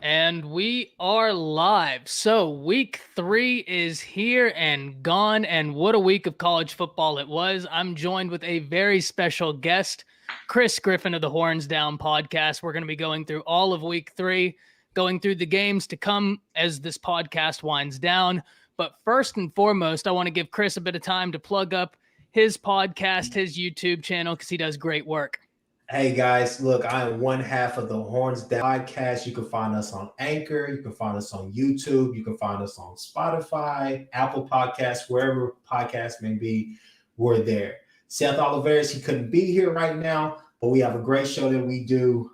And we are live. So week 3 is here and gone. And what a week of college football it was. I'm joined with a very special guest, Chris Griffin of the Horns Down podcast. We're going to be going through all of week 3, going through the games to come as this podcast winds down. But first and foremost, I want to give Chris a bit of time to plug up his podcast, his YouTube channel, because he does great work. Hey guys, look, I am one half of the Horns Down podcast. You can find us on Anchor, you can find us on YouTube, you can find us on Spotify, Apple Podcasts, wherever podcasts may be, we're there. Seth Oliveris, he couldn't be here right now, but we have a great show that we do.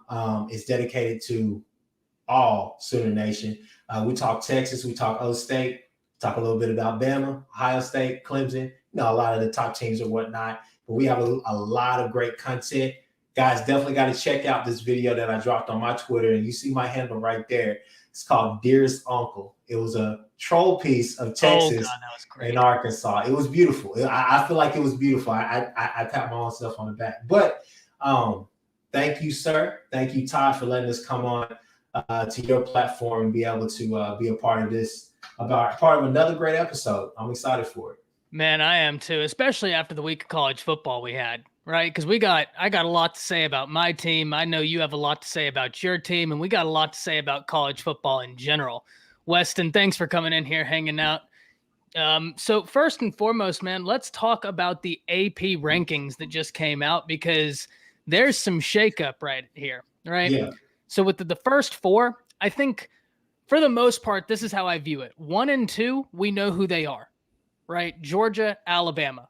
It's dedicated to all Sooner Nation. We talk Texas, we talk O State, talk a little bit about Bama, Ohio State, Clemson, a lot of the top teams and whatnot. But we have a lot of great content. Guys, definitely got to check out this video that I dropped on my Twitter, and you see my handle right there. It's called Dearest Uncle. It was a troll piece of Texas and Arkansas. It was beautiful. I feel like it was beautiful. I pat my own stuff on the back. But thank you, sir. Thank you, Todd, for letting us come on to your platform and be able to be a part of this, part of another great episode. I'm excited for it. Man, I am too, especially after the week of college football we had. Right, because I got a lot to say about my team. I know you have a lot to say about your team, and we got a lot to say about college football in general. Weston, thanks for coming in here, hanging out. So first and foremost, man, let's talk about the AP rankings that just came out, because there's some shakeup right here, right? Yeah. So with the first 4, I think for the most part, this is how I view it. 1 and 2, we know who they are, right? Georgia, Alabama,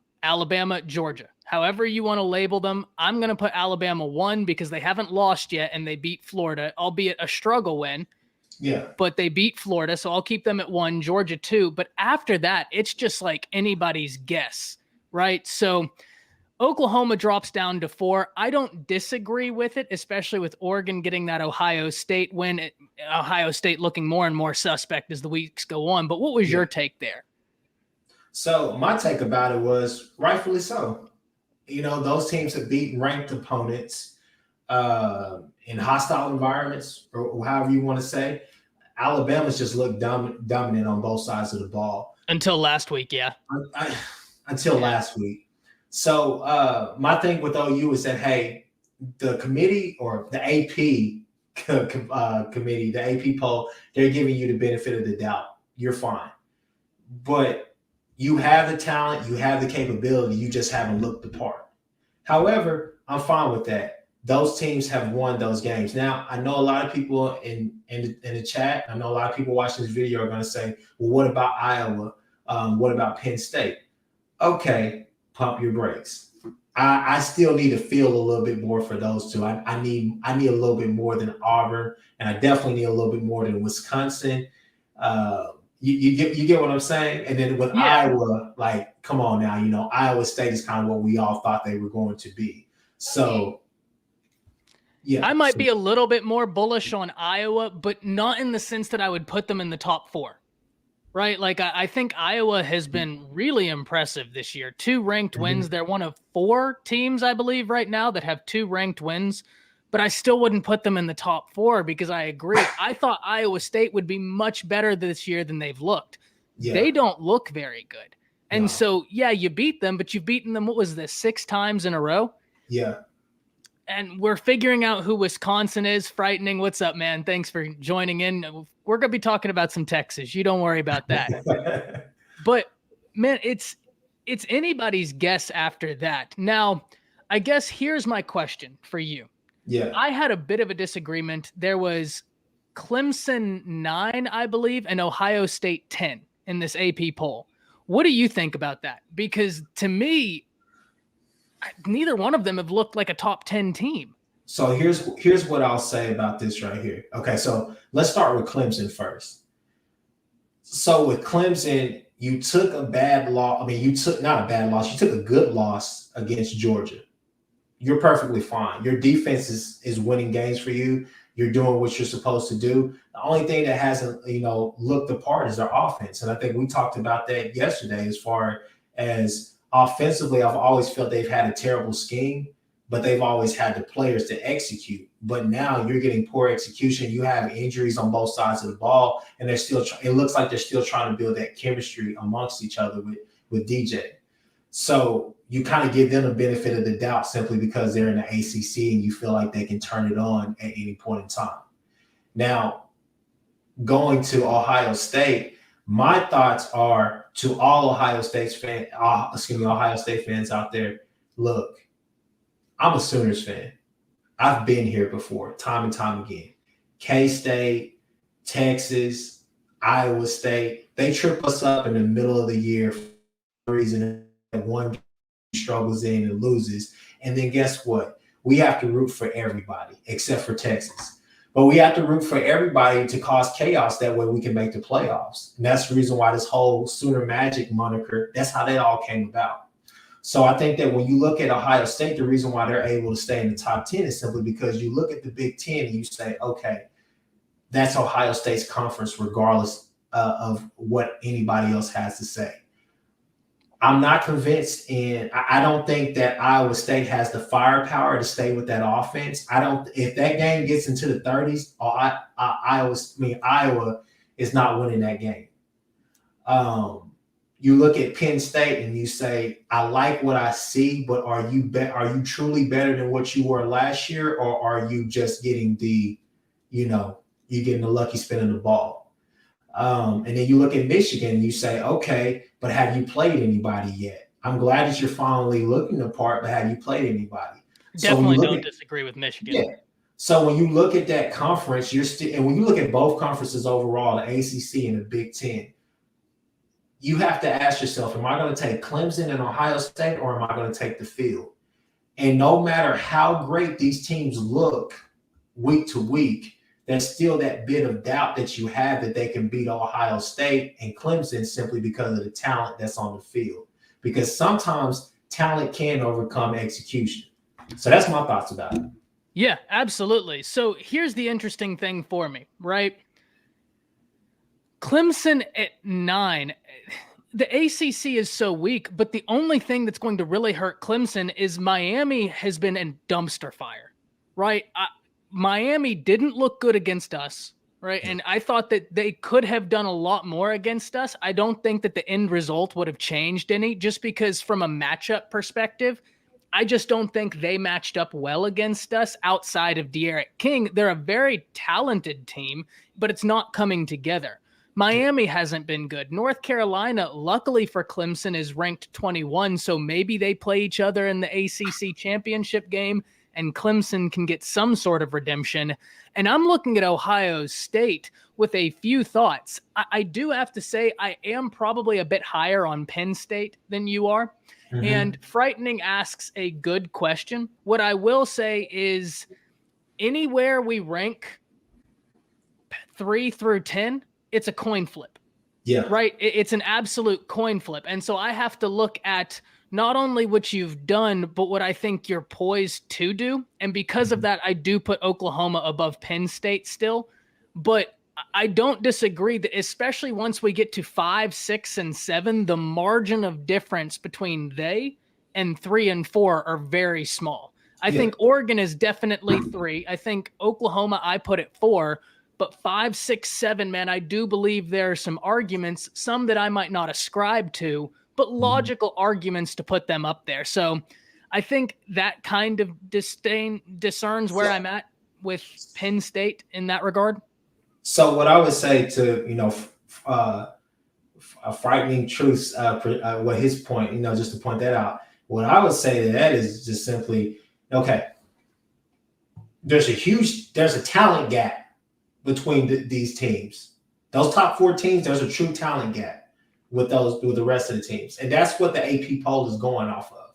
Georgia. However you want to label them, I'm going to put Alabama 1 because they haven't lost yet and they beat Florida, albeit a struggle win. Yeah. But they beat Florida, so I'll keep them at 1, Georgia 2. But after that, it's just like anybody's guess, right? So Oklahoma drops down to 4. I don't disagree with it, especially with Oregon getting that Ohio State win. Ohio State looking more and more suspect as the weeks go on. But what was your take there? So my take about it was rightfully so. Those teams have beaten ranked opponents in hostile environments, or however you want to say. Alabama's just looked dominant on both sides of the ball. Until last week, yeah. Until last week. So my thing with OU is that, hey, the committee or the AP committee, the AP poll, they're giving you the benefit of the doubt. You're fine. But you have the talent, you have the capability, you just haven't looked the part. However, I'm fine with that. Those teams have won those games. Now, I know a lot of people in the chat, I know a lot of people watching this video are going to say, well, what about Iowa? What about Penn State? Okay, pump your brakes. I still need to feel a little bit more for those two. I need a little bit more than Auburn, and I definitely need a little bit more than Wisconsin. You get what I'm saying? And then with Iowa, like, come on now, Iowa State is kind of what we all thought they were going to be. So, yeah. I might be a little bit more bullish on Iowa, but not in the sense that I would put them in the top 4, right? Like, I think Iowa has been really impressive this year. 2 ranked wins. They're one of 4 teams, I believe, right now that have 2 ranked wins. But I still wouldn't put them in the top 4 because I agree. I thought Iowa State would be much better this year than they've looked. Yeah. They don't look very good. And so, you beat them, but you've beaten them, what was this, 6 times in a row? Yeah. And we're figuring out who Wisconsin is. Frightening. What's up, man? Thanks for joining in. We're going to be talking about some Texas. You don't worry about that. But, man, it's anybody's guess after that. Now, I guess here's my question for you. Yeah, I had a bit of a disagreement. There was Clemson 9, I believe, and Ohio State 10 in this AP poll. What do you think about that? Because to me, neither one of them have looked like a top 10 team. So here's what I'll say about this right here. Okay, so let's start with Clemson first. So with Clemson, you took a bad loss. I mean, you took not a bad loss. You took a good loss against Georgia. You're perfectly fine. Your defense is winning games for you. You're doing what you're supposed to do. The only thing that hasn't, looked the part is their offense. And I think we talked about that yesterday as far as offensively. I've always felt they've had a terrible scheme, but they've always had the players to execute. But now you're getting poor execution. You have injuries on both sides of the ball, and they're still. It looks like they're still trying to build that chemistry amongst each other with DJ. So you kind of give them the benefit of the doubt simply because they're in the ACC and you feel like they can turn it on at any point in time. Now, going to Ohio State, my thoughts are to all Ohio State fans out there. Look, I'm a Sooners fan. I've been here before, time and time again. K-State, Texas, Iowa State, they trip us up in the middle of the year for a reason that one struggles in and loses. And then guess what? We have to root for everybody except for Texas. But we have to root for everybody to cause chaos. That way we can make the playoffs. And that's the reason why this whole Sooner Magic moniker, that's how that all came about. So I think that when you look at Ohio State, the reason why they're able to stay in the top 10 is simply because you look at the Big Ten and you say, okay, that's Ohio State's conference regardless of what anybody else has to say. I'm not convinced I don't think that Iowa State has the firepower to stay with that offense. If that game gets into the 30s, Iowa is not winning that game. You look at Penn State and you say, I like what I see, but are you truly better than what you were last year, or are you just getting you're getting the lucky spin of the ball? And then you look at Michigan and you say, okay, but have you played anybody yet? I'm glad that you're finally looking the part, but have you played anybody? Definitely don't disagree with Michigan. Yeah. So when you look at that conference, and when you look at both conferences overall, the ACC and the Big Ten, you have to ask yourself, am I going to take Clemson and Ohio State, or am I going to take the field? And no matter how great these teams look week to week, there's still that bit of doubt that you have that they can beat Ohio State and Clemson simply because of the talent that's on the field. Because sometimes talent can overcome execution. So that's my thoughts about it. Yeah, absolutely. So here's the interesting thing for me, right? Clemson at 9. The ACC is so weak, but the only thing that's going to really hurt Clemson is Miami has been in dumpster fire, right? Miami didn't look good against us, right? And I thought that they could have done a lot more against us. I don't think that the end result would have changed any, just because from a matchup perspective, I just don't think they matched up well against us outside of De'Aaron King. They're a very talented team, but it's not coming together. Miami hasn't been good. North Carolina, luckily for Clemson, is ranked 21, so maybe they play each other in the ACC championship game and Clemson can get some sort of redemption. And I'm looking at Ohio State with a few thoughts. I do have to say I am probably a bit higher on Penn State than you are. Mm-hmm. And Frightening asks a good question. What I will say is anywhere we rank 3 through 10, it's a coin flip. Yeah. Right? It's an absolute coin flip. And so I have to look at not only what you've done, but what I think you're poised to do. And because of that, I do put Oklahoma above Penn State still. But I don't disagree that especially once we get to 5, 6, and 7, the margin of difference between they and 3 and 4 are very small. I think Oregon is definitely 3. I think Oklahoma, I put at 4. But 5, 6, 7, man, I do believe there are some arguments, some that I might not ascribe to, but logical arguments to put them up there. So I think that kind of discerns where I'm at with Penn State in that regard. So what I would say to, a frightening truth, what his point, just to point that out, what I would say to that is just simply, okay, there's a talent gap between these teams. Those top 4 teams, there's a true talent gap with the rest of the teams. And that's what the AP poll is going off of.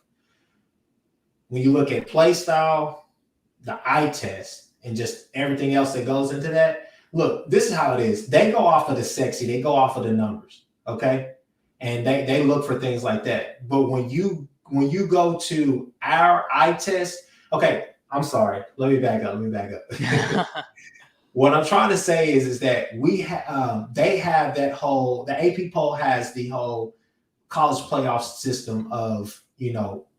When you look at play style, the eye test, and just everything else that goes into that, look, this is how it is. They go off of the sexy. They go off of the numbers, okay? And they look for things like that. But when you go to our eye test, okay, I'm sorry. Let me back up. What I'm trying to say is that they have that whole, the AP poll has the whole college playoff system of,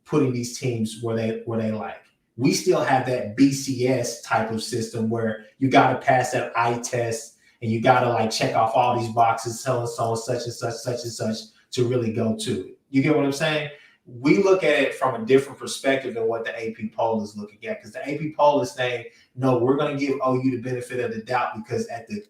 putting these teams where they like. We still have that BCS type of system where you got to pass that eye test and you got to like check off all these boxes, so and so, such and such, such and such to really go to it. You get what I'm saying? We look at it from a different perspective than what the AP poll is looking at, because the AP poll is saying, no, we're going to give OU the benefit of the doubt because at the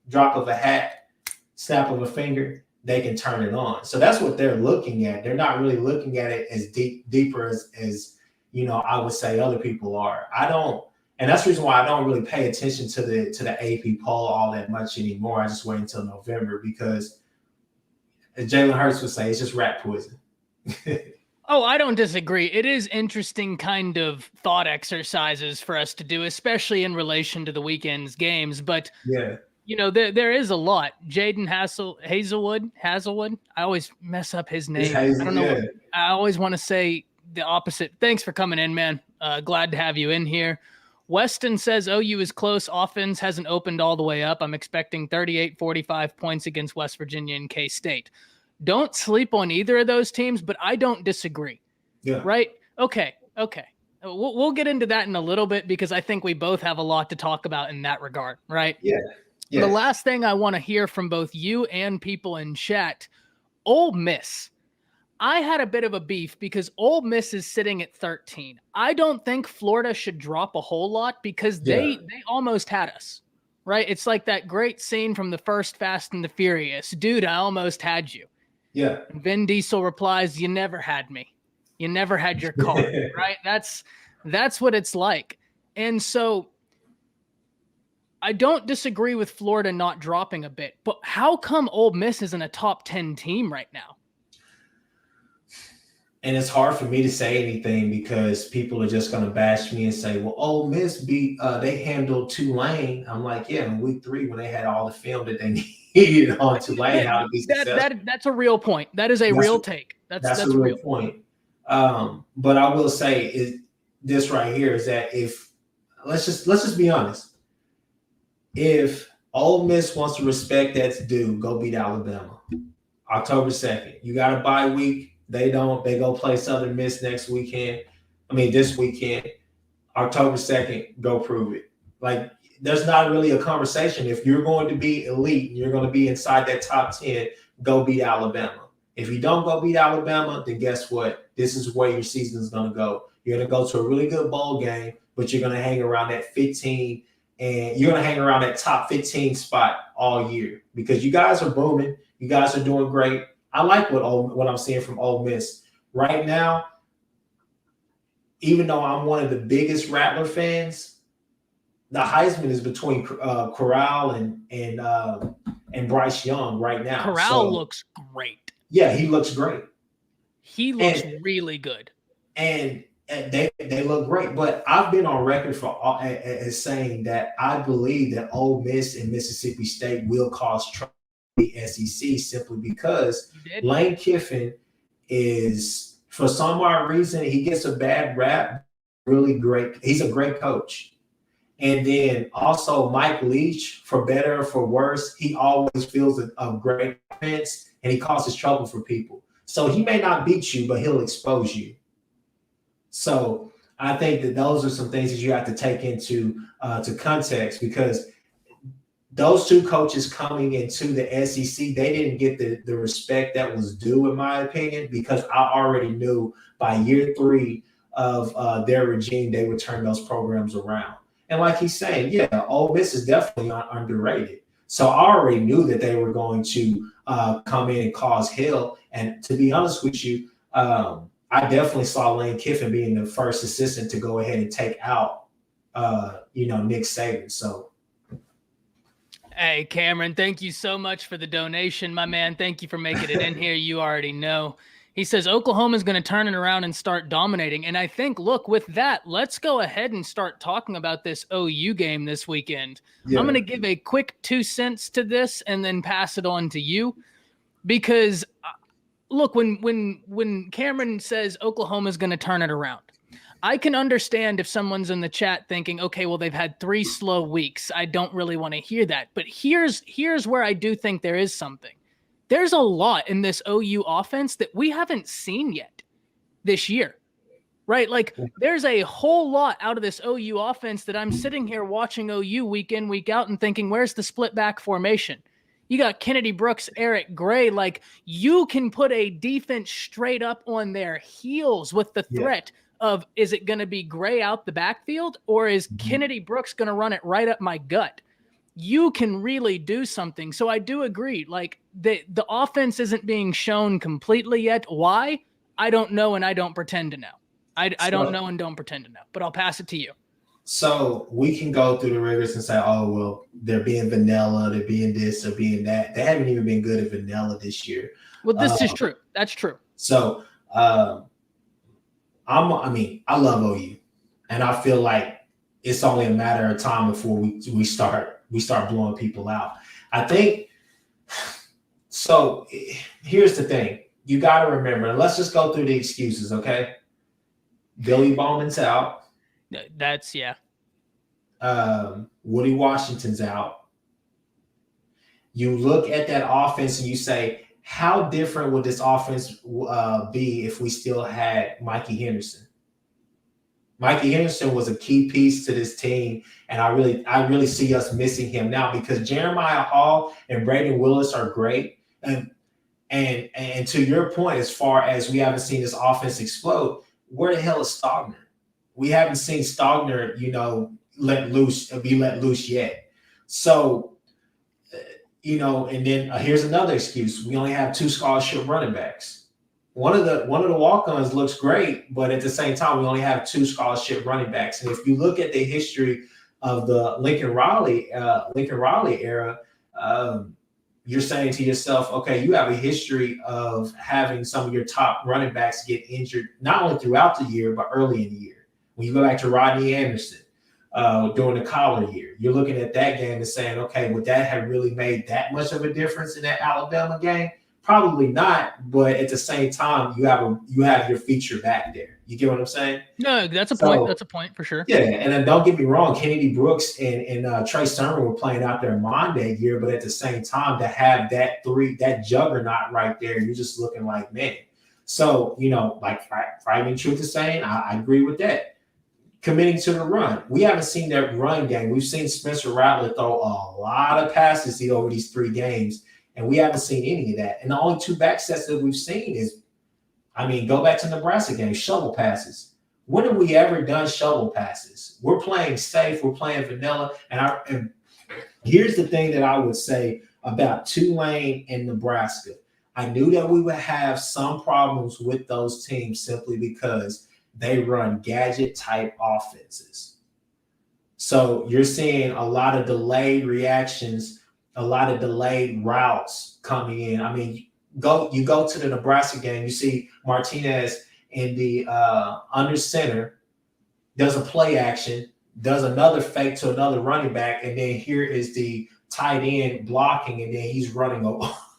drop of a hat, snap of a finger, they can turn it on. So that's what they're looking at. They're not really looking at it as deeper as you know, I would say other people are. I don't, and that's the reason why I don't really pay attention to the AP poll all that much anymore. I just wait until November because, as Jalen Hurts would say, it's just rat poison. Oh, I don't disagree. It is interesting kind of thought exercises for us to do, especially in relation to the weekend's games. But yeah, you know, there is a lot. Jaden Hazelwood. I always mess up his name. I don't know. Yeah. I always want to say the opposite. Thanks for coming in, man. Glad to have you in here. Weston says OU is close. Offense hasn't opened all the way up. I'm expecting 38-45 points against West Virginia and K-State. Don't sleep on either of those teams, but I don't disagree. Yeah. Right? Okay. We'll get into that in a little bit because I think we both have a lot to talk about in that regard, right? Yeah. The last thing I want to hear from both you and people in chat, Ole Miss. I had a bit of a beef because Ole Miss is sitting at 13. I don't think Florida should drop a whole lot because they almost had us, right? It's like that great scene from the first Fast and the Furious. Dude, I almost had you. Yeah. And Vin Diesel replies, you never had me. You never had your car, right? That's what it's like. And so I don't disagree with Florida not dropping a bit, but how come Ole Miss isn't a top 10 team right now? And it's hard for me to say anything because people are just going to bash me and say, well, Ole Miss they handled Tulane. I'm like, yeah, in week 3 when they had all the film that they needed on Tulane, how to be successful. That's a real point. That is a real take. That's a real point. But I will say is this right here is that if let's just be honest. If Ole Miss wants to respect that's due, go beat Alabama. October 2nd. You got a bye week. They don't. They go play Southern Miss this weekend. October 2nd, go prove it. Like, there's not really a conversation. If you're going to be elite and you're going to be inside that top 10, go beat Alabama. If you don't go beat Alabama, then guess what? This is where your season is going to go. You're going to go to a really good bowl game, but you're going to hang around that 15, and you're going to hang around that top 15 spot all year because you guys are booming. You guys are doing great. I like what I'm seeing from Ole Miss right now. Even though I'm one of the biggest Rattler fans, the Heisman is between Corral and Bryce Young right now. Corral looks great. Yeah, he looks great. He looks really good. And they look great. But I've been on record as saying that I believe that Ole Miss and Mississippi State will cause trouble the SEC simply because Lane Kiffin is, for some odd reason, he gets a bad rap. Really great. He's a great coach. And then also Mike Leach, for better or for worse, he always feels a great offense and he causes trouble for people. So he may not beat you, but he'll expose you. So I think that those are some things that you have to take into to context because those two coaches coming into the SEC, they didn't get the respect that was due, in my opinion, because I already knew by year 3 of their regime, they would turn those programs around. And like he's saying, yeah, Ole Miss is definitely underrated. So I already knew that they were going to come in and cause hell. And to be honest with you, I definitely saw Lane Kiffin being the first assistant to go ahead and take out, Nick Saban. So. Hey, Cameron, thank you so much for the donation, my man. Thank you for making it in here. You already know. He says Oklahoma's going to turn it around and start dominating. And I think, look, with that, let's go ahead and start talking about this OU game this weekend. Yeah. I'm going to give a quick 2 cents to this and then pass it on to you. Because, look, when Cameron says Oklahoma's going to turn it around, I can understand if someone's in the chat thinking, okay, well, they've had 3 slow weeks. I don't really want to hear that. But here's where I do think there is something. There's a lot in this OU offense that we haven't seen yet this year. right? Like there's a whole lot out of this OU offense that I'm sitting here watching OU week in, week out and thinking, where's the split back formation? You got Kennedy Brooks, Eric Gray. Like you can put a defense straight up on their heels with the threat of, is it going to be Gray out the backfield or is Kennedy Brooks going to run it right up my gut? You can really do something. So I do agree. Like the offense isn't being shown completely yet. Why? I don't know. And I don't pretend to know. I don't know and don't pretend to know, but I'll pass it to you. So we can go through the rigors and say, oh, well, they're being vanilla, they're being this, they're being that. They haven't even been good at vanilla this year. Well, this is true. That's true. So I love OU. And I feel like it's only a matter of time before we start blowing people out. I think so. Here's the thing. You got to remember, let's just go through the excuses, okay? Billy Bowman's out. That's Woody Washington's out. You look at that offense and you say, how different would this offense be if we still had Mikey Henderson? Mikey Henderson was a key piece to this team, and I really see us missing him now because Jeremiah Hall and Braden Willis are great. And to your point, as far as we haven't seen this offense explode, where the hell is Stogner? We haven't seen Stogner, let loose yet. So, and then here's another excuse. We only have 2 scholarship running backs. One of the walk-ons looks great, but at the same time, we only have 2 scholarship running backs. And if you look at the history of the Lincoln Riley era, you're saying to yourself, okay, you have a history of having some of your top running backs get injured, not only throughout the year, but early in the year. When you go back to Rodney Anderson during the Collar year, you're looking at that game and saying, okay, would that have really made that much of a difference in that Alabama game? Probably not, but at the same time, you have your feature back there. You get what I'm saying? No, that's a point. That's a point for sure. Yeah, and then don't get me wrong, Kennedy Brooks and Trey Sermon were playing out their mind that year, but at the same time, to have that juggernaut right there, you're just looking like, man. So, like Fighting Truth is saying, I agree with that. Committing to the run. We haven't seen that run game. We've seen Spencer Rattler throw a lot of passes over these 3 games, and we haven't seen any of that. And the only 2 back sets that we've seen is, go back to Nebraska game, shovel passes. When have we ever done shovel passes? We're playing safe. We're playing vanilla. And here's the thing that I would say about Tulane and Nebraska. I knew that we would have some problems with those teams simply because they run gadget-type offenses. So you're seeing a lot of delayed reactions, a lot of delayed routes coming in. You go to the Nebraska game, you see Martinez in the under center, does a play action, does another fake to another running back, and then here is the tight end blocking, and then he's running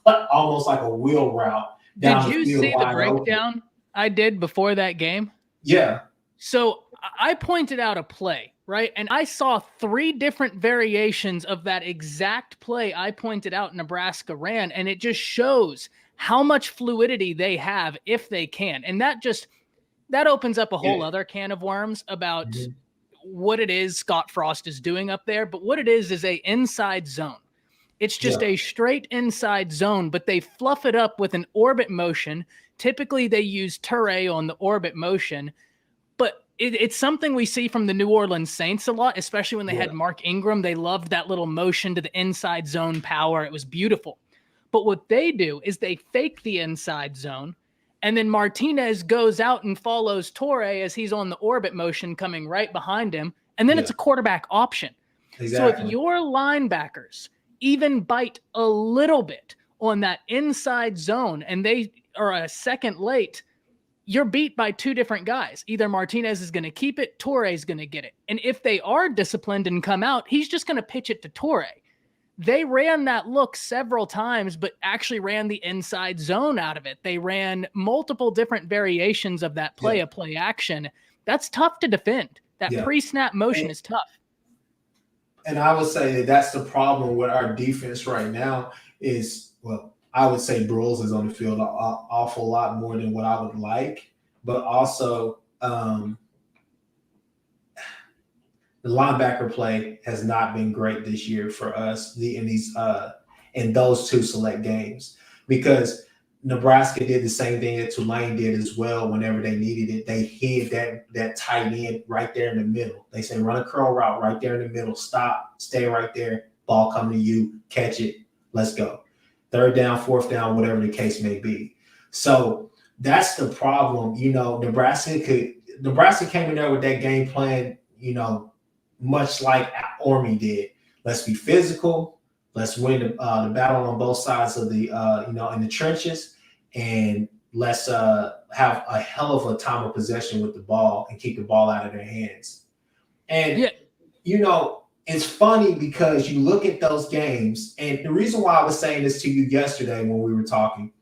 almost like a wheel route down the field. Did you see the breakdown I did before that game? Yeah. So I pointed out a play, right? And I saw 3 different variations of that exact play I pointed out Nebraska ran, and it just shows how much fluidity they have if they can. And that opens up a whole other can of worms about what it is Scott Frost is doing up there. But what it is a inside zone. It's just a straight inside zone, but they fluff it up with an orbit motion. Typically, they use Toure on the orbit motion, but it's something we see from the New Orleans Saints a lot, especially when they had Mark Ingram. They loved that little motion to the inside zone power. It was beautiful. But what they do is they fake the inside zone, and then Martinez goes out and follows Toure as he's on the orbit motion coming right behind him, and then it's a quarterback option. Exactly. So if your linebackers even bite a little bit on that inside zone and they are a second late, you're beat by 2 different guys. Either Martinez is going to keep it, Toure is going to get it. And if they are disciplined and come out, he's just going to pitch it to Toure. They ran that look several times, but actually ran the inside zone out of it. They ran multiple different variations of that play, a play action. That's tough to defend. That pre-snap motion is tough. And I would say that's the problem with our defense right now is, I would say Broyles is on the field an awful lot more than what I would like. But also the linebacker play has not been great this year for us in those two select games, because Nebraska did the same thing that Tulane did as well. Whenever they needed it, they hid that tight end right there in the middle. They say run a curl route right there in the middle, stop, stay right there, ball coming to you, catch it, let's go. Third down, fourth down, whatever the case may be. So that's the problem. Nebraska came in there with that game plan, much like Army did. Let's be physical. Let's win the battle on both sides of the, in the trenches, and let's have a hell of a time of possession with the ball and keep the ball out of their hands. And, it's funny because you look at those games, and the reason why I was saying this to you yesterday when we were talking,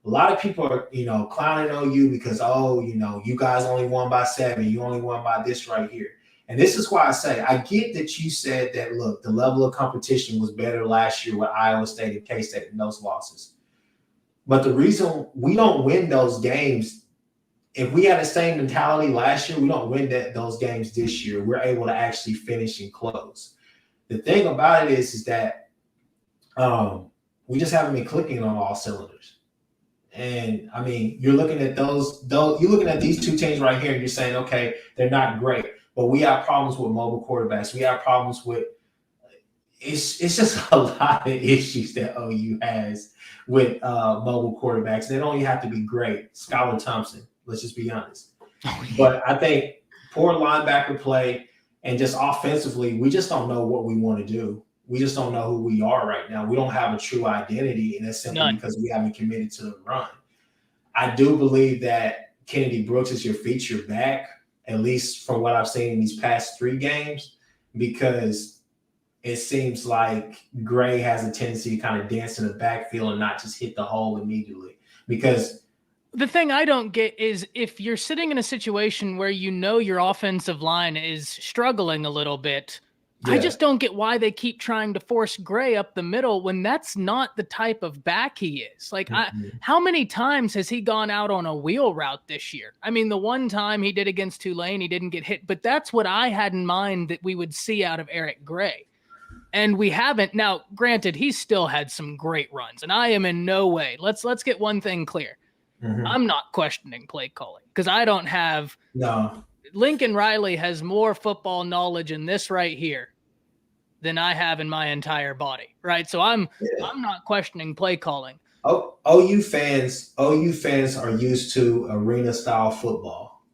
a lot of people are, clowning on you because, you guys only won by 7. You only won by this right here. And this is why I say, I get that you said that, look, the level of competition was better last year with Iowa State and K-State and those losses. But the reason we don't win those games, if we had the same mentality last year, we don't win those games this year. We're able to actually finish and close. The thing about it is that we just haven't been clicking on all cylinders. And I mean, you're looking at you're looking at these two teams right here, and you're saying, okay, they're not great. But we have problems with mobile quarterbacks. We have problems with it's just a lot of issues that OU has with mobile quarterbacks. They don't even have to be great. Skylar Thompson, let's just be honest. But I think poor linebacker play and just offensively, we just don't know what we want to do. We just don't know who we are right now. We don't have a true identity, and that's simply because we haven't committed to the run. I do believe that Kennedy Brooks is your feature back, at least from what I've seen in these past 3 games, because it seems like Gray has a tendency to kind of dance in the backfield and not just hit the hole immediately. Because the thing I don't get is if you're sitting in a situation where your offensive line is struggling a little bit, I just don't get why they keep trying to force Gray up the middle when that's not the type of back he is. Like, how many times has he gone out on a wheel route this year? I mean, the one time he did against Tulane, he didn't get hit, but that's what I had in mind that we would see out of Eric Gray. And we haven't. Now, granted, he's still had some great runs, and I am in no way. Let's get one thing clear. I'm not questioning play calling because I don't have. No. Lincoln Riley has more football knowledge in this right here than I have in my entire body, right? So I'm not questioning play calling. OU fans are used to arena style football.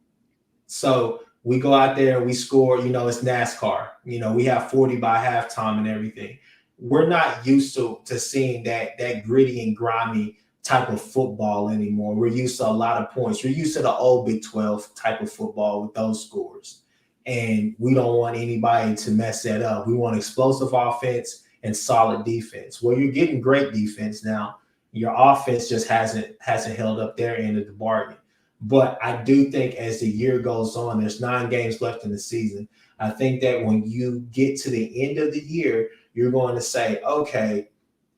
So we go out there and we score, it's NASCAR. We have 40 by halftime and everything. We're not used to seeing that gritty and grimy type of football anymore. We're used to a lot of points. We're used to the old Big 12 type of football with those scores. And we don't want anybody to mess that up. We want explosive offense and solid defense. Well, you're getting great defense now. Your offense just hasn't held up their end of the bargain. But I do think as the year goes on, there's 9 games left in the season. I think that when you get to the end of the year, you're going to say, okay,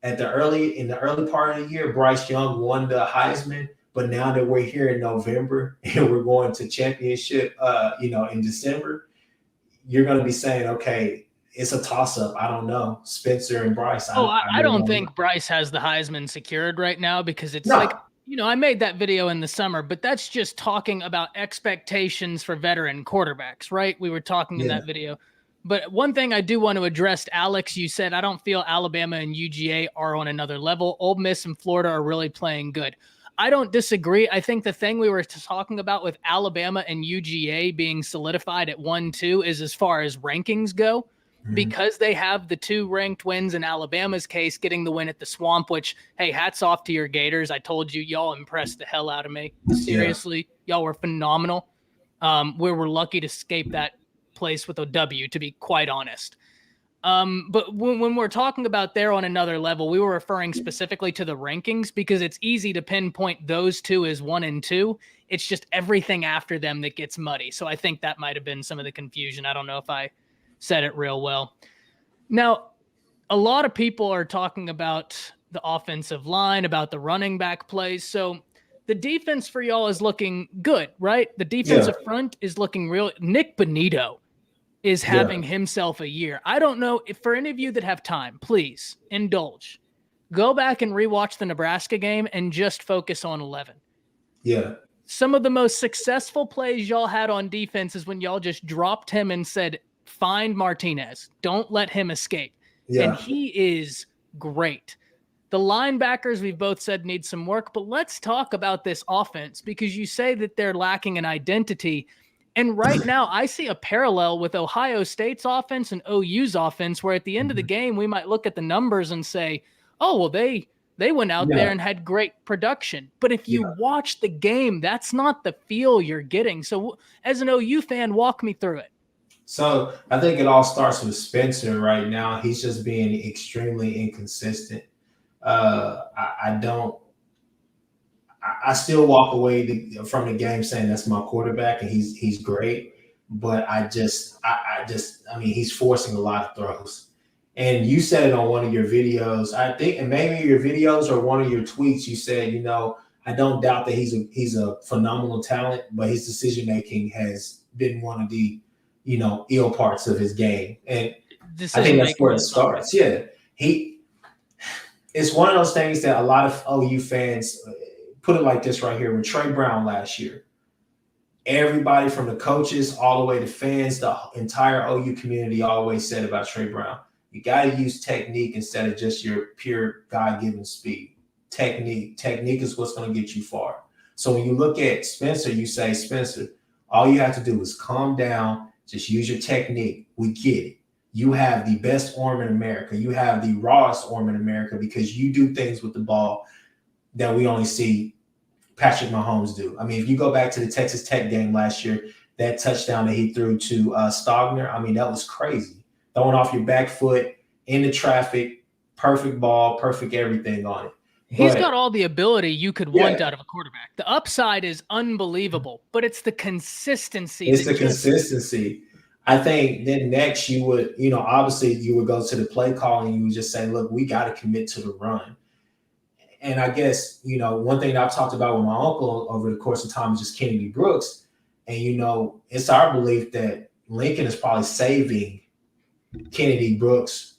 in the early part of the year, Bryce Young won the Heisman. But now that we're here in November and we're going to championship, in December, you're going to be saying, okay, it's a toss-up. I don't know. Spencer and Bryce. I don't think Bryce has the Heisman secured right now because it's I made that video in the summer, but that's just talking about expectations for veteran quarterbacks, right? We were talking in that video. But one thing I do want to address, Alex, you said, I don't feel Alabama and UGA are on another level. Ole Miss and Florida are really playing good. I don't disagree. I think the thing we were talking about with Alabama and UGA being solidified at 1-2 is as far as rankings go, because they have the 2 ranked wins in Alabama's case, getting the win at the Swamp, which, hey, hats off to your Gators. I told you, y'all impressed the hell out of me. Seriously, y'all were phenomenal. We were lucky to escape that place with a W, to be quite honest. But when we're talking about they're on another level, we were referring specifically to the rankings because it's easy to pinpoint those 2 as 1 and 2. It's just everything after them that gets muddy. So I think that might have been some of the confusion. I don't know if I said it real well. Now, a lot of people are talking about the offensive line, about the running back plays. So the defense for y'all is looking good, right? The defensive front is looking real. Nick Bonito is having himself a year. I don't know if for any of you that have time, please indulge. Go back and rewatch the Nebraska game and just focus on 11. Yeah. Some of the most successful plays y'all had on defense is when y'all just dropped him and said, find Martinez. Don't let him escape. Yeah. And he is great. The linebackers, we've both said, need some work, but let's talk about this offense because you say that they're lacking an identity. And right now, I see a parallel with Ohio State's offense and OU's offense, where at the end of the game, we might look at the numbers and say, oh, well, they went out there and had great production. But if you watch the game, that's not the feel you're getting. So as an OU fan, walk me through it. So I think it all starts with Spencer right now. He's just being extremely inconsistent. I still walk away from the game saying that's my quarterback and he's great, but I mean, he's forcing a lot of throws. And you said it on one of your videos, I think, and maybe your videos or one of your tweets, you said, you know, I don't doubt that he's a phenomenal talent, but his decision making has been one of the, you know, ill parts of his game. And I think that's where it starts. Yeah. It's one of those things that a lot of OU fans put it like this right here. With Trey Brown last year, everybody from the coaches all the way to fans, the entire OU community always said about Trey Brown, you got to use technique instead of just your pure God-given speed. Technique is what's going to get you far. So when you look at Spencer, you say, Spencer, all you have to do is calm down, just use your technique. We get it. You have the best arm in America. You have the rawest arm in America because you do things with the ball that we only see Patrick Mahomes do. I mean, if you go back to the Texas Tech game last year, that touchdown that he threw to Stogner, I mean, that was crazy. Throwing off your back foot into traffic, perfect ball, perfect everything on it. He's got all the ability you could want out of a quarterback. The upside is unbelievable, but it's the consistency. It's the consistency. I think then next you would, you know, obviously you would go to the play call and you would just say, look, we got to commit to the run. And I guess, you know, one thing that I've talked about with my uncle over the course of time is just Kennedy Brooks. And, you know, it's our belief that Lincoln is probably saving Kennedy Brooks,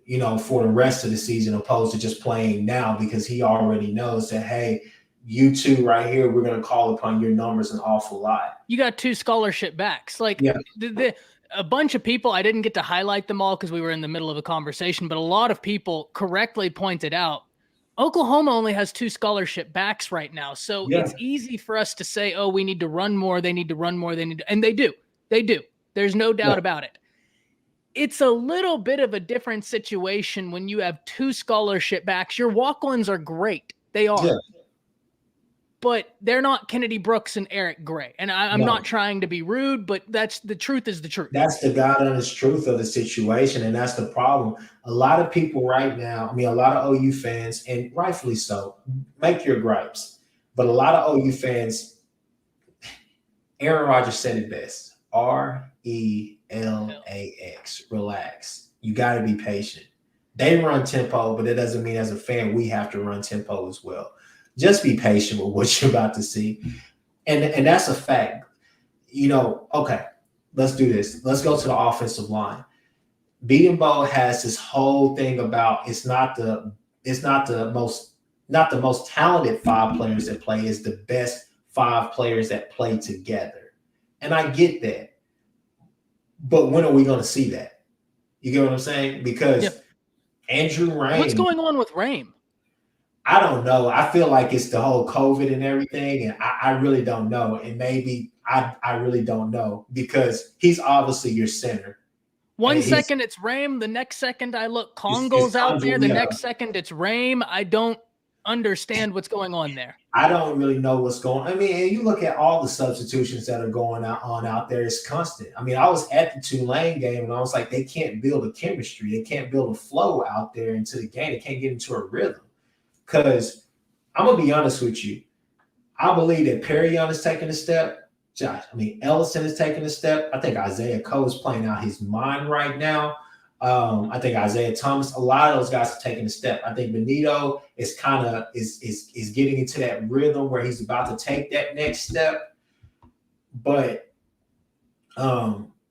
you know, for the rest of the season opposed to just playing now because he already knows that, hey, you two right here, we're going to call upon your numbers an awful lot. You got 2 scholarship backs. Like a bunch of people, I didn't get to highlight them all because we were in the middle of a conversation, but a lot of people correctly pointed out Oklahoma only has 2 scholarship backs right now. So it's easy for us to say, oh, we need to run more. They need to run more. And they do. They do. There's no doubt about it. It's a little bit of a different situation when you have 2 scholarship backs. Your walk-ons are great. They are. Yeah. But they're not Kennedy Brooks and Eric Gray. And I'm not trying to be rude, but that's the truth is the truth. That's the God honest truth of the situation. And that's the problem. A lot of people right now, I mean, a lot of OU fans, and rightfully so, make your gripes. But a lot of OU fans, Aaron Rodgers said it best, RELAX, relax. You got to be patient. They run tempo, but it doesn't mean as a fan we have to run tempo as well. Just be patient with what you're about to see. And that's a fact. You know, okay, let's do this. Let's go to the offensive line. Beatonbow has this whole thing about it's not the most talented 5 players that play, it's the best 5 players that play together. And I get that. But when are we going to see that? You get what I'm saying? Because Andrew Raym. What's going on with Raym? I don't know. I feel like it's the whole COVID and everything, and I really don't know. And maybe I really don't know because he's obviously your center. One second it's Raym, the next second I look Congo's out there, the next second it's Raym. I don't understand what's going on there. I don't really know what's going on. I mean, and you look at all the substitutions that are going on out there, it's constant. I mean, I was at the Tulane game and I was like, they can't build a chemistry. They can't build a flow out there into the game. They can't get into a rhythm. Because I'm going to be honest with you. I believe that Perrion is taking a step. Ellison is taking a step. I think Isaiah Coe is playing out his mind right now. I think Isaiah Thomas, a lot of those guys are taking a step. I think Benito is kind of is getting into that rhythm where he's about to take that next step. But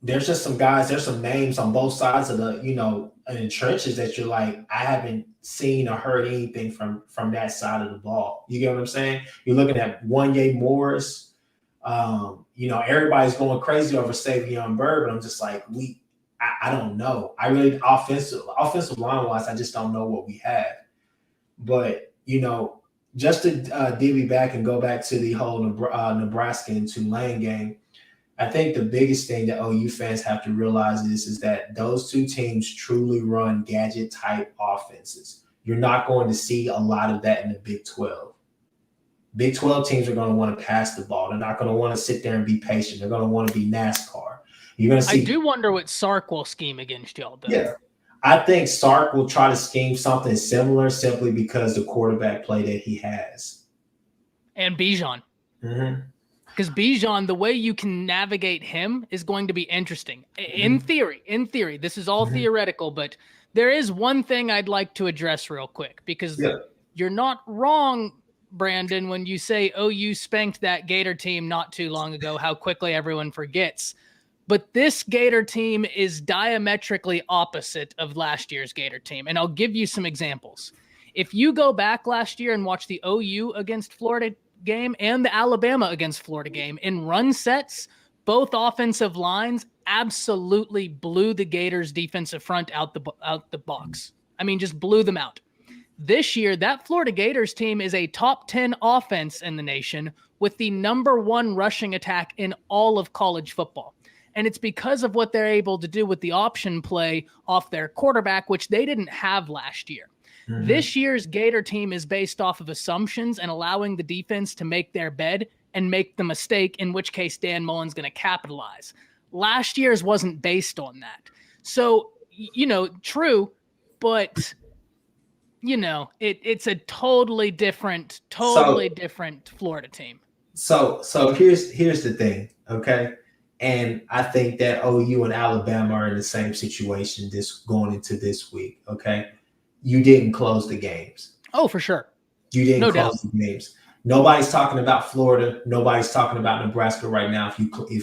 there's just some guys, there's some names on both sides of the, in the trenches that you're like, I haven't seen or heard anything from that side of the ball. You get what I'm saying? You're looking at Wanye Morris. Everybody's going crazy over Savion Bird, but I'm just like, I don't know. I really offensive line wise, I just don't know what we have. But just to divvy back and go back to the whole Nebraska and Tulane game, I think the biggest thing that OU fans have to realize is that those two teams truly run gadget type offenses. You're not going to see a lot of that in the Big 12. Big 12 teams are going to want to pass the ball. They're not going to want to sit there and be patient. They're going to want to be NASCAR. You're going to see. I do wonder what Sark will scheme against y'all, though. Yeah. I think Sark will try to scheme something similar simply because the quarterback play that he has. And Bijan. Mm-hmm. Because Bijan, the way you can navigate him is going to be interesting. In theory, this is all theoretical, but there is one thing I'd like to address real quick, because you're not wrong, Brandon, when you say OU spanked that Gator team not too long ago, how quickly everyone forgets. But this Gator team is diametrically opposite of last year's Gator team. And I'll give you some examples. If you go back last year and watch the OU against Florida game and the Alabama against Florida game, in run sets, both offensive lines absolutely blew the Gators defensive front out the box. I mean, just blew them out. This year, that Florida Gators team is a top 10 offense in the nation with the #1 rushing attack in all of college football. And it's because of what they're able to do with the option play off their quarterback, which they didn't have last year. This year's Gator team is based off of assumptions and allowing the defense to make their bed and make the mistake, in which case Dan Mullen's going to capitalize. Last year's wasn't based on that. So, true, but, it's a totally different Florida team. So here's the thing, okay? And I think that OU and Alabama are in the same situation going into this week, okay? You didn't close the games. Oh, for sure. You didn't close the games. Nobody's talking about Florida. Nobody's talking about Nebraska right now if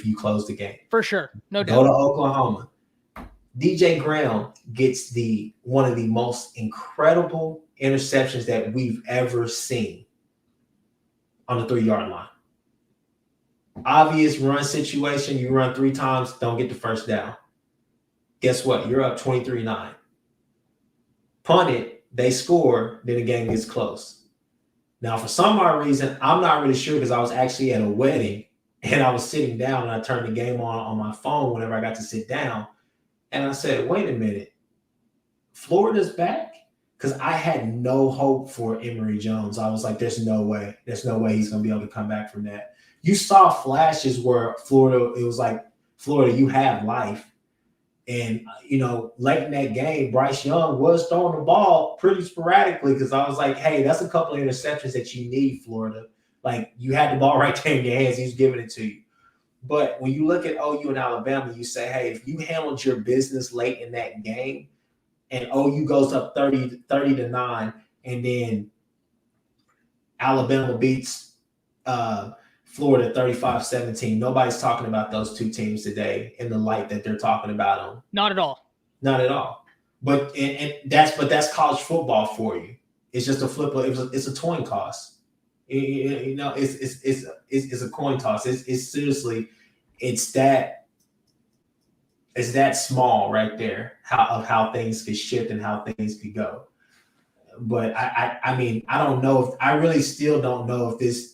you close the game. For sure. No doubt. Go to Oklahoma. DJ Graham gets one of the most incredible interceptions that we've ever seen on the 3-yard line. Obvious run situation. You run 3 times, don't get the first down. Guess what? You're up 23-9. Punt it, they score, then the game gets close. Now, for some odd reason, I'm not really sure because I was actually at a wedding and I was sitting down and I turned the game on my phone whenever I got to sit down. And I said, wait a minute, Florida's back? Because I had no hope for Emory Jones. I was like, there's no way he's going to be able to come back from that. You saw flashes where Florida, it was like, Florida, you have life. And, late in that game, Bryce Young was throwing the ball pretty sporadically because I was like, hey, that's a couple of interceptions that you need, Florida. Like, you had the ball right there in your hands. He's giving it to you. But when you look at OU and Alabama, you say, hey, if you handled your business late in that game and OU goes up 30-9 and then Alabama beats Florida 35-17. Nobody's talking about those two teams today in the light that they're talking about them. Not at all. Not at all. But that's college football for you. It's just a flip. It's a coin toss. It's a coin toss. It's seriously, it's that small right there. How things could shift and how things could go. But I mean, I don't know. I really still don't know if this.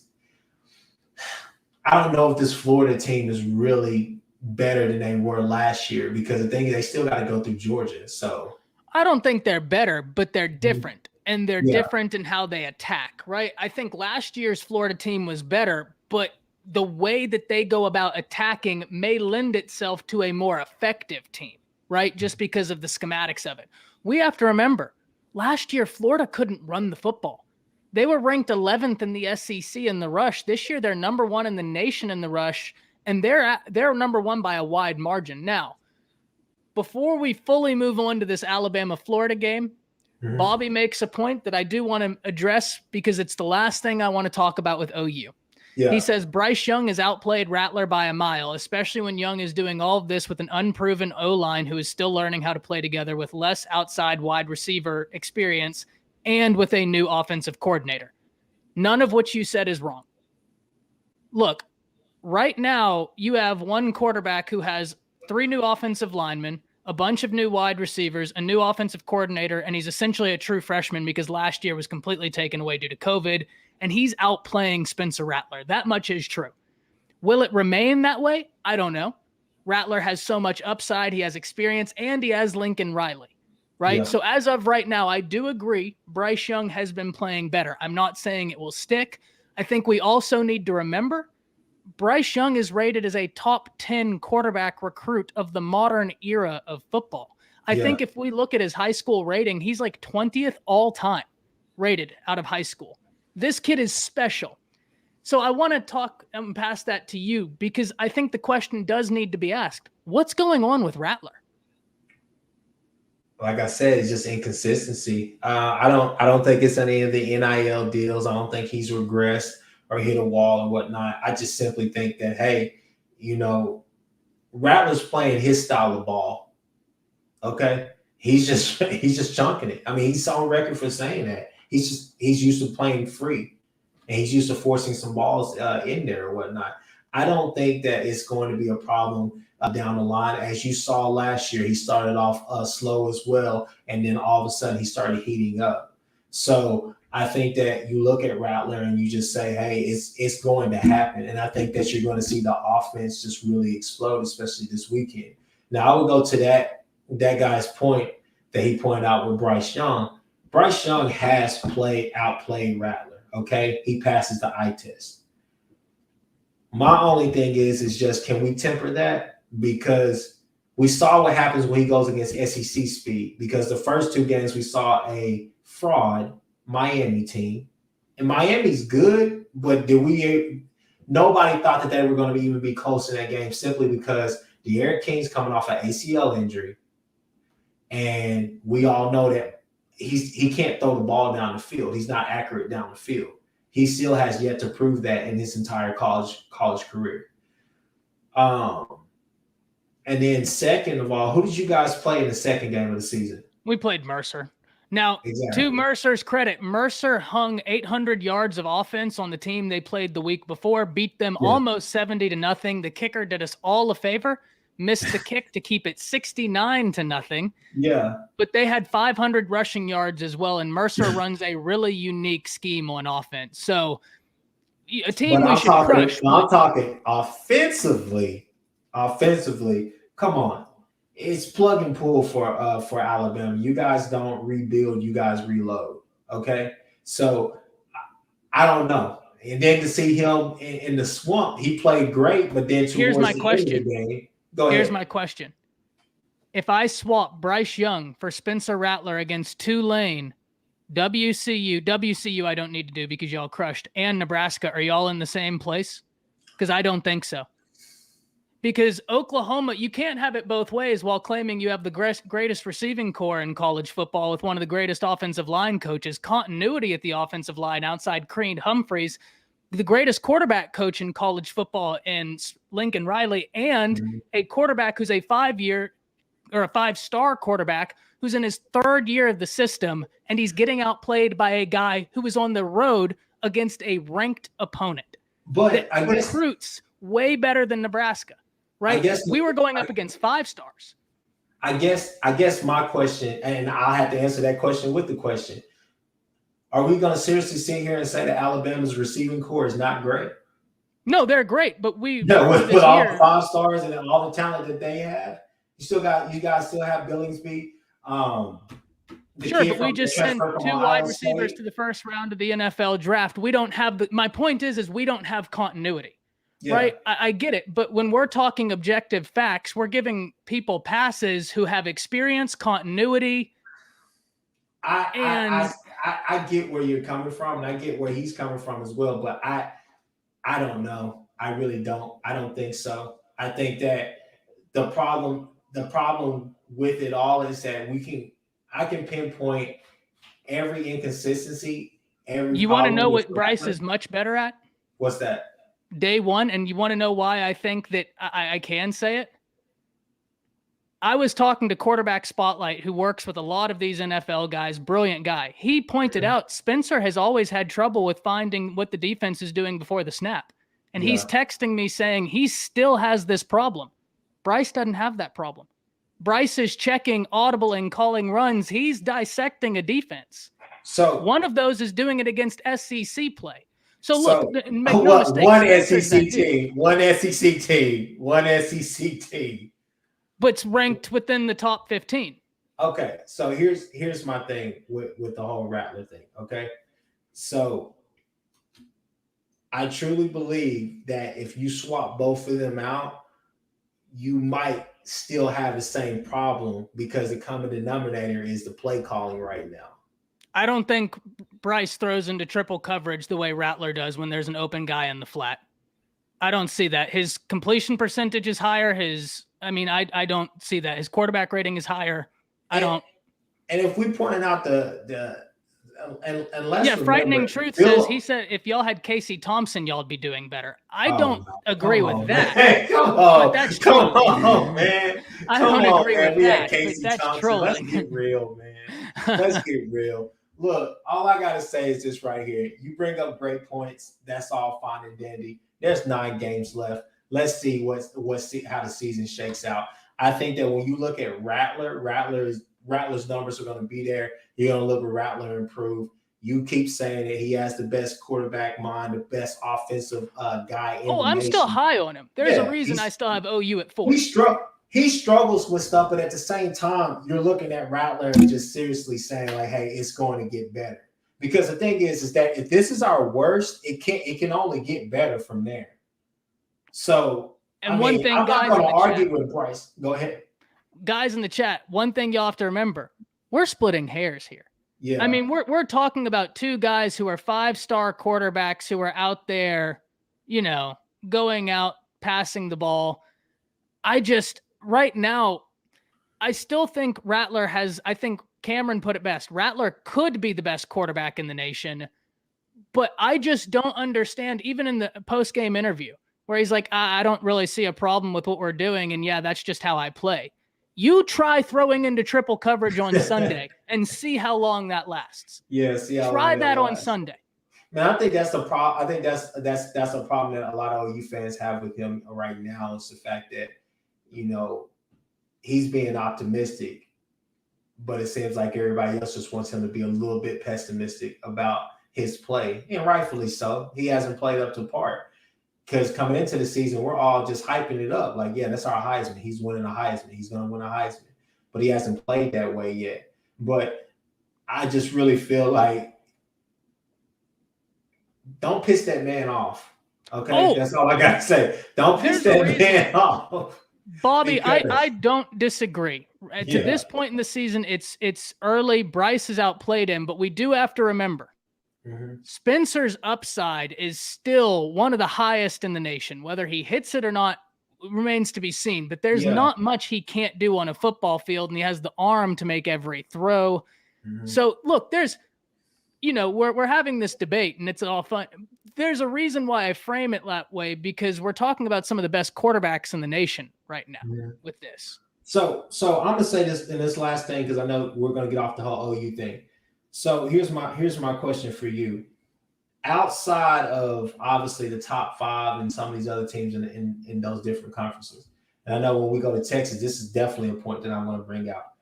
I don't know if this Florida team is really better than they were last year because the thing is they still got to go through Georgia. So I don't think they're better, but they're different. And they're different in how they attack, right? I think last year's Florida team was better, but the way that they go about attacking may lend itself to a more effective team, right? Just because of the schematics of it. We have to remember, last year, Florida couldn't run the football. They were ranked 11th in the SEC in the rush. This year, they're #1 in the nation in the rush, and they're #1 by a wide margin. Now, before we fully move on to this Alabama-Florida game, Mhm. Bobby makes a point that I do want to address because it's the last thing I want to talk about with OU. Yeah. He says Bryce Young has outplayed Rattler by a mile, especially when Young is doing all of this with an unproven O-line who is still learning how to play together with less outside wide receiver experience and with a new offensive coordinator. None of what you said is wrong. Look, right now you have one quarterback who has 3 new offensive linemen, a bunch of new wide receivers, a new offensive coordinator, and he's essentially a true freshman because last year was completely taken away due to COVID, and he's outplaying Spencer Rattler. That much is true. Will it remain that way? I don't know. Rattler has so much upside. He has experience, and he has Lincoln Riley, right? Yeah. So as of right now, I do agree Bryce Young has been playing better. I'm not saying it will stick. I think we also need to remember Bryce Young is rated as a top 10 quarterback recruit of the modern era of football. I think if we look at his high school rating, he's like 20th all time rated out of high school. This kid is special. So I want to talk and pass that to you because I think the question does need to be asked. What's going on with Rattler? Like I said, it's just inconsistency. I don't think it's any of the NIL deals. I don't think he's regressed or hit a wall or whatnot. I just simply think that, hey, Rattler's playing his style of ball. Okay. He's just chunking it. I mean, he's on record for saying that. He's used to playing free and he's used to forcing some balls in there or whatnot. I don't think that it's going to be a problem down the line. As you saw last year, he started off slow as well, and then all of a sudden he started heating up. So I think that you look at Rattler and you just say, hey, it's going to happen. And I think that you're going to see the offense just really explode, especially this weekend. Now, I would go to that guy's point that he pointed out with Bryce Young. Bryce Young has outplayed Rattler, okay? He passes the eye test. My only thing is just can we temper that? Because we saw what happens when he goes against SEC speed. Because the first 2 games we saw a fraud Miami team, and Miami's good, but nobody thought that they were going to even be close in that game simply because De'Aaron King's coming off an ACL injury, and we all know that he can't throw the ball down the field. He's not accurate down the field. He still has yet to prove that in his entire college career. And then second of all, who did you guys play in the second game of the season? We played Mercer. Now, to Mercer's credit, Mercer hung 800 yards of offense on the team they played the week before, beat them almost 70-0. The kicker did us all a favor, missed the kick to keep it 69-0. Yeah. But they had 500 rushing yards as well, and Mercer runs a really unique scheme on offense. So a team we should crush. I'm talking offensively. Come on. It's plug and pull for Alabama. You guys don't rebuild, you guys reload. Okay. So I don't know. And then to see him in the swamp, he played great, but then here's my question. Go ahead. Here's my question. If I swap Bryce Young for Spencer Rattler against Tulane, WCU I don't need to do because y'all crushed, and Nebraska, are y'all in the same place? Because I don't think so. Because Oklahoma, you can't have it both ways while claiming you have the greatest receiving core in college football with one of the greatest offensive line coaches, continuity at the offensive line outside Creed Humphreys, the greatest quarterback coach in college football in Lincoln Riley, and a quarterback who's a 5-star quarterback who's in his 3rd year of the system, and he's getting outplayed by a guy who was on the road against a ranked opponent. But I guess recruits way better than Nebraska. Right? We were going up against 5-stars. I guess my question, and I'll have to answer that question with the question. Are we going to seriously sit here and say that Alabama's receiving core is not great? No, they're great, but with all the 5 stars and all the talent that they have, you guys still have Billingsby. Sure, but we just sent 2 wide receivers to the first round of the NFL draft. We don't have my point is we don't have continuity. Yeah. Right. I get it. But when we're talking objective facts, we're giving people passes who have experience, continuity. I get where you're coming from, and I get where he's coming from as well. But I don't know. I really don't. I don't think so. I think that the problem the problem with it all is that I can pinpoint every inconsistency, every You want to problem know with what Bryce Rattler. is much better at? What's that? Day one, and you want to know why I think that I can say it? I was talking to Quarterback Spotlight, who works with a lot of these NFL guys, brilliant guy. He pointed out Spencer has always had trouble with finding what the defense is doing before the snap. And he's texting me saying he still has this problem. Bryce doesn't have that problem. Bryce is checking audible and calling runs. He's dissecting a defense. So one of those is doing it against SEC play. So look, make no mistake. One SEC team, one SEC team. But it's ranked within the top 15. Okay, so here's my thing with the whole Rattler thing. Okay, so I truly believe that if you swap both of them out, you might still have the same problem because the common denominator is the play calling right now. I don't think Bryce throws into triple coverage the way Rattler does when there's an open guy in the flat. I don't see that. His completion percentage is higher. I don't see that. His quarterback rating is higher. And if we pointed out frightening truth says he said if y'all had Casey Thompson, y'all'd be doing better. I don't agree with that. Come on, that's come on, man. I don't agree with that. Casey That's Thompson. trolling. Let's get real, man. Let's get real. Look, all I gotta say is this right here. You bring up great points. That's all fine and dandy. There's 9 games left. Let's see how the season shakes out. I think that when you look at Rattler's numbers are going to be there. You're going to look at Rattler improve. You keep saying that he has the best quarterback mind, the best offensive guy in the I'm nation. still high on him. There's a reason I still have OU at 4. He struggles with stuff, but at the same time, you're looking at Rattler and just seriously saying like, "Hey, it's going to get better." Because the thing is that if this is our worst, it can only get better from there. So, and I'm not going to argue with Bryce. Go ahead, guys in the chat. One thing you'll have to remember: we're splitting hairs here. Yeah, I mean, we're talking about 2 guys who are 5-star quarterbacks who are out there, going out passing the ball. Right now, I still think Rattler I think Cameron put it best. Rattler could be the best quarterback in the nation, but I just don't understand, even in the post-game interview, where he's like, I don't really see a problem with what we're doing, and that's just how I play. You try throwing into triple coverage on Sunday and see how long that lasts. Yeah, see how try that on Sunday. Man, I think that's the problem. I think that's a problem that a lot of OU fans have with him right now is the fact that, he's being optimistic, but it seems like everybody else just wants him to be a little bit pessimistic about his play, and rightfully so. He hasn't played up to par because coming into the season, we're all just hyping it up. Like, yeah, that's our Heisman. He's winning a Heisman. He's going to win a Heisman, but he hasn't played that way yet. But I just really feel like don't piss that man off. Okay, that's all I got to say. Don't piss that man off. Bobby, I don't disagree. To this point in the season, it's early. Bryce has outplayed him, but we do have to remember Spencer's upside is still one of the highest in the nation. Whether he hits it or not remains to be seen, but there's not much he can't do on a football field, and he has the arm to make every throw. So look, there's, we're having this debate and it's all fun. There's a reason why I frame it that way, because we're talking about some of the best quarterbacks in the nation right now with this. So I'm gonna say this in this last thing, because I know we're gonna get off the whole OU thing. So here's my question for you. Outside of obviously the top 5 and some of these other teams in those different conferences, and I know when we go to Texas, this is definitely a point that I want to bring out.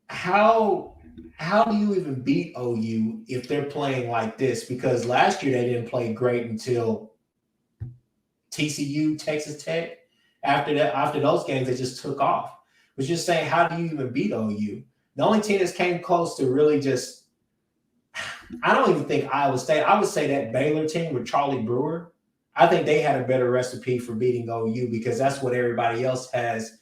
How do you even beat OU if they're playing like this? Because last year they didn't play great until TCU, Texas Tech. After those games, they just took off. I was just saying, how do you even beat OU? The only team that came close to really just, I don't even think Iowa State. I would say that Baylor team with Charlie Brewer, I think they had a better recipe for beating OU because that's what everybody else has,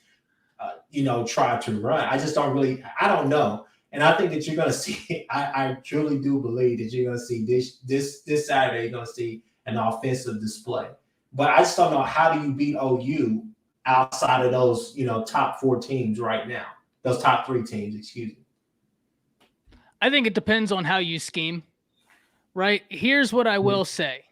tried to run. I don't know. And I think that you're going to see, I truly do believe that you're going to see this Saturday, you're going to see an offensive display. But I just don't know, how do you beat OU outside of those, top 4 teams right now. Those top 3 teams, excuse me. I think it depends on how you scheme, right? Here's what I will say.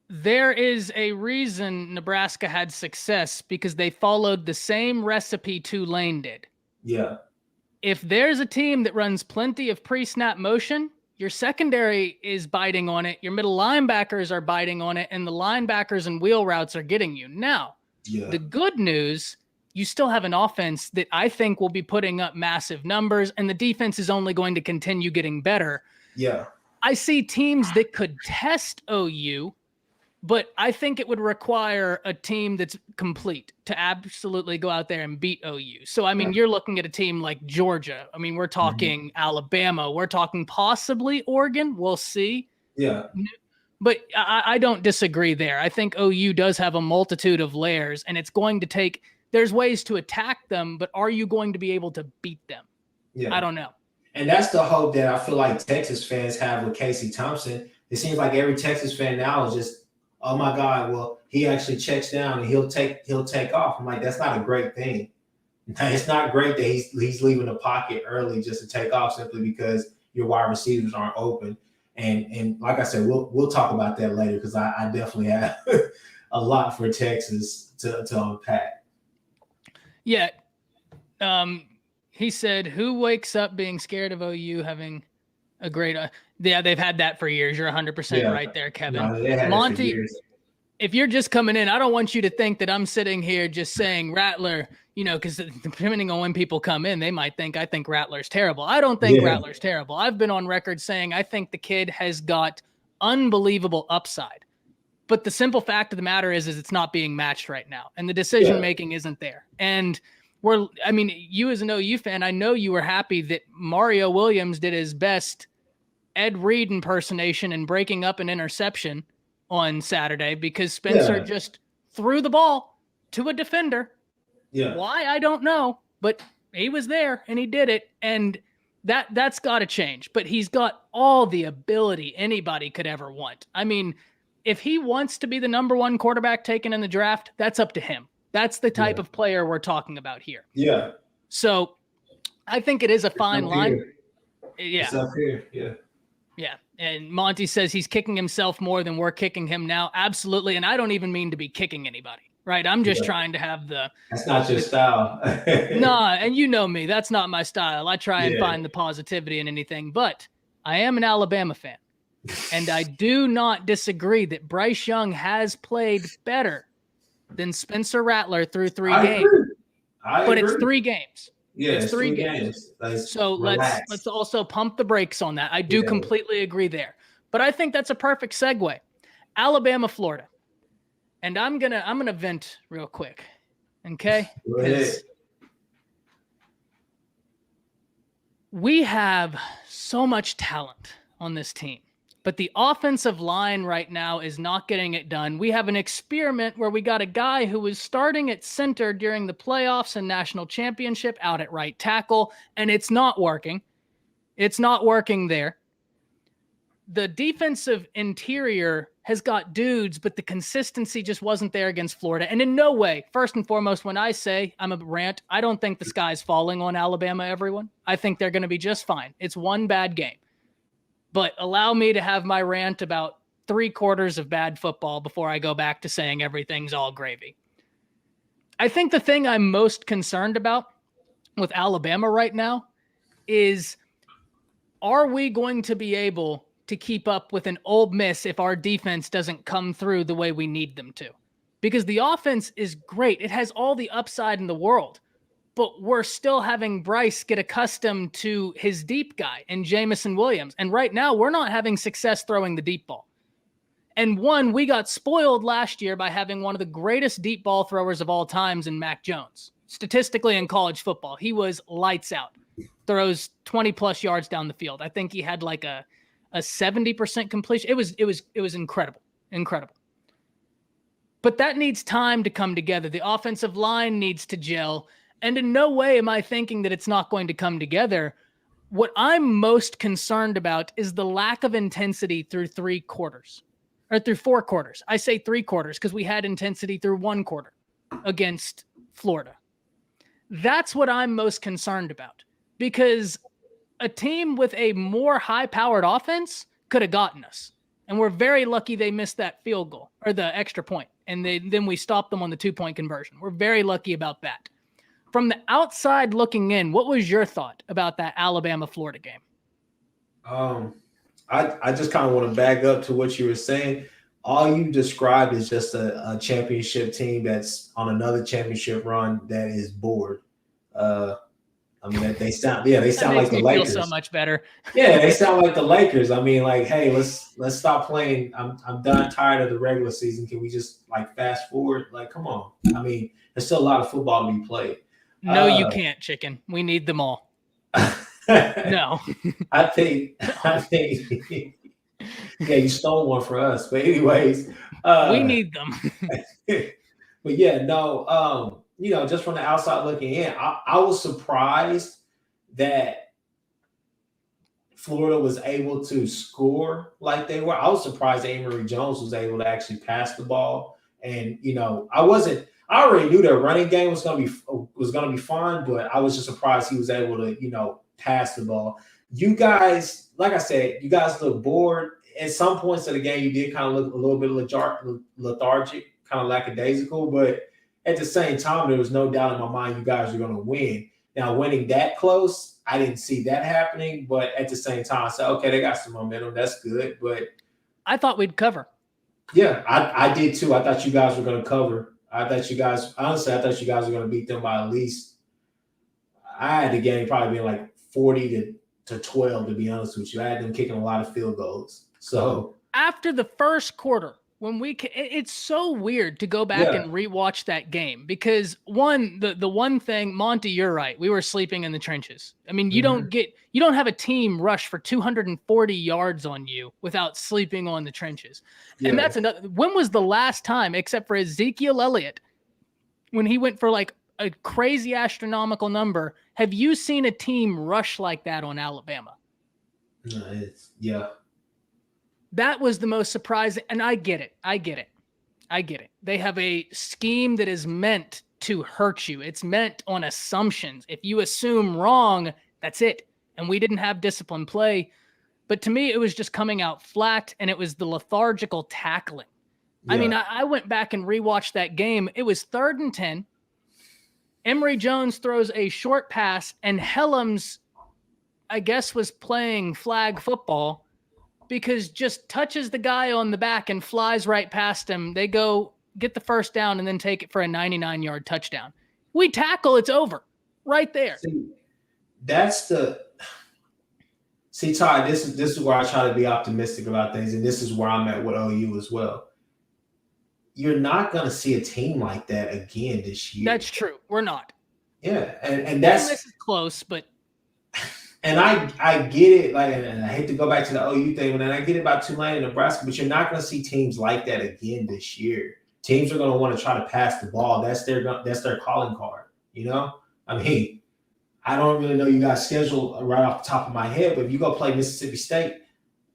There is a reason Nebraska had success because they followed the same recipe Tulane did. Yeah. If there's a team that runs plenty of pre-snap motion, your secondary is biting on it, your middle linebackers are biting on it, and the linebackers and wheel routes are getting you. Now, the good news, you still have an offense that I think will be putting up massive numbers, and the defense is only going to continue getting better. Yeah. I see teams that could test OU, but I think it would require a team that's complete to absolutely go out there and beat OU. So, I mean, you're looking at a team like Georgia. I mean, we're talking Alabama. We're talking possibly Oregon. We'll see. Yeah. But I don't disagree there. I think OU does have a multitude of layers, and it's going to take – there's ways to attack them, but are you going to be able to beat them? Yeah. I don't know. And that's the hope that I feel like Texas fans have with Casey Thompson. It seems like every Texas fan now is just, oh my God, well, he actually checks down and he'll take off. I'm like, that's not a great thing. It's not great that he's leaving the pocket early just to take off simply because your wide receivers aren't open. And like I said, we'll talk about that later because I definitely have a lot for Texas to unpack. Yeah. He said, who wakes up being scared of OU having a great yeah, they've had that for years. You're 100% right there, Kevin. No, Monty, if you're just coming in, I don't want you to think that I'm sitting here just saying Rattler, because depending on when people come in, they might think I think Rattler's terrible. I don't think Rattler's terrible. I've been on record saying I think the kid has got unbelievable upside. But the simple fact of the matter is it's not being matched right now. And the decision-making isn't there. And you as an OU fan, I know you were happy that Mario Williams did his best Ed Reed impersonation and breaking up an interception on Saturday because Spencer just threw the ball to a defender. Yeah. Why? I don't know, but he was there and he did it. And that's got to change, but he's got all the ability anybody could ever want. I mean, if he wants to be the number 1 quarterback taken in the draft, that's up to him. That's the type of player we're talking about here. Yeah. So I think it is a fine line. Yeah. It's up here. Yeah. Yeah. And Monty says he's kicking himself more than we're kicking him now. Absolutely. And I don't even mean to be kicking anybody, right? I'm just trying to have that's not your style. Nah. And you know me, that's not my style. I try and find the positivity in anything, but I am an Alabama fan. And I do not disagree that Bryce Young has played better than Spencer Rattler through 3 games. But it's 3 games. Yeah, it's 3 games. So let's also pump the brakes on that. I do completely agree there. But I think that's a perfect segue. Alabama, Florida. And I'm gonna vent real quick. Okay? Because we have so much talent on this team. But the offensive line right now is not getting it done. We have an experiment where we got a guy who was starting at center during the playoffs and national championship out at right tackle, and it's not working. It's not working there. The defensive interior has got dudes, but the consistency just wasn't there against Florida. And in no way, first and foremost, when I say I'm a rant, I don't think the sky's falling on Alabama, everyone. I think they're going to be just fine. It's one bad game. But allow me to have my rant about 3/4 of bad football before I go back to saying everything's all gravy. I think the thing I'm most concerned about with Alabama right now is, are we going to be able to keep up with an Ole Miss if our defense doesn't come through the way we need them to? Because the offense is great. It has all the upside in the world. But we're still having Bryce get accustomed to his deep guy and Jamison Williams. And right now, we're not having success throwing the deep ball. And we got spoiled last year by having one of the greatest deep ball throwers of all times in Mack Jones. Statistically in college football, he was lights out. Throws 20+ yards down the field. I think he had like a 70% completion. It was incredible. Incredible. But that needs time to come together. The offensive line needs to gel. And in no way am I thinking that it's not going to come together. What I'm most concerned about is the lack of intensity through 3 quarters or through 4 quarters. I say 3 quarters because we had intensity through 1 quarter. against Florida. That's what I'm most concerned about, because a team with a more high-powered offense could have gotten us. And we're very lucky they missed that field goal or the extra point, and then we stopped them on the 2-point conversion. We're very lucky about that. From the outside looking in, what was your thought about that Alabama-Florida game? I just kind of want to back up to what you were saying. All you described is just a championship team that's on another championship run that is bored. I mean, they sound like the Lakers. Feel so much better. Yeah, they sound like the Lakers. I mean, like, hey, let's stop playing. I'm done, tired of the regular season. Can we just like fast forward? Like, come on. I mean, there's still a lot of football to be played. No, you can't, chicken. We need them all. No. I think yeah, you stole one for us. But anyways, we need them. But yeah, no, just from the outside looking in, I was surprised that Florida was able to score like they were. I was surprised Mack Jones was able to actually pass the ball. And I already knew their running game was gonna be fun, but I was just surprised he was able to, pass the ball. You guys, like I said, you guys look bored. At some points of the game, you did kind of look a little bit lethargic, kind of lackadaisical, but at the same time, there was no doubt in my mind you guys were going to win. Now, winning that close, I didn't see that happening, but at the same time, I said, okay, they got some momentum. That's good. But I thought we'd cover. Yeah, I did too. I thought you guys were going to cover. I thought you guys were going to beat them by at least. I had the game probably being like 40 to 12, to be honest with you. I had them kicking a lot of field goals. So after the first quarter, it's so weird to go back and rewatch that game, because the one thing, Monty, you're right. We were sleeping in the trenches. I mean, you don't have a team rush for 240 yards on you without sleeping on the trenches. Yeah. And that's another. When was the last time, except for Ezekiel Elliott, when he went for like a crazy astronomical number, have you seen a team rush like that on Alabama? Yeah. That was the most surprising, and I get it. They have a scheme that is meant to hurt you. It's meant on assumptions. If you assume wrong, that's it. And we didn't have disciplined play. But to me, it was just coming out flat, and it was the lethargical tackling. Yeah. I mean, I went back and rewatched that game. It was 3rd and 10. Mack Jones throws a short pass, and Helms, I guess, was playing flag football, because just touches the guy on the back and flies right past him. They go get the first down and then take it for a 99-yard touchdown. We tackle, it's over right there. See, Ty, this is where I try to be optimistic about things, and this is where I'm at with OU as well. You're not going to see a team like that again this year. That's true. We're not. Yeah, and that's this is close, but. And I get it, and I hate to go back to the OU thing, and I get it about Tulane and Nebraska, but you're not going to see teams like that again this year. Teams are going to want to try to pass the ball. That's their calling card, I mean, I don't really know you guys' schedule right off the top of my head, but if you go play Mississippi State,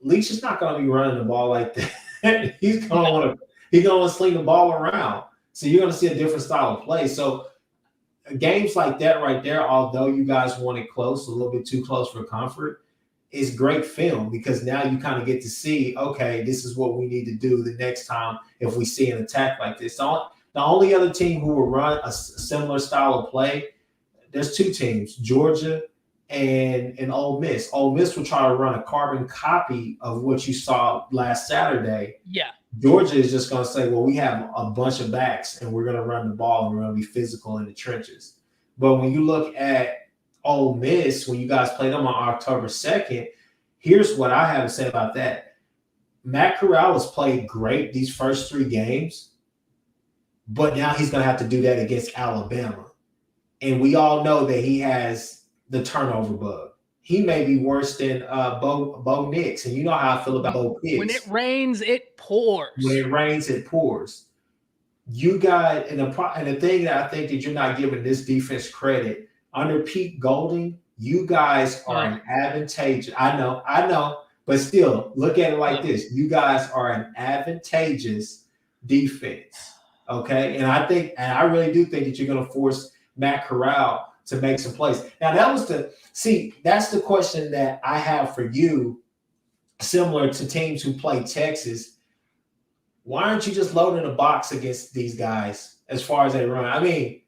Leach is not going to be running the ball like that. He's going to want to sling the ball around. So you're going to see a different style of play. So games like that right there, although you guys want it close, a little bit too close for comfort, is great film, because now you kind of get to see, okay, this is what we need to do the next time if we see an attack like this. The only other team who will run a similar style of play, there's 2 teams, Georgia and Ole Miss. Ole Miss will try to run a carbon copy of what you saw last Saturday. Yeah. Georgia is just going to say, well, we have a bunch of backs and we're going to run the ball and we're going to be physical in the trenches. But when you look at Ole Miss, when you guys play them on October 2nd, here's what I have to say about that. Matt Corral has played great these first 3 games, but now he's going to have to do that against Alabama. And we all know that he has the turnover bug. He may be worse than Bo Nix, and you know how I feel about Bo Nix. When it rains, it pours. When it rains, it pours. You got, and the thing that I think that you're not giving this defense credit, under Pete Golding, you guys are an advantageous. I know, but still, look at it like this. You guys are an advantageous defense. Okay, and I really do think that you're going to force Matt Corral to make some plays. Now, that's the question that I have for you, similar to teams who play Texas. Why aren't you just loading the box against these guys as far as they run? I mean,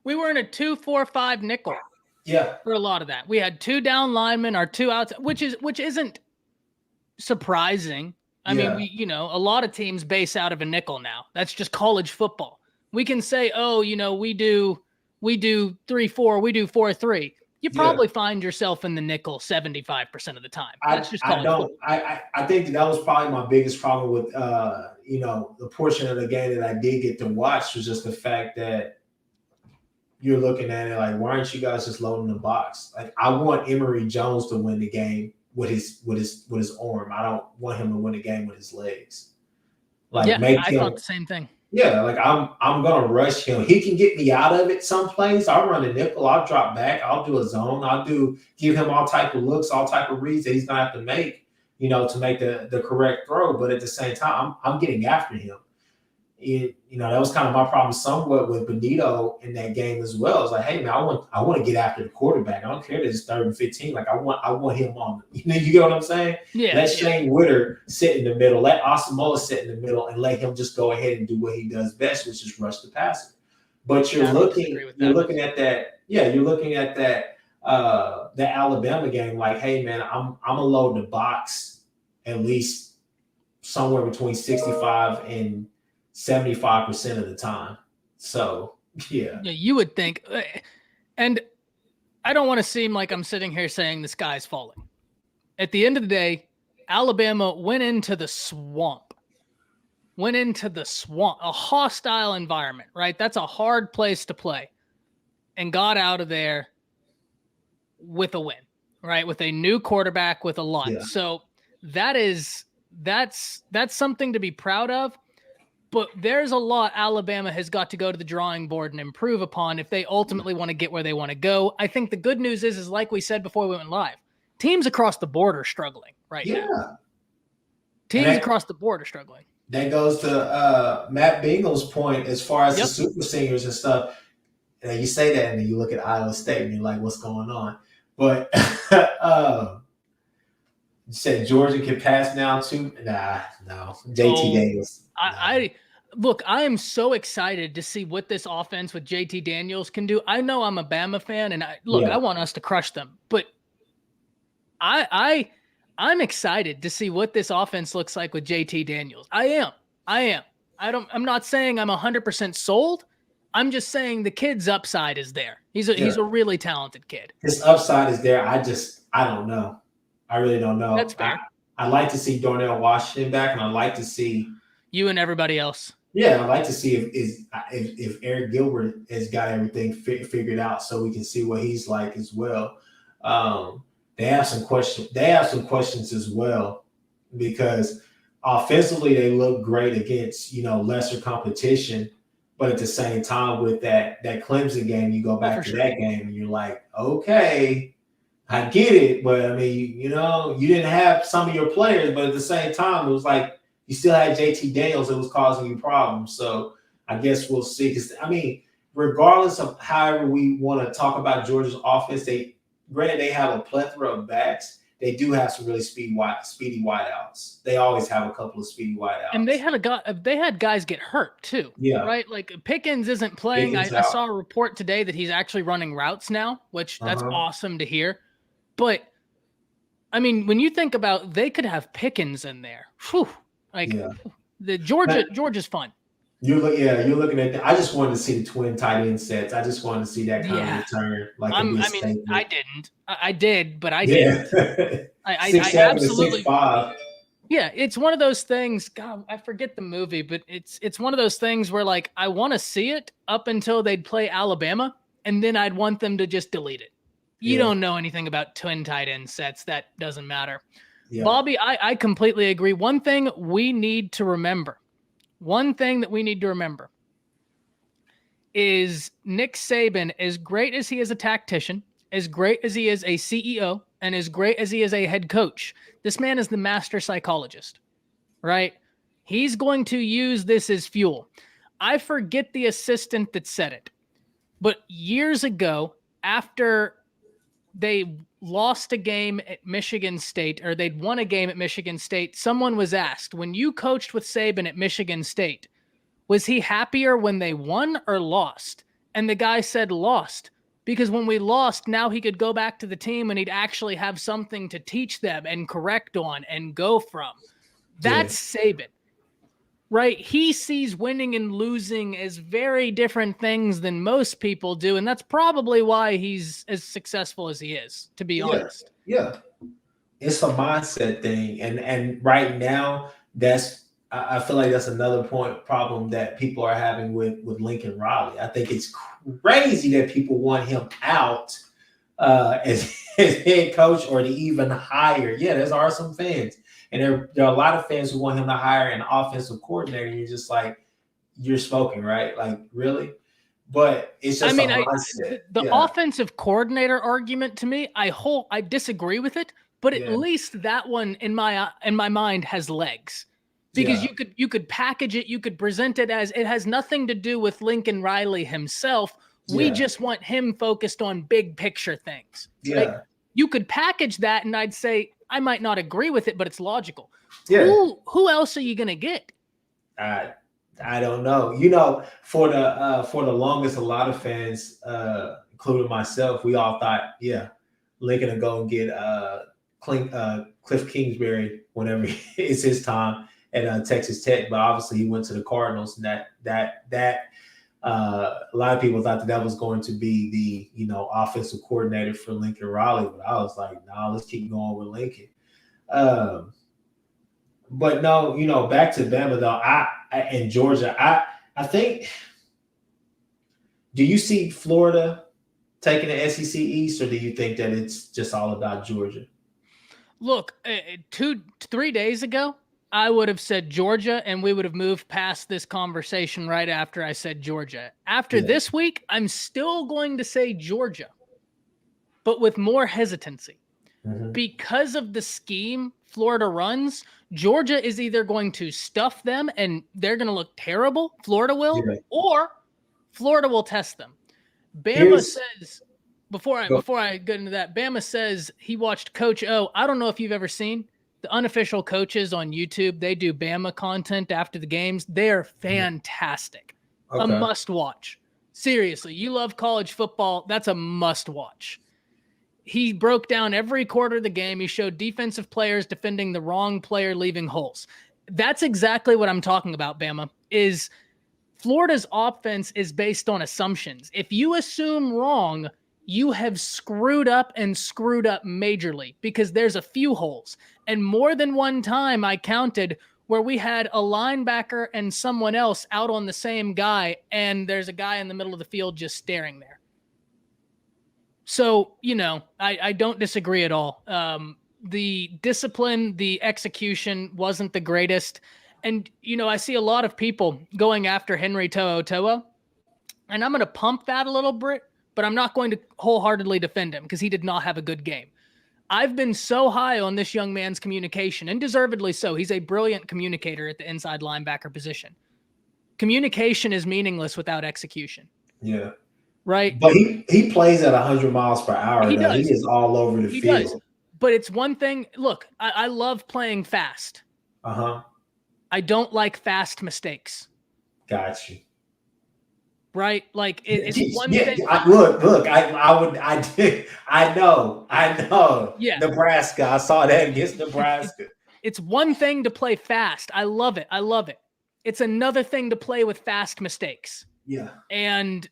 we were in a 2-4-5 nickel. Yeah. For a lot of that. We had 2 down linemen, our 2 outs, which isn't surprising. I mean, a lot of teams base out of a nickel now. That's just college football. We can say, oh, we do 3-4, we do 4-3. You probably find yourself in the nickel 75% of the time. That's just college football. I think that was probably my biggest problem with the portion of the game that I did get to watch was just the fact that you're looking at it like, why aren't you guys just loading the box? Like, I want Emory Jones to win the game with his arm. I don't want him to win the game with his legs. Like, I thought the same thing. Yeah, like I'm gonna rush him. He can get me out of it some plays. I'll run a nickel, I'll drop back, I'll do a zone, give him all type of looks, all type of reads that he's gonna have to make, to make the correct throw. But at the same time, I'm getting after him. That was kind of my problem somewhat with Benito in that game as well. It's like, hey man, I want to get after the quarterback. I don't care that it's 3rd and 15. Like I want him on. You get what I'm saying? Yeah. Let Shane Witter sit in the middle. Let Asamoah sit in the middle, and let him just go ahead and do what he does best, which is rush the passer. But you're looking at that. Yeah, you're looking at that. The Alabama game. Like, hey man, I'm gonna load the box at least somewhere between 65 and 75% of the time. So, yeah. You would think. And I don't want to seem like I'm sitting here saying the sky's falling. At the end of the day, Alabama went into the swamp, a hostile environment, right? That's a hard place to play, and got out of there with a win, right? With a new quarterback, with a lot. Yeah. So that's something to be proud of. But there's a lot Alabama has got to go to the drawing board and improve upon if they ultimately want to get where they want to go. I think the good news is like we said before we went live, teams across the board are struggling right now. Teams across the board are struggling. That goes to Matt Bingham's point as far as the super seniors and stuff. You say that, and then you look at Iowa State, and you're like, what's going on? But you said Georgia can pass now too? No. JT Daniels. Look, I am so excited to see what this offense with JT Daniels can do. I know I'm a Bama fan, and I want us to crush them, but I'm excited to see what this offense looks like with JT Daniels. I am. I'm not saying I'm 100% sold. I'm just saying the kid's upside is there. He's a really talented kid. His upside is there. I don't know. I really don't know. That's fair. I'd like to see Darnell Washington back, and I'd like to see you and everybody else. Yeah, I'd like to see if Eric Gilbert has got everything figured out, so we can see what he's like as well. They have some questions as well, because offensively they look great against lesser competition, but at the same time with that Clemson game, you go back to that game and you're like, okay, I get it, but I mean, you didn't have some of your players, but at the same time, it was like you still had JT Daniels that was causing you problems. So I guess we'll see. Because regardless of however we want to talk about Georgia's offense, they have a plethora of backs. They do have some really speedy wideouts. They always have a couple of speedy wideouts. And they had guys get hurt too. Yeah. Right? Like Pickens isn't playing. I saw a report today that he's actually running routes now, which that's awesome to hear. But I mean, when you think about, they could have Pickens in there. The Georgia's fun. You're looking at that. I just wanted to see the twin tight end sets. I just wanted to see that kind of return. I did, but I didn't. I 6'7" absolutely. 6'5". Yeah, it's one of those things. God, I forget the movie, but it's one of those things where like I want to see it up until they'd play Alabama, and then I'd want them to just delete it. You don't know anything about twin tight end sets. That doesn't matter. Yeah. Bobby, I completely agree. One thing that we need to remember is Nick Saban, as great as he is a tactician, as great as he is a CEO, and as great as he is a head coach, this man is the master psychologist, right? He's going to use this as fuel. I forget the assistant that said it, but years ago, after they lost a game at Michigan State, or they'd won a game at Michigan State, someone was asked, when you coached with Saban at Michigan State, was he happier when they won or lost? And the guy said lost, because when we lost, now he could go back to the team and he'd actually have something to teach them and correct on and go from. That's Saban, right? He sees winning and losing as very different things than most people do. And that's probably why he's as successful as he is, to be honest. Yeah. It's a mindset thing. And right now, I feel like that's another problem that people are having with Lincoln Riley. I think it's crazy that people want him out as head coach or to even hire. Yeah, there are some fans. And there are a lot of fans who want him to hire an offensive coordinator. And you're just like, you're smoking, right? Like, really? But it's just the offensive coordinator argument to me, I disagree with it, but at least that one in my mind has legs. Because you could package it, you could present it as it has nothing to do with Lincoln Riley himself. We just want him focused on big picture things. Yeah. Like, you could package that, and I'd say I might not agree with it, but it's logical. Yeah. Who else are you gonna get? I don't know. You know, for the longest, a lot of fans, including myself, we all thought, Lincoln will go and get Cliff Kingsbury whenever it's his time at Texas Tech, but obviously he went to the Cardinals, and that a lot of people thought that was going to be the offensive coordinator for Lincoln Riley, but I was like, nah, let's keep going with Lincoln. But no, back to Bama though. And Georgia, I think. Do you see Florida taking the SEC East, or do you think that it's just all about Georgia? Look, 3 days ago, I would have said Georgia, and we would have moved past this conversation right after I said Georgia. After this week, I'm still going to say Georgia, but with more hesitancy. Mm-hmm. Because of the scheme Florida runs, Georgia is either going to stuff them and they're going to look terrible, Florida will, or Florida will test them. Bama says, before I get into that, Bama says he watched Coach O. I don't know if you've ever seen the unofficial coaches on YouTube. They do Bama content after the games. They are fantastic. Okay. A must watch. Seriously, you love college football. That's a must watch. He broke down every quarter of the game. He showed defensive players defending the wrong player, leaving holes. That's exactly what I'm talking about, Bama, is Florida's offense is based on assumptions. If you assume wrong, you have screwed up majorly, because there's a few holes. And more than one time I counted where we had a linebacker and someone else out on the same guy, and there's a guy in the middle of the field just staring there. So, I don't disagree at all. The discipline, the execution wasn't the greatest. And, I see a lot of people going after Henry To'oTo'o, and I'm going to pump that a little bit, but I'm not going to wholeheartedly defend him because he did not have a good game. I've been so high on this young man's communication, and deservedly so. He's a brilliant communicator at the inside linebacker position. Communication is meaningless without execution. Yeah. Right? But he plays at 100 miles per hour. He is all over the field. Does. But it's one thing. Look, I love playing fast. Uh-huh. I don't like fast mistakes. Got you. Right? Like it's one thing. Look, I know. Yeah. Nebraska. I saw that against Nebraska. It's one thing to play fast. I love it. It's another thing to play with fast mistakes. Yeah. And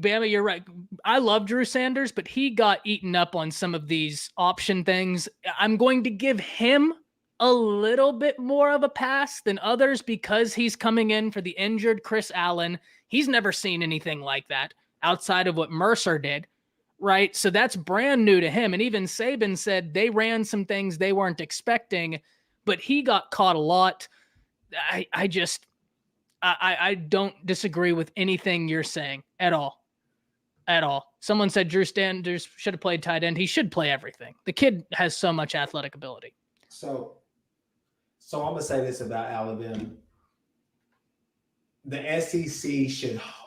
Bama, you're right. I love Drew Sanders, but he got eaten up on some of these option things. I'm going to give him a little bit more of a pass than others because he's coming in for the injured Chris Allen. He's never seen anything like that outside of what Mercer did, right? So that's brand new to him. And even Saban said they ran some things they weren't expecting, but he got caught a lot. I don't disagree with anything you're saying at all. Someone said Drew Sanders should have played tight end. He should play everything. The kid has so much athletic ability. So I'm going to say this about Alabama. the SEC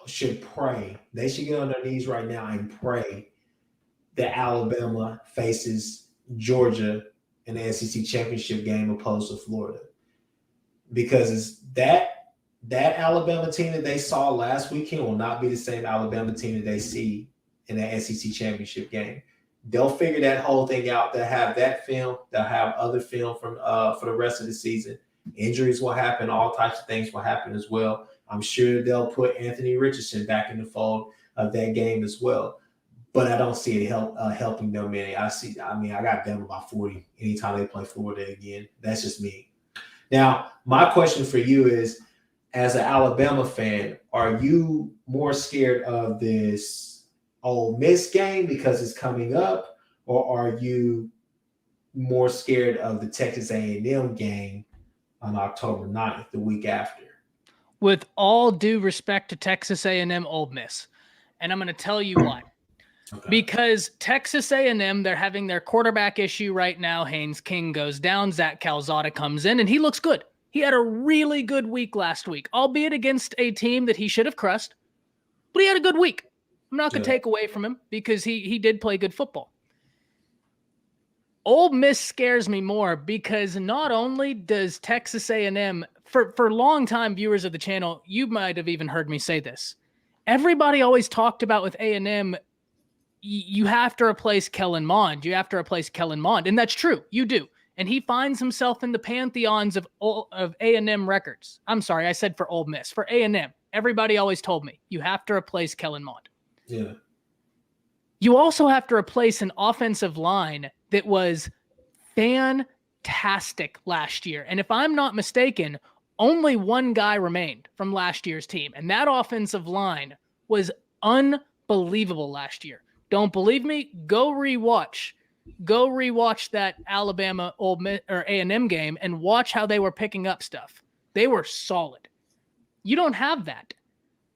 should pray. They should get on their knees right now and pray that Alabama faces Georgia in the SEC championship game opposed to Florida, because it's that Alabama team that they saw last weekend will not be the same Alabama team that they see in the SEC championship game. They'll figure that whole thing out. They'll have that film. They'll have other film from for the rest of the season. Injuries will happen. All types of things will happen as well. I'm sure they'll put Anthony Richardson back in the fold of that game as well. But I don't see it helping them any. I got them by 40 anytime they play Florida again. That's just me. Now, my question for you is, as an Alabama fan, are you more scared of this Ole Miss game because it's coming up, or are you more scared of the Texas A&M game on October 9th, the week after? With all due respect to Texas A&M, Ole Miss, and I'm going to tell you why. Okay. Because Texas A&M, they're having their quarterback issue right now. Haynes King goes down. Zach Calzada comes in, and he looks good. He had a really good week last week, albeit against a team that he should have crushed, but he had a good week. I'm not going to take away from him because he did play good football. Ole Miss scares me more because not only does Texas A&M, for longtime viewers of the channel, you might have even heard me say this. Everybody always talked about with A&M, you have to replace Kellen Mond. You have to replace Kellen Mond. And that's true. You do. And he finds himself in the pantheons of A&M records. I'm sorry, I said for Ole Miss. For A&M, everybody always told me, you have to replace Kellen Mond. Yeah. You also have to replace an offensive line that was fantastic last year. And if I'm not mistaken, only one guy remained from last year's team. And that offensive line was unbelievable last year. Don't believe me? Go rewatch that Alabama Ole Miss or A&M game and watch how they were picking up stuff. They were solid. You don't have that,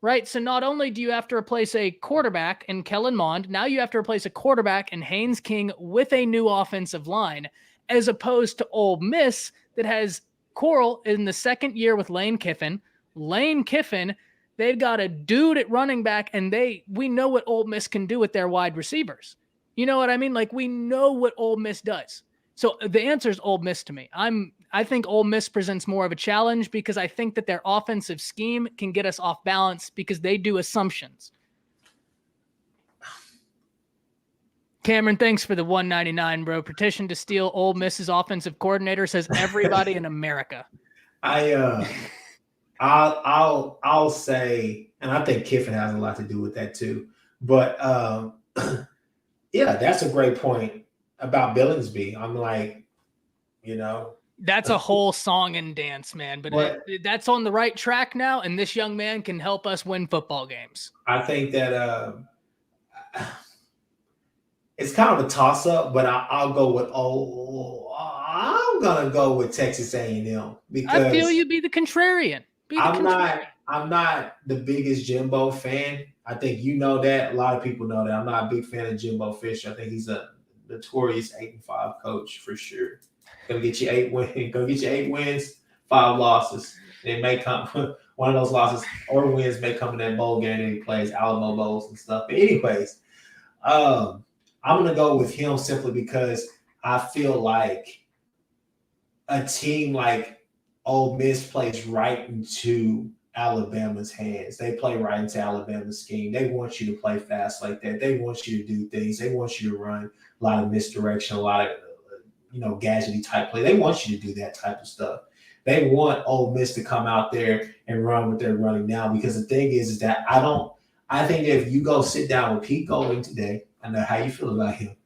right? So not only do you have to replace a quarterback in Kellen Mond, now you have to replace a quarterback in Haynes King with a new offensive line, as opposed to Ole Miss that has Coral in the second year with Lane Kiffin. Lane Kiffin, they've got a dude at running back, and we know what Ole Miss can do with their wide receivers. You know what I mean? Like, we know what Ole Miss does. So the answer is Ole Miss to me. I think Ole Miss presents more of a challenge because I think that their offensive scheme can get us off balance because they do assumptions. Cameron, thanks for the $1.99, bro. Petition to steal Ole Miss's offensive coordinator, says everybody in America. I'll say, and I think Kiffin has a lot to do with that too. But yeah, that's a great point about Billingsby. I'm like, that's a whole song and dance, man. But that's on the right track now, and this young man can help us win football games. I think that it's kind of a toss-up, but I'm gonna go with Texas A&M because I feel you be the contrarian. I'm not the biggest Jimbo fan. I think you know that. A lot of people know that. I'm not a big fan of Jimbo Fisher. I think he's a notorious 8-5 coach for sure. Gonna get you 8 wins, 5 losses. It may come one of those losses or wins may come in that bowl game that he plays, Alamo Bowls and stuff. But anyways, I'm gonna go with him simply because I feel like a team like Ole Miss plays right into Alabama's hands. They play right into Alabama's scheme. They want you to play fast like that. They want you to do things. They want you to run a lot of misdirection, a lot of gadgety type play. They want you to do that type of stuff. They want Ole Miss to come out there and run what they're running now, because the thing is that I think if you go sit down with Pete Golding today, I know how you feel about him.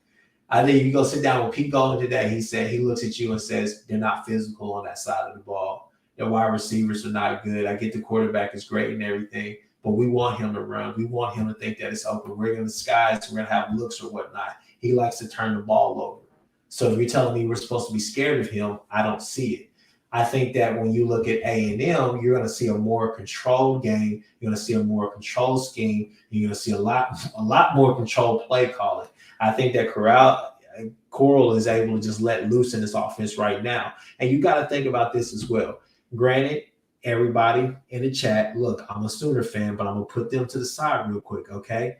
I think if you go sit down with Pete Golding today, he looks at you and says, they're not physical on that side of the ball. Their wide receivers are not good. I get the quarterback is great and everything, but we want him to run. We want him to think that it's open. We're going to disguise. We're going to have looks or whatnot. He likes to turn the ball over. So if you're telling me we're supposed to be scared of him, I don't see it. I think that when you look at A&M, you're going to see a more controlled game. You're going to see a more controlled scheme. You're going to see a lot more controlled play calling. I think that Coral is able to just let loose in this offense right now. And you got to think about this as well. Granted, everybody in the chat, look, I'm a Sooner fan, but I'm going to put them to the side real quick, okay?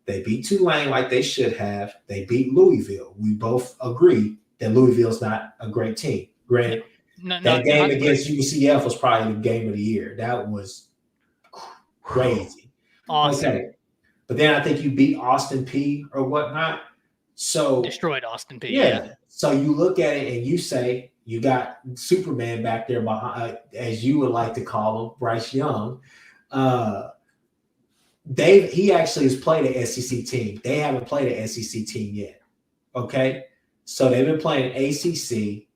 They beat Tulane like they should have. They beat Louisville. We both agree that Louisville's not a great team. Granted, that game against UCF was probably the game of the year. That was crazy. Awesome. Okay. But then I think you beat Austin P or whatnot. So destroyed Austin P. Yeah. So you look at it and you say you got Superman back there behind, as you would like to call him, Bryce Young. He actually has played an SEC team. They haven't played an SEC team yet. Okay. So they've been playing ACC.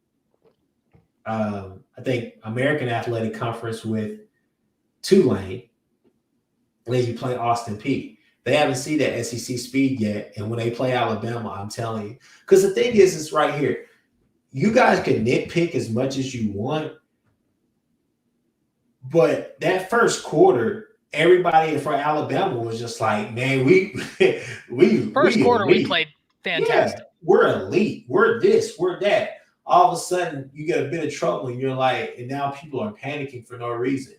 I think American Athletic Conference with Tulane. And then you play Austin P. They haven't seen that SEC speed yet. And when they play Alabama, I'm telling you. Because the thing is, it's right here. You guys can nitpick as much as you want. But that first quarter, everybody for Alabama was just like, man, we played fantastic. Yeah, we're elite. We're this, we're that. All of a sudden, you get a bit of trouble, and you're like, and now people are panicking for no reason.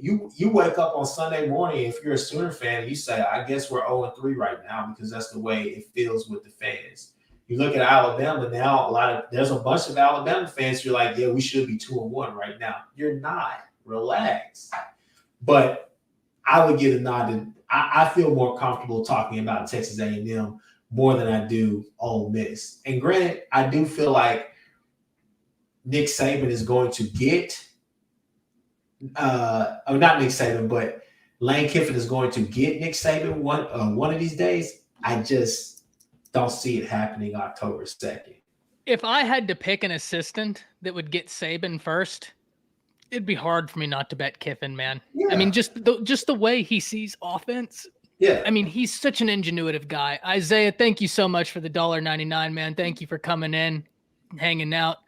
You wake up on Sunday morning, if you're a Sooner fan, you say, I guess we're 0-3 right now because that's the way it feels with the fans. You look at Alabama now, there's a bunch of Alabama fans. You're like, yeah, we should be 2-1 right now. You're not. Relax. But I would give a nod to. I feel more comfortable talking about Texas A&M more than I do Ole Miss. And granted, I do feel like Nick Saban is going to get. Not Nick Saban, but Lane Kiffin is going to get Nick Saban one of these days. I just don't see it happening October 2nd. If I had to pick an assistant that would get Saban first, it'd be hard for me not to bet Kiffin, man. Yeah. I mean, just the way he sees offense. Yeah. I mean, he's such an ingenuitive guy. Isaiah, thank you so much for the $1.99, man. Thank you for coming in, hanging out.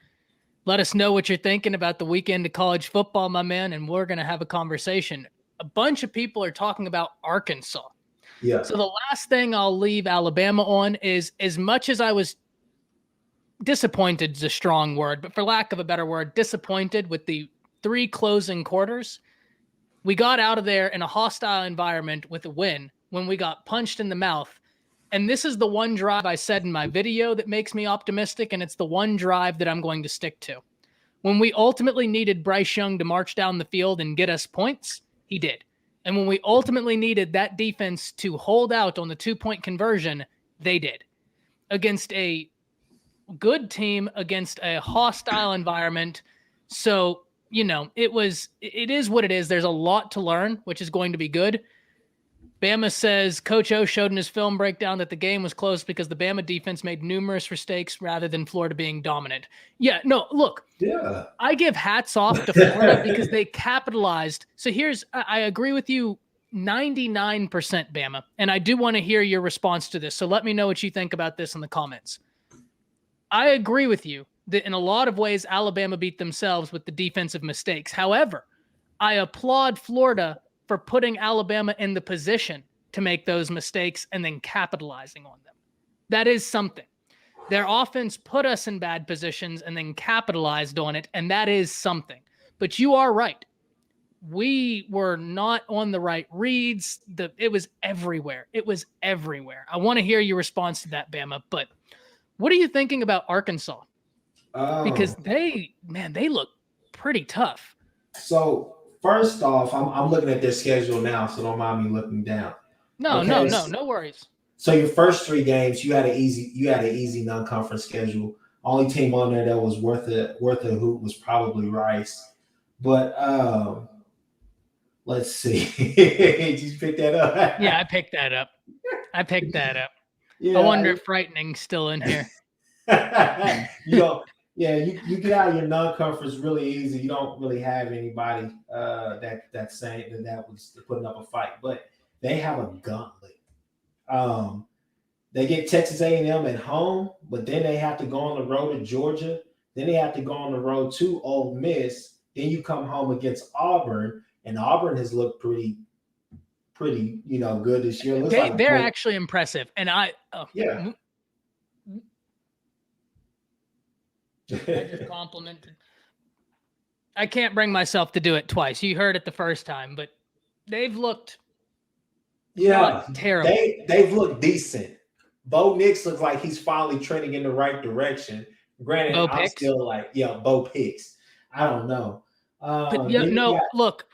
Let us know what you're thinking about the weekend of college football, my man, and we're going to have a conversation. A bunch of people are talking about Arkansas. Yeah. So the last thing I'll leave Alabama on is, as much as I was disappointed is a strong word, but for lack of a better word, disappointed with the 3 closing quarters, we got out of there in a hostile environment with a win when we got punched in the mouth. And this is the one drive I said in my video that makes me optimistic, and it's the one drive that I'm going to stick to. When we ultimately needed Bryce Young to march down the field and get us points, he did. And when we ultimately needed that defense to hold out on the 2-point conversion, they did. Against a good team, against a hostile environment. So, you know, it is what it is. There's a lot to learn, which is going to be good. Bama says Coach O showed in his film breakdown that the game was close because the Bama defense made numerous mistakes rather than Florida being dominant. Yeah, no, look. Yeah. I give hats off to Florida because they capitalized. So I agree with you 99%, Bama, and I do want to hear your response to this. So let me know what you think about this in the comments. I agree with you that in a lot of ways, Alabama beat themselves with the defensive mistakes. However, I applaud Florida for putting Alabama in the position to make those mistakes and then capitalizing on them. That is something. Their offense put us in bad positions and then capitalized on it, and that is something. But you are right. We were not on the right reads. It was everywhere. It was everywhere. I want to hear your response to that, Bama. But what are you thinking about Arkansas? Because they look pretty tough. So first off, I'm looking at their schedule now, so don't mind me looking down. No worries. So your first 3 games, you had an easy non-conference schedule. Only team on there that was worth a hoot was probably Rice. But let's see. Did you pick that up? Yeah, I picked that up. Yeah, I wonder if Frightening's still in here. You get out of your non-conference really easy. You don't really have anybody that's saying that was putting up a fight, but they have a gauntlet. They get Texas A&M at home, but then they have to go on the road to Georgia. Then they have to go on the road to Ole Miss. Then you come home against Auburn, and Auburn has looked pretty, good this year. They're actually impressive, and yeah. I just complimented. I can't bring myself to do it twice. You heard it the first time, but they've looked not terrible. They've looked decent. Bo Nix looks like he's finally trending in the right direction. Granted, Bo I'm picks. still like, Bo picks. I don't know. But yeah, no, look,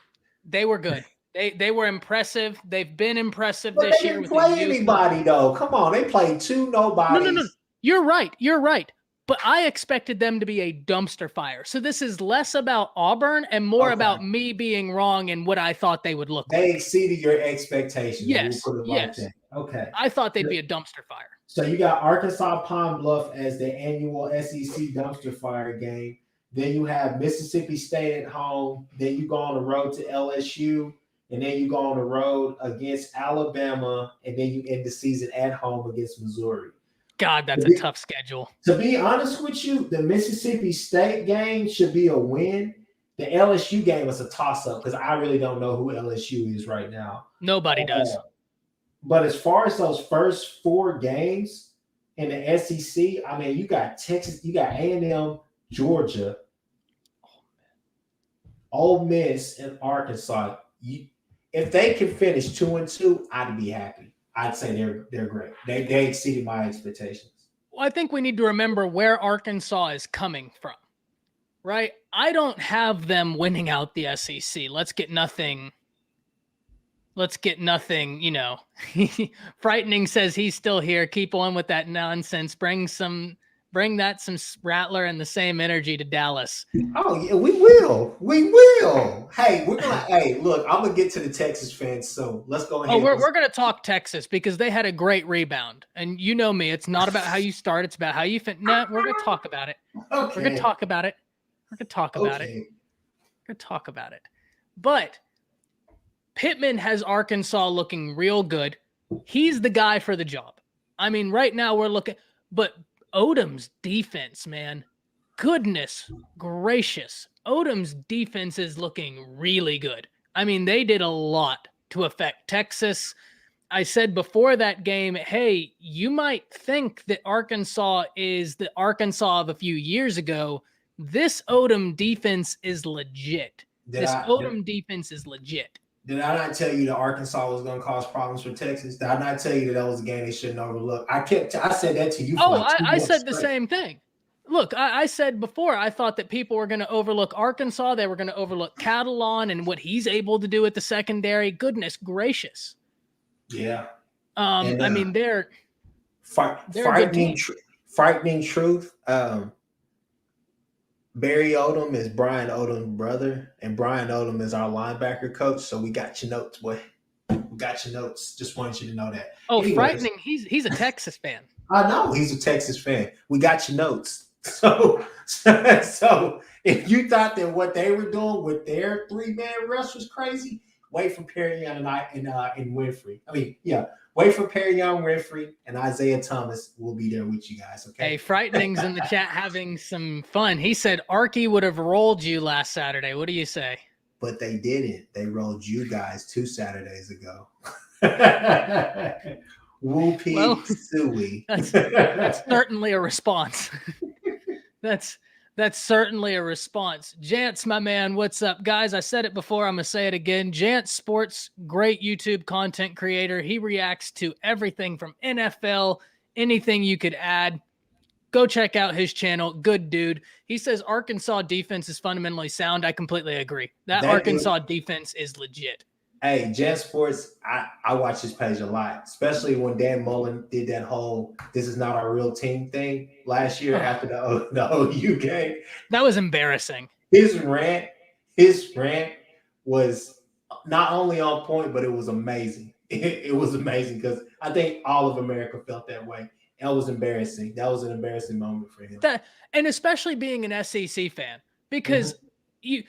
they were good. They were impressive. They've been impressive But this they year didn't with play the youth. anybody though. Come on, they played two nobodies. No. You're right. But I expected them to be a dumpster fire. So this is less about Auburn and more about me being wrong in what I thought they would look like. They exceeded your expectations. Yes. We'll put it like that. Okay. I thought they'd be a dumpster fire. So you got Arkansas Pine Bluff as the annual SEC dumpster fire game. Then you have Mississippi State at home. Then you go on the road to LSU. And then you go on the road against Alabama. And then you end the season at home against Missouri. God, that's a tough schedule. To be honest with you, the Mississippi State game should be a win. The LSU game is a toss-up because I really don't know who LSU is right now. Nobody does. But as far as those first 4 games in the SEC, I mean, you got Texas, you got A&M, Georgia, Ole Miss, and Arkansas. If they can finish 2-2, I'd be happy. I'd say they're great. They exceeded my expectations. Well, I think we need to remember where Arkansas is coming from, right? I don't have them winning out the SEC. Let's get nothing, Frightening says he's still here. Keep on with that nonsense. Bring some Rattler and the same energy to Dallas. Oh yeah, we will. Hey, look, I'm gonna get to the Texas fans, so let's go ahead. Oh, we're gonna talk Texas because they had a great rebound, and you know me. It's not about how you start; it's about how you finish. No, we're gonna talk about it. Okay. We're gonna talk about it. But Pittman has Arkansas looking real good. He's the guy for the job. I mean, right now we're looking, but Odom's defense, man, goodness gracious. Odom's defense is looking really good. I mean, they did a lot to affect Texas. I said before that game, hey, you might think that Arkansas is the Arkansas of a few years ago. This Odom defense is legit. Defense is legit. Did I not tell you that Arkansas was going to cause problems for Texas? Did I not tell you that was a game they shouldn't overlook? I said that to you. I said the same thing. Look, I said before, I thought that people were going to overlook Arkansas. They were going to overlook Catalan and what he's able to do at the secondary. Goodness gracious. Yeah. I mean, they're frightening truth. Barry Odom is Brian Odom's brother, and Brian Odom is our linebacker coach. So we got your notes, boy. We got your notes. Just wanted you to know that. Oh, anyways, frightening. He's a Texas fan. I know he's a Texas fan. We got your notes. So if you thought that what they were doing with their 3-man rush was crazy, wait for Perry Young and Winfrey. Wait for Perry Young, Winfrey, and Isaiah Thomas will be there with you guys. Okay. Hey, Frightening's in the chat having some fun. He said Arky would have rolled you last Saturday. What do you say? But they didn't. They rolled you guys 2 Saturdays ago. Whoopie suey. That's certainly a response. That's certainly a response. Jance, my man, what's up? Guys, I said it before. I'm going to say it again. Jance Sports, great YouTube content creator. He reacts to everything from NFL, anything you could add. Go check out his channel. Good dude. He says Arkansas defense is fundamentally sound. I completely agree. That Arkansas defense is legit. Hey, Jazz Sports, I watch his page a lot, especially when Dan Mullen did that whole "this is not our real team" thing last year after the OU game. That was embarrassing. His rant was not only on point, but it was amazing. It was amazing because I think all of America felt that way. That was embarrassing. That was an embarrassing moment for him. And especially being an SEC fan, because you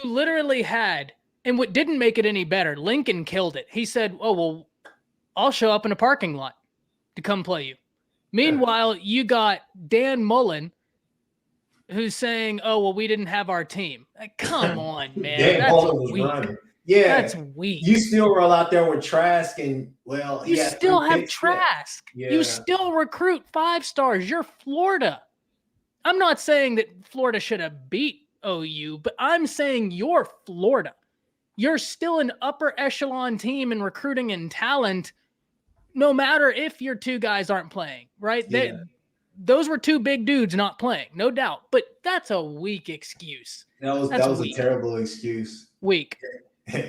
literally had. And what didn't make it any better, Lincoln killed it. He said, oh, well, I'll show up in a parking lot to come play you. Meanwhile, you got Dan Mullen who's saying, oh, well, we didn't have our team. Like, come on, man. Dan Mullen was running. Yeah. That's weak. You still roll out there with Trask and, well, you still have Trask. Yeah. You still recruit 5 stars. You're Florida. I'm not saying that Florida should have beat OU, but I'm saying you're Florida. You're still an upper echelon team in recruiting and talent, no matter if your two guys aren't playing, right? Yeah. Those were two big dudes not playing, no doubt. But that's a weak excuse. That was a terrible excuse. Weak.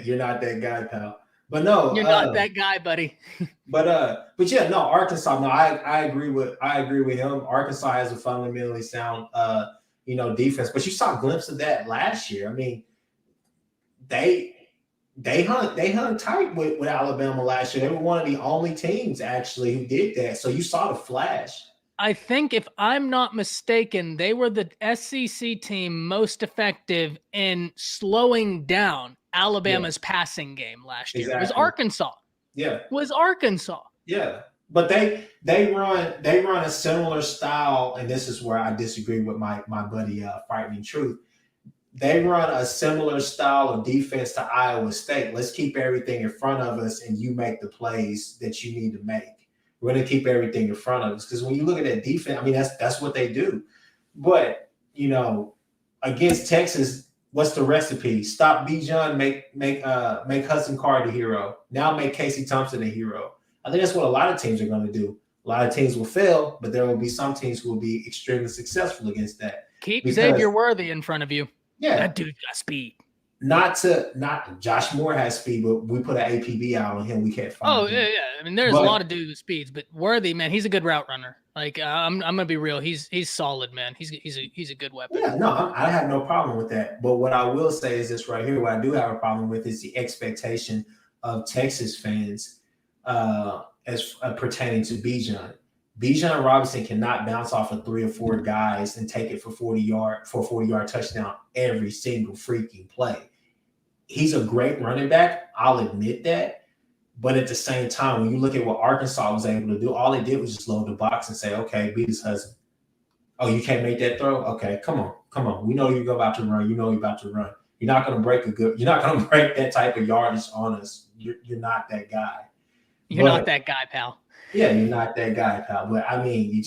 You're not that guy, pal. But no, you're not that guy, buddy. but yeah, no, Arkansas. No, I agree with him. Arkansas has a fundamentally sound defense. But you saw a glimpse of that last year. I mean, they hung tight with Alabama last year. They were one of the only teams actually who did that. So you saw the flash. I think if I'm not mistaken, they were the SEC team most effective in slowing down Alabama's passing game last year. Exactly. It was Arkansas. Yeah. It was Arkansas. Yeah. But they run a similar style, and this is where I disagree with my buddy Frightening Truth. They run a similar style of defense to Iowa State. Let's keep everything in front of us, and you make the plays that you need to make. We're going to keep everything in front of us, because when you look at that defense, I mean, that's what they do. But, against Texas, what's the recipe? Stop Bijan, make Hudson Card a hero. Now make Casey Thompson a hero. I think that's what a lot of teams are going to do. A lot of teams will fail, but there will be some teams who will be extremely successful against that. Keep Xavier Worthy in front of you. Yeah. That dude got speed. Not Josh Moore has speed, but we put an APB out on him. We can't find him. Yeah. I mean, there's a lot of dudes with speeds, but Worthy, man, he's a good route runner. Like, I'm gonna be real. He's solid, man. He's a good weapon. Yeah, no, I have no problem with that. But what I will say is this right here. What I do have a problem with is the expectation of Texas fans as pertaining to Bijan. Bijan Robinson cannot bounce off of 3 or 4 guys and take it for 40-yard touchdown every single freaking play. He's a great running back. I'll admit that. But at the same time, when you look at what Arkansas was able to do, all they did was just load the box and say, okay, beat his husband. Oh, you can't make that throw? Okay, come on. We know you're about to run. You know you're about to run. You're not going to break that type of yardage on us. You're not that guy. You're not that guy, pal. Yeah, you're not that guy, pal. But I mean,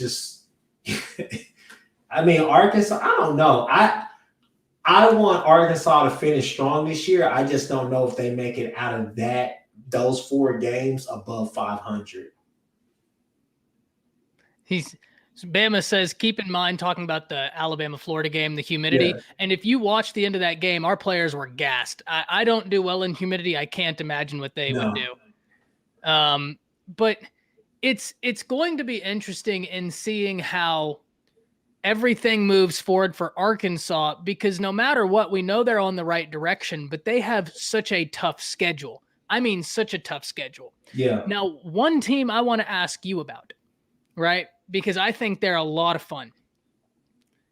Arkansas, I don't know. I want Arkansas to finish strong this year. I just don't know if they make it out of those 4 games above 500. Bama says, keep in mind talking about the Alabama-Florida game, the humidity. Yeah. And if you watch the end of that game, our players were gassed. I don't do well in humidity. I can't imagine what they would do. But it's going to be interesting in seeing how everything moves forward for Arkansas, because no matter what, we know they're on the right direction, but they have such a tough schedule. I mean, such a tough schedule. Yeah. Now, one team I want to ask you about, right? Because I think they're a lot of fun.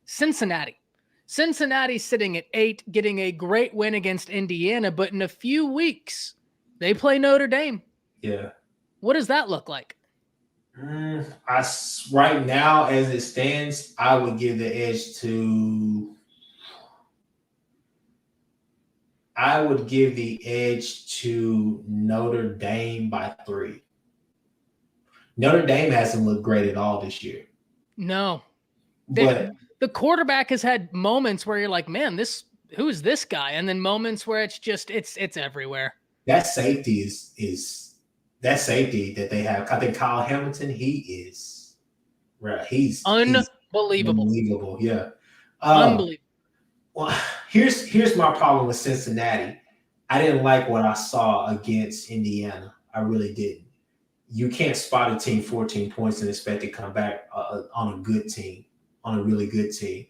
Cincinnati. Cincinnati's sitting at 8, getting a great win against Indiana, but in a few weeks, they play Notre Dame. Yeah. What does that look like? Right now, as it stands, I would give the edge to Notre Dame by 3. Notre Dame hasn't looked great at all this year. No. The quarterback has had moments where you're like, man, who is this guy? And then moments where it's everywhere. That safety is that safety that they have. I think Kyle Hamilton, he's unbelievable. Unbelievable, yeah. Unbelievable. Well, here's my problem with Cincinnati. I didn't like what I saw against Indiana. I really didn't. You can't spot a team 14 points and expect to come back on a good team, on a really good team.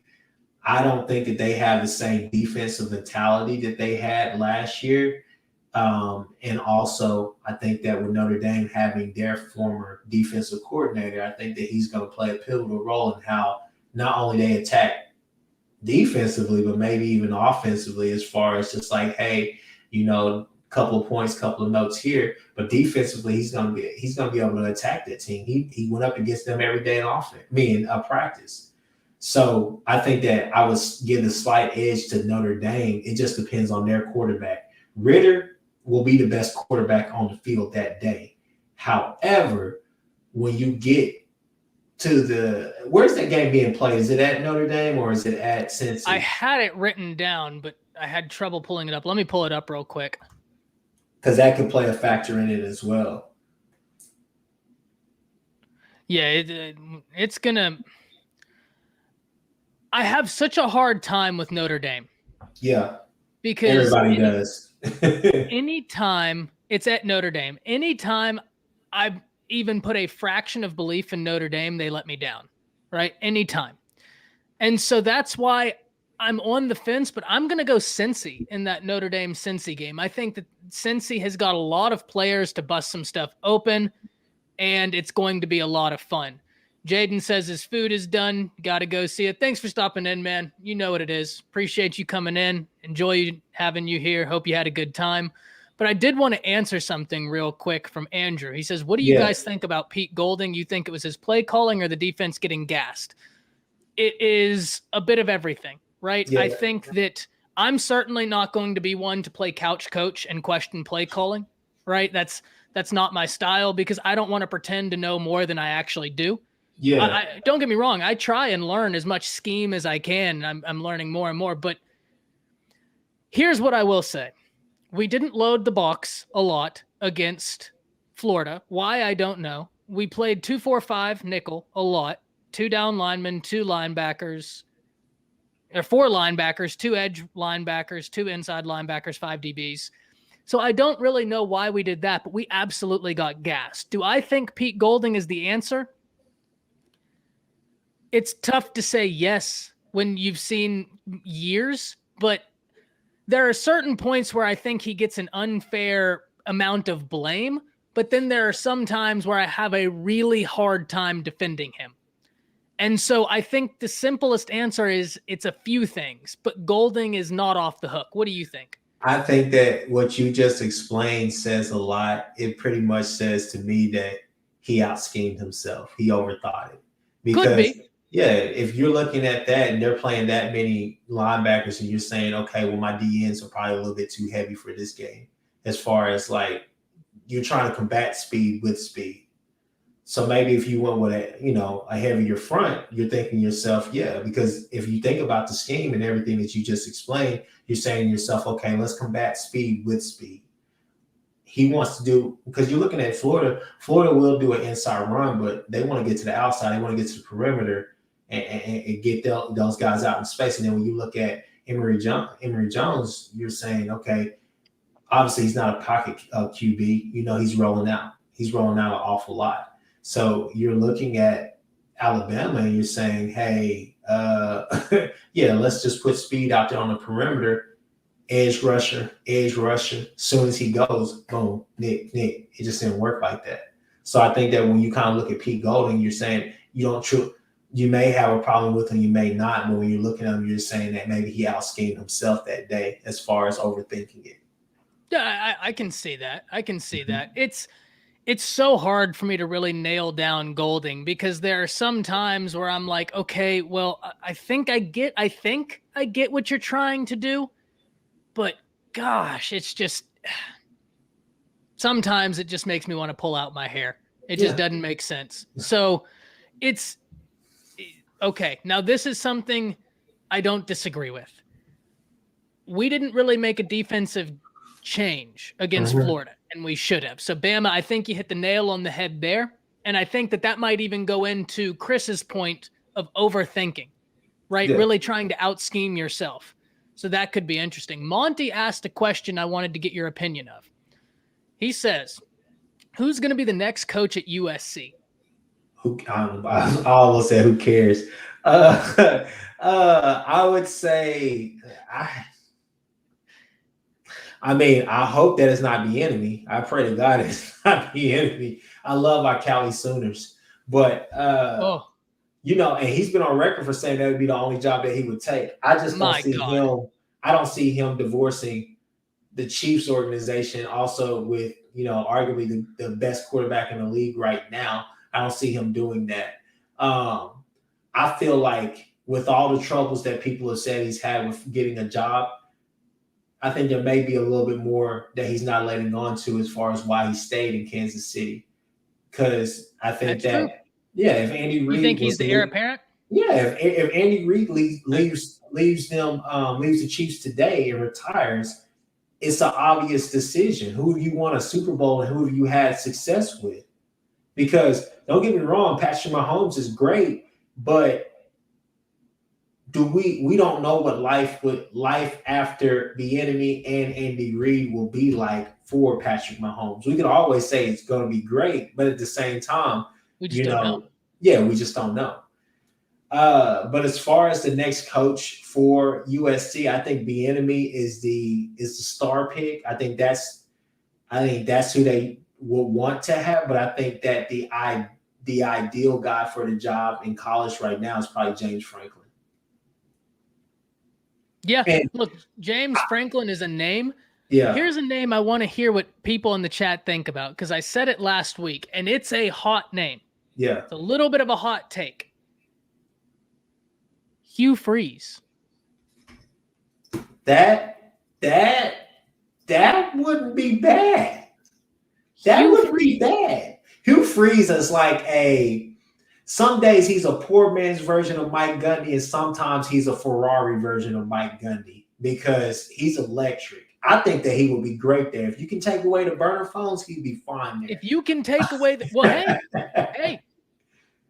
I don't think that they have the same defensive mentality that they had last year. And also, I think that with Notre Dame having their former defensive coordinator, I think that he's going to play a pivotal role in how not only they attack defensively, but maybe even offensively, as far as just like, hey, couple of points, couple of notes here, but defensively, he's going to be able to attack that team. He went up against them every day in practice. So I think that I would give a slight edge to Notre Dame. It just depends on their quarterback. Ritter will be the best quarterback on the field that day. However, when you get where's that game being played? Is it at Notre Dame or is it at Cincy? I had it written down, but I had trouble pulling it up. Let me pull it up real quick. Because that could play a factor in it as well. Yeah, it's going to – I have such a hard time with Notre Dame. Yeah. Because everybody does. Anytime it's at Notre Dame, anytime I even put a fraction of belief in Notre Dame, they let me down, right? Anytime. And so that's why I'm on the fence, but I'm going to go Cincy in that Notre Dame-Cincy game. I think that Cincy has got a lot of players to bust some stuff open, and it's going to be a lot of fun. Jaden says his food is done. Got to go see it. Thanks for stopping in, man. You know what it is. Appreciate you coming in. Enjoy having you here. Hope you had a good time. But I did want to answer something real quick from Andrew. He says, what do you guys think about Pete Golding? You think it was his play calling or the defense getting gassed? It is a bit of everything, right? Yeah. I think that I'm certainly not going to be one to play couch coach and question play calling, right? That's not my style because I don't want to pretend to know more than I actually do. Yeah. Don't get me wrong. I try and learn as much scheme as I can. I'm learning more and more. But here's what I will say. We didn't load the box a lot against Florida. Why, I don't know. We played 2-4-5 nickel a lot. 2 down linemen, 2 linebackers, or 4 linebackers, 2 edge linebackers, 2 inside linebackers, 5 DBs. So I don't really know why we did that, but we absolutely got gassed. Do I think Pete Golding is the answer? It's tough to say yes when you've seen years, but there are certain points where I think he gets an unfair amount of blame, but then there are some times where I have a really hard time defending him. And so I think the simplest answer is it's a few things, but Golding is not off the hook. What do you think? I think that what you just explained says a lot. It pretty much says to me that he out-schemed himself. He overthought it. Because, could be. Yeah, if you're looking at that and they're playing that many linebackers and you're saying, okay, well, my DNs are probably a little bit too heavy for this game, as far as like you're trying to combat speed with speed. So maybe if you went with a heavier front, you're thinking to yourself, yeah, because if you think about the scheme and everything that you just explained, you're saying to yourself, okay, let's combat speed with speed. He wants to do, because you're looking at Florida. Florida will do an inside run, but they want to get to the outside. They want to get to the perimeter and get those guys out in space. And then when you look at Emory Jones, you're saying, okay, obviously he's not a pocket QB. He's rolling out. He's rolling out an awful lot. So you're looking at Alabama and you're saying, hey, yeah, let's just put speed out there on the perimeter. Edge rusher. As soon as he goes, boom, nick. It just didn't work like that. So I think that when you kind of look at Pete Golding, you're saying you may have a problem with him, you may not. But when you're looking at him, you're saying that maybe he out-schemed himself that day as far as overthinking it. Yeah, I can see that. That. It's so hard for me to really nail down Golding because there are some times where I'm like, okay, well, I think I get what you're trying to do. But gosh, it's just sometimes it just makes me want to pull out my hair. It just doesn't make sense. So it's okay. Now, this is something I don't disagree with. We didn't really make a defensive change against Florida, and we should have. So, Bama, I think you hit the nail on the head there. And I think that might even go into Chris's point of overthinking, right? Yeah. Really trying to out-scheme yourself. So that could be interesting. Monty asked a question I wanted to get your opinion of. He says, who's going to be the next coach at USC? I almost said, who cares? I would say, I hope that it's not the enemy. I pray to God it's not the enemy. I love our Cali Sooners. But, and he's been on record for saying that would be the only job that he would take. I just don't I don't see him divorcing the Chiefs organization also with, arguably the best quarterback in the league right now. I don't see him doing that. I feel like with all the troubles that people have said he's had with getting a job, I think there may be a little bit more that he's not letting on to as far as why he stayed in Kansas City. Because I think Yeah, if Andy Reid You think he's the heir apparent? Yeah, if Andy Reid leaves the Chiefs today and retires, it's an obvious decision. Who have you won a Super Bowl and who have you had success with? Because don't get me wrong, Patrick Mahomes is great, but we don't know what life after the enemy and Andy Reid will be like for Patrick Mahomes. We can always say it's going to be great, but at the same time, We just don't know. Yeah, we just don't know. But as far as the next coach for USC, I think Bieniemy is the star pick. I think that's who they would want to have. But I think that the ideal guy for the job in college right now is probably James Franklin. Yeah, look, James Franklin is a name. Yeah. Here's a name I want to hear what people in the chat think about, because I said it last week, and it's a hot name. Yeah. It's a little bit of a hot take. Hugh Freeze. That wouldn't be bad. That wouldn't be bad. Hugh Freeze is like some days he's a poor man's version of Mike Gundy, and sometimes he's a Ferrari version of Mike Gundy because he's electric. I think that he would be great there. If you can take away the burner phones, he'd be fine there. If you can take away hey.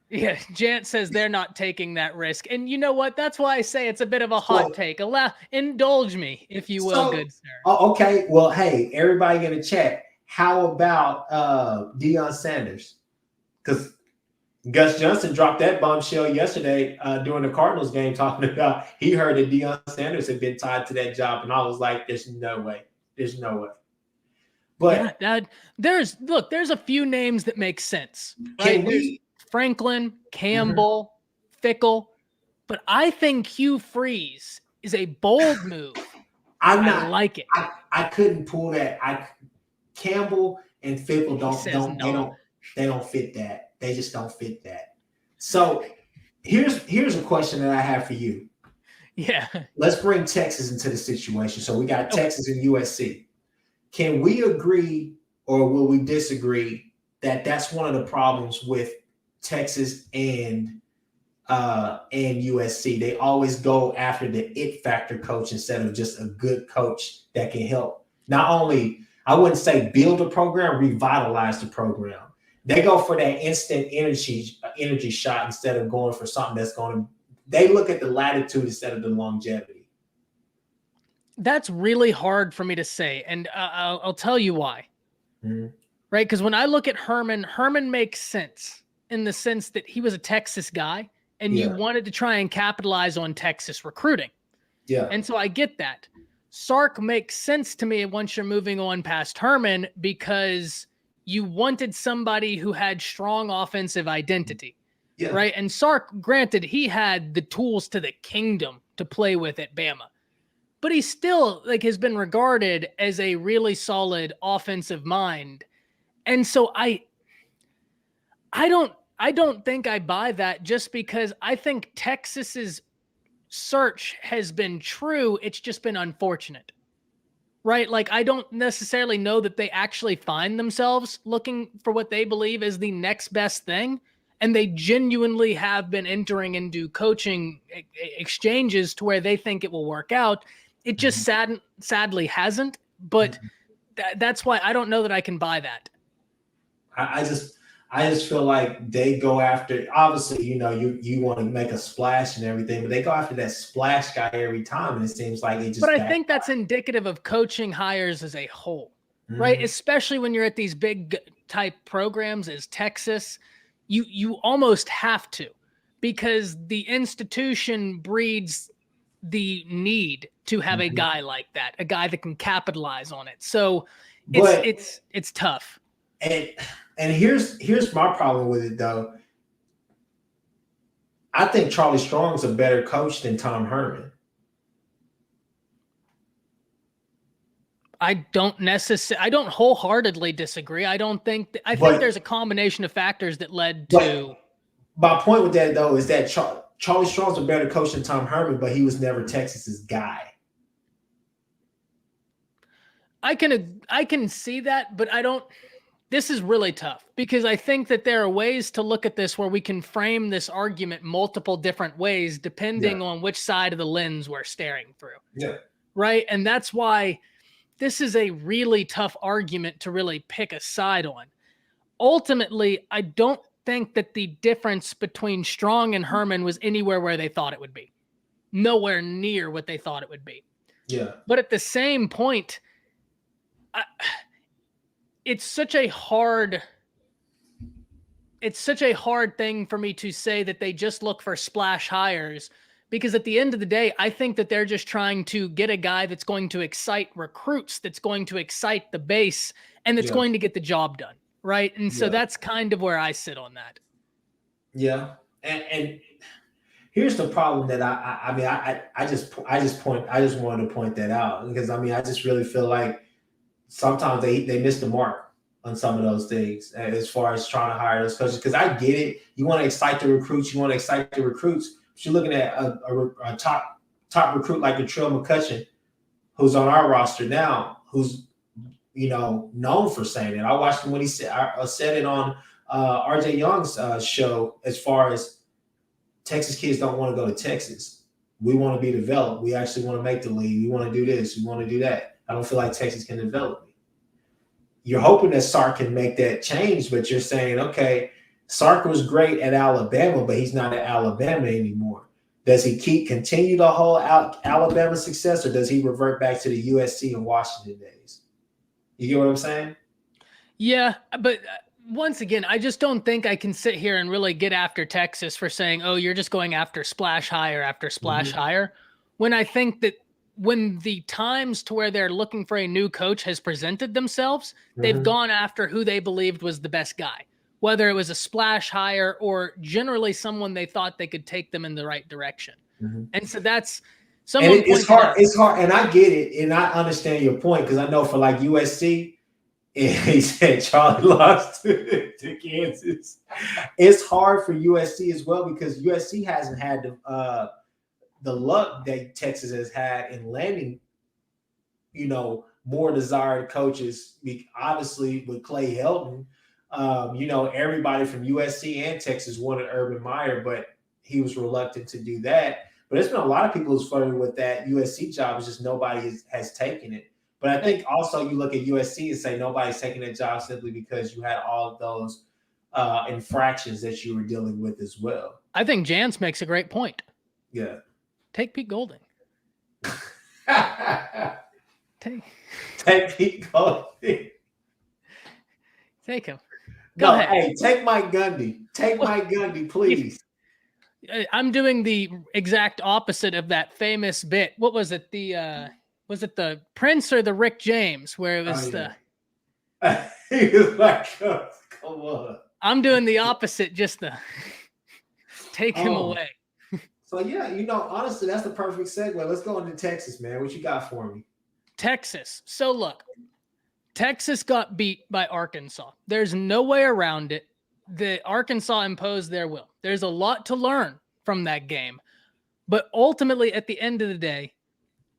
Yeah, Jant says they're not taking that risk. And you know what? That's why I say it's a bit of a hot take. Indulge me, if you will, good sir. Okay. Well, hey, everybody in the chat, how about Deion Sanders? Because Gus Johnson dropped that bombshell yesterday during the Cardinals game, talking about he heard that Deion Sanders had been tied to that job, and I was like, "There's no way. There's no way." But yeah, there's a few names that make sense. Right? There's Franklin, Campbell, Fickle, but I think Hugh Freeze is a bold move. I like it. I couldn't pull that. Campbell and Fickle don't fit that. They just don't fit that. So here's a question that I have for you. Yeah. Let's bring Texas into the situation. So we got Texas and USC. Can we agree or will we disagree that that's one of the problems with Texas and USC? They always go after the it factor coach instead of just a good coach that can help not only, I wouldn't say build a program, revitalize the program. They go for that instant energy shot instead of going for something that's going to. They look at the latitude instead of the longevity. That's really hard for me to say, and I'll tell you why. Mm-hmm. Right, because when I look at Herman makes sense in the sense that he was a Texas guy, and you wanted to try and capitalize on Texas recruiting. Yeah, and so I get that. Sark makes sense to me once you're moving on past Herman because you wanted somebody who had strong offensive identity, right? And Sark, granted, he had the tools to the kingdom to play with at Bama, but he still has been regarded as a really solid offensive mind. And so I don't think I buy that just because I think Texas's search has been true. It's just been unfortunate. Right? Like, I don't necessarily know that they actually find themselves looking for what they believe is the next best thing. And they genuinely have been entering into coaching exchanges to where they think it will work out. It just sadly hasn't. But that's why I don't know that I can buy that. I just feel like they go after, obviously, you want to make a splash and everything, but they go after that splash guy every time. And it seems like it just. But I think that's indicative of coaching hires as a whole, right? Especially when you're at these big type programs as Texas, you almost have to, because the institution breeds the need to have a guy like that, a guy that can capitalize on it. So it's tough. And here's my problem with it, though. I think Charlie Strong's a better coach than Tom Herman. I don't wholeheartedly disagree. I think there's a combination of factors that led to. My point with that, though, is that Charlie Strong's a better coach than Tom Herman, but he was never Texas's guy. I can see that, but I don't. This is really tough because I think that there are ways to look at this where we can frame this argument multiple different ways depending on which side of the lens we're staring through. Yeah. Right. And that's why this is a really tough argument to really pick a side on. Ultimately, I don't think that the difference between Strong and Herman was anywhere where they thought it would be. Nowhere near what they thought it would be. Yeah. But at the same point, it's such a hard thing for me to say that they just look for splash hires, because at the end of the day, I think that they're just trying to get a guy that's going to excite recruits, that's going to excite the base, and that's going to get the job done. Right. And so that's kind of where I sit on that. Yeah. And here's the problem that I just wanted to point that out, because I just really feel like sometimes they miss the mark on some of those things as far as trying to hire those coaches. Because I get it. You want to excite the recruits. But you're looking at a top recruit like Latrell McCutcheon, who's on our roster now, who's known for saying it. I watched him when he said it on RJ Young's show, as far as Texas kids don't want to go to Texas. We want to be developed. We actually want to make the league. We want to do this. We want to do that. I don't feel like Texas can develop me. You're hoping that Sark can make that change, but you're saying, okay, Sark was great at Alabama, but he's not at Alabama anymore. Does he continue the whole Alabama success, or does he revert back to the USC and Washington days? You get what I'm saying? Yeah, but once again, I just don't think I can sit here and really get after Texas for saying, oh, you're just going after splash hire after splash hire, when I think that when the times to where they're looking for a new coach has presented themselves, they've gone after who they believed was the best guy, whether it was a splash hire or generally someone they thought they could take them in the right direction. And so that's someone. And it's hard. It's hard. And I get it. And I understand your point, because I know for like USC, he said Charlie lost to Kansas. It's hard for USC as well, because USC hasn't had the luck that Texas has had in landing, more desired coaches. Obviously, with Clay Helton, everybody from USC and Texas wanted Urban Meyer, but he was reluctant to do that. But there's been a lot of people who's flirting with that USC job. It's just nobody has taken it. But I think also you look at USC and say nobody's taking that job simply because you had all of those infractions that you were dealing with as well. I think Jans makes a great point. Yeah. Take Pete Golding. Take Pete Golding. Take him. Go ahead. Hey, take Mike Gundy. Mike Gundy, please. I'm doing the exact opposite of that famous bit. What was it? Was it the Prince or the Rick James, where it was he was like, oh, come on. I'm doing the opposite, just the take him away. So, yeah, honestly, that's the perfect segue. Let's go into Texas, man. What you got for me? Texas. So, look, Texas got beat by Arkansas. There's no way around it. The Arkansas imposed their will. There's a lot to learn from that game. But ultimately, at the end of the day,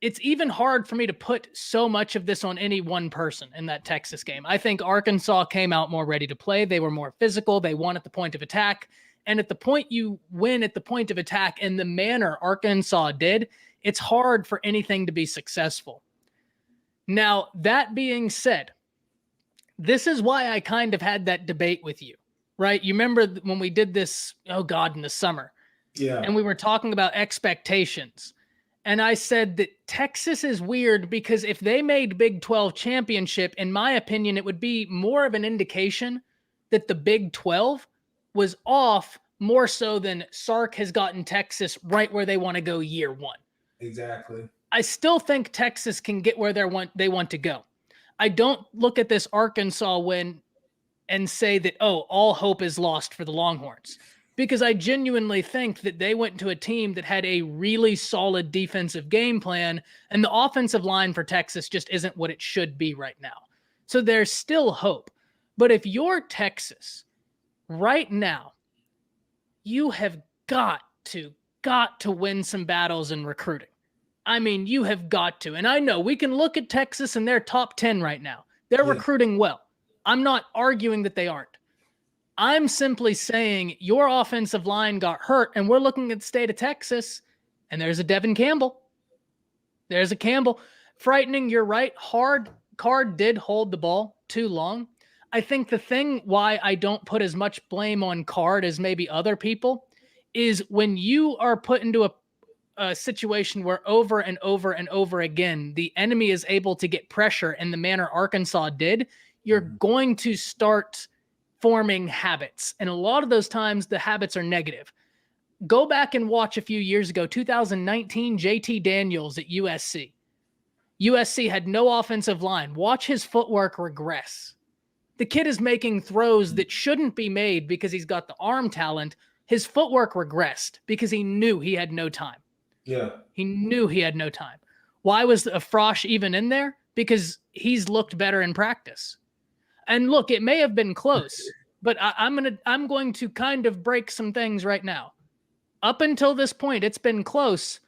it's even hard for me to put so much of this on any one person in that Texas game. I think Arkansas came out more ready to play. They were more physical. They won at the point of attack. And at the point you win at the point of attack in the manner Arkansas did, it's hard for anything to be successful. Now, that being said, this is why I kind of had that debate with you, right? You remember when we did this, in the summer. Yeah. And we were talking about expectations. And I said that Texas is weird because if they made Big 12 championship, in my opinion, it would be more of an indication that the Big 12 was off more so than Sark has gotten Texas right where they want to go year one. Exactly. I still think Texas can get where they want to go. I don't look at this Arkansas win and say that, all hope is lost for the Longhorns, because I genuinely think that they went to a team that had a really solid defensive game plan, and the offensive line for Texas just isn't what it should be right now. So there's still hope. But if you're Texas right now, you have got to win some battles in recruiting. I mean, you have got to. And I know we can look at Texas and they're top 10 right now. They're recruiting well. I'm not arguing that they aren't. I'm simply saying your offensive line got hurt, and we're looking at the state of Texas, and there's a Devin Campbell. There's a Campbell. Frightening, you're right. Card did hold the ball too long. I think the thing why I don't put as much blame on Card as maybe other people is when you are put into a situation where over and over and over again, the enemy is able to get pressure in the manner Arkansas did, you're going to start forming habits. And a lot of those times the habits are negative. Go back and watch a few years ago, 2019, JT Daniels at USC. USC had no offensive line. Watch his footwork regress. The kid is making throws that shouldn't be made because he's got the arm talent. His footwork regressed because he knew he had no time. Yeah. He knew he had no time. Why was Frosh even in there? Because he's looked better in practice. And look, it may have been close, but I'm going to kind of break some things right now. Up until this point, it's been close,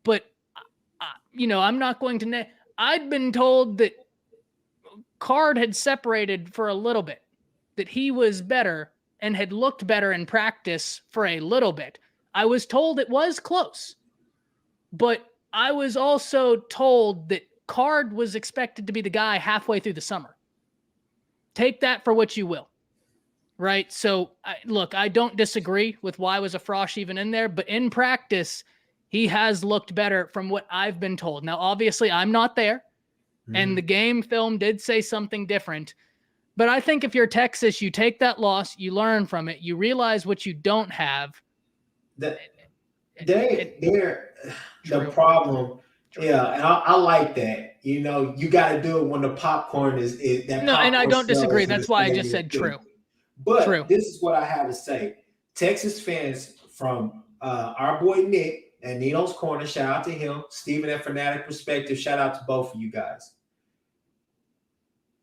but I'm not going to. I'd been told that Card had separated for a little bit, that he was better and had looked better in practice for a little bit. I was told it was close, but I was also told that Card was expected to be the guy halfway through the summer. Take that for what you will, right? So, look, I don't disagree with why was a Frosh even in there, but in practice, he has looked better from what I've been told. Now, obviously, I'm not there, and the game film did say something different. But I think if you're Texas, you take that loss, you learn from it, you realize what you don't have. The problem. True. Yeah, and I like that. You got to do it when the popcorn is that. No, and I don't disagree. That's why I just said true. But this is what I have to say. Texas fans from our boy Nick and Nino's Corner, shout out to him. Steven at Fanatic Perspective, shout out to both of you guys.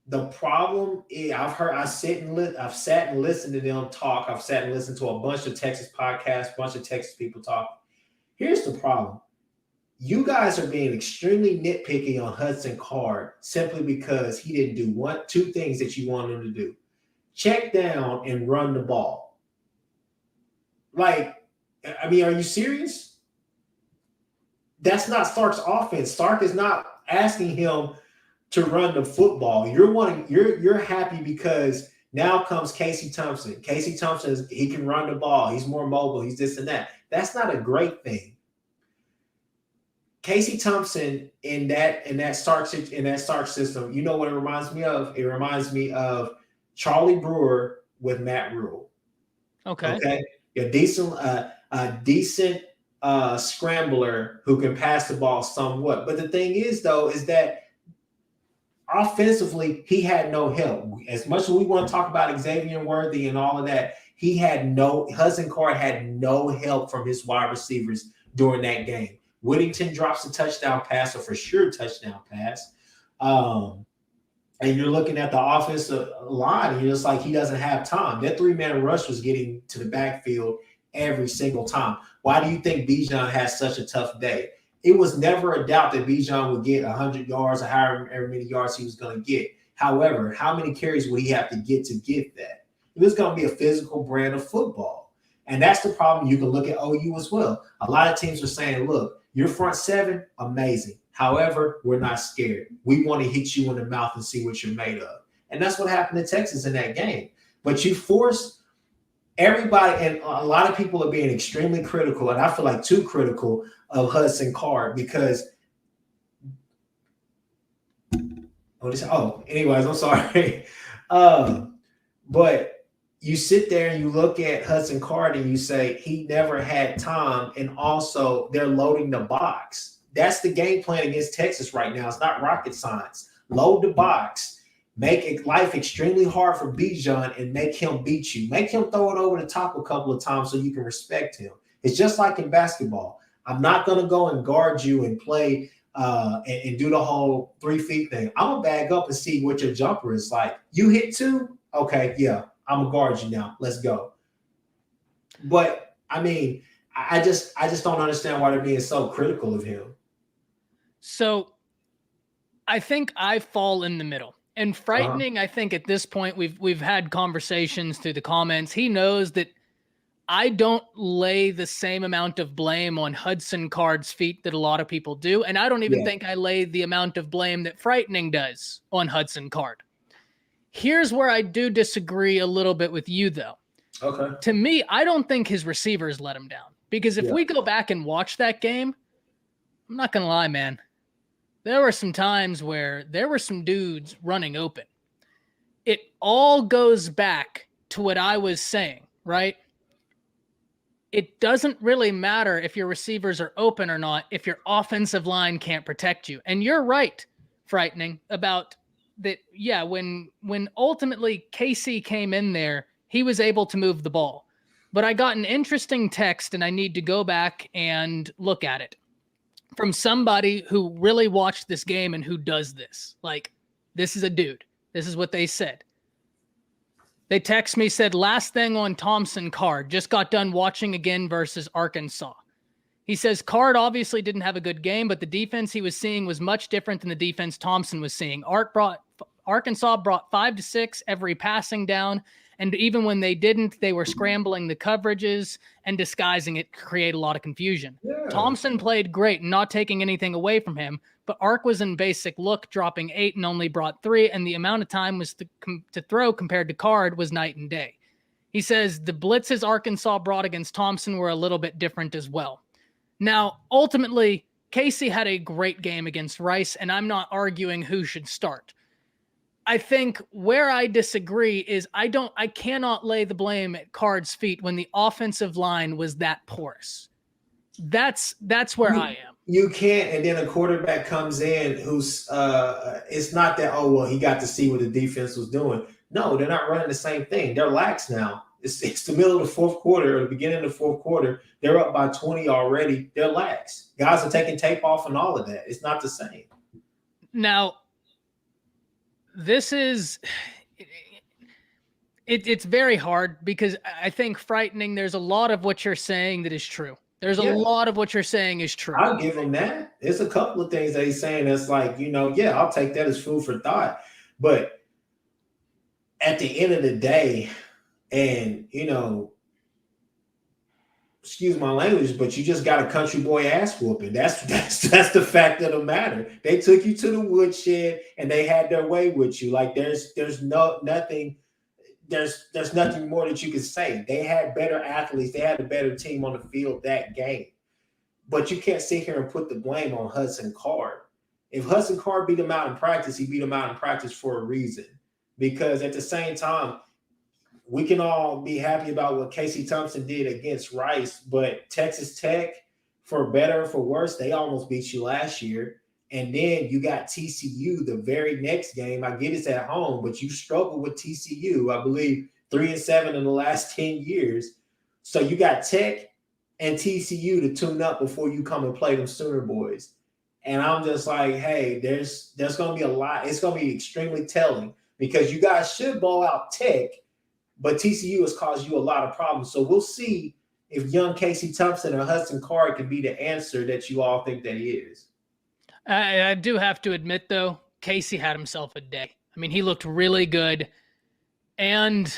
The problem is I've sat and listened to them talk. I've sat and listened to a bunch of Texas podcasts, a bunch of Texas people talk. Here's the problem. You guys are being extremely nitpicky on Hudson Card simply because he didn't do two things that you want him to do. Check down and run the ball. Are you serious? That's not Stark's offense. Stark is not asking him to run the football. You're happy because now comes Casey Thompson. Casey Thompson he can run the ball. He's more mobile. He's this and that. That's not a great thing. Casey Thompson in that Stark system, you know what it reminds me of? It reminds me of Charlie Brewer with Matt Rule. Okay. A decent scrambler who can pass the ball somewhat. But the thing is that offensively, he had no help. As much as we want to talk about Xavier Worthy and all of that, Hudson Card had no help from his wide receivers during that game. Whittington drops a touchdown pass, or for sure touchdown pass. And you're looking at the offensive line, and you're just like, he doesn't have time. That 3-man rush was getting to the backfield every single time. Why do you think Bijan has such a tough day? It was never a doubt that Bijan would get 100 yards or however many yards he was going to get. However, how many carries would he have to get that? It was going to be a physical brand of football. And that's the problem. You can look at OU as well. A lot of teams are saying, look, your front seven, amazing. However, we're not scared. We want to hit you in the mouth and see what you're made of. And that's what happened to Texas in that game. But you forced everybody, and a lot of people are being extremely critical, and I feel like too critical of Hudson Card because anyways, I'm sorry. But you sit there and you look at Hudson Card and you say he never had time, and also they're loading the box. That's the game plan against Texas right now. It's not rocket science. Load the box. Make life extremely hard for Bijan and make him beat you. Make him throw it over the top a couple of times so you can respect him. It's just like in basketball. I'm not going to go and guard you and play and do the whole 3 feet thing. I'm going to bag up and see what your jumper is like. You hit 2? Okay, yeah, I'm going to guard you now. Let's go. But, I mean, I just don't understand why they're being so critical of him. So I think I fall in the middle. And frightening, I think at this point, we've had conversations through the comments. He knows that I don't lay the same amount of blame on Hudson Card's feet that a lot of people do. And I don't even think I lay the amount of blame that frightening does on Hudson Card. Here's where I do disagree a little bit with you, though. Okay. To me, I don't think his receivers let him down. Because if we go back and watch that game, I'm not going to lie, man. There were some times where there were some dudes running open. It all goes back to what I was saying, right? It doesn't really matter if your receivers are open or not if your offensive line can't protect you. And you're right, frightening, about that. Yeah, when ultimately Casey came in there, he was able to move the ball. But I got an interesting text, and I need to go back and look at it, from somebody who really watched this game and who does this. Like, this is a dude. This is what they said. They text me, said, last thing on Thompson Card. Just got done watching again versus Arkansas. He says, Card obviously didn't have a good game, but the defense he was seeing was much different than the defense Thompson was seeing. Arkansas brought 5 to 6 every passing down, and even when they didn't, they were scrambling the coverages and disguising it to create a lot of confusion. Yeah. Thompson played great, not taking anything away from him, but Ark was in basic look, dropping 8 and only brought 3, and the amount of time was to throw compared to Card was night and day. He says the blitzes Arkansas brought against Thompson were a little bit different as well. Now, ultimately, Casey had a great game against Rice, and I'm not arguing who should start. I think where I disagree is I cannot lay the blame at Card's feet when the offensive line was that porous. That's where I am. You can't, and then a quarterback comes in who's it's not that, oh, well, he got to see what the defense was doing. No, they're not running the same thing. They're lax now. It's the middle of the fourth quarter or the beginning of the fourth quarter. They're up by 20 already. They're lax. Guys are taking tape off and all of that. It's not the same. Now, this is it's very hard because I think frightening. There's a lot of what you're saying that is true. There's a lot of what you're saying is true. I'll give him that. There's a couple of things that he's saying that's like, I'll take that as food for thought. But at the end of the day, and excuse my language, but you just got a country boy ass whooping. That's the fact of the matter. They took you to the woodshed and they had their way with you. Like there's nothing more that you can say. They had better athletes. They had a better team on the field that game. But you can't sit here and put the blame on Hudson Card. If Hudson Card beat him out in practice, he beat him out in practice for a reason. Because at the same time, we can all be happy about what Casey Thompson did against Rice, but Texas Tech, for better or for worse, they almost beat you last year. And then you got TCU the very next game. I get it's at home, but you struggle with TCU. I believe 3-7 in the last 10 years. So you got Tech and TCU to tune up before you come and play them Sooner boys. And I'm just like, hey, there's going to be a lot. It's going to be extremely telling because you guys should blow out Tech, but TCU has caused you a lot of problems. So we'll see if young Casey Thompson or Hudson Card can be the answer that you all think that he is. I do have to admit, though, Casey had himself a day. I mean, he looked really good. And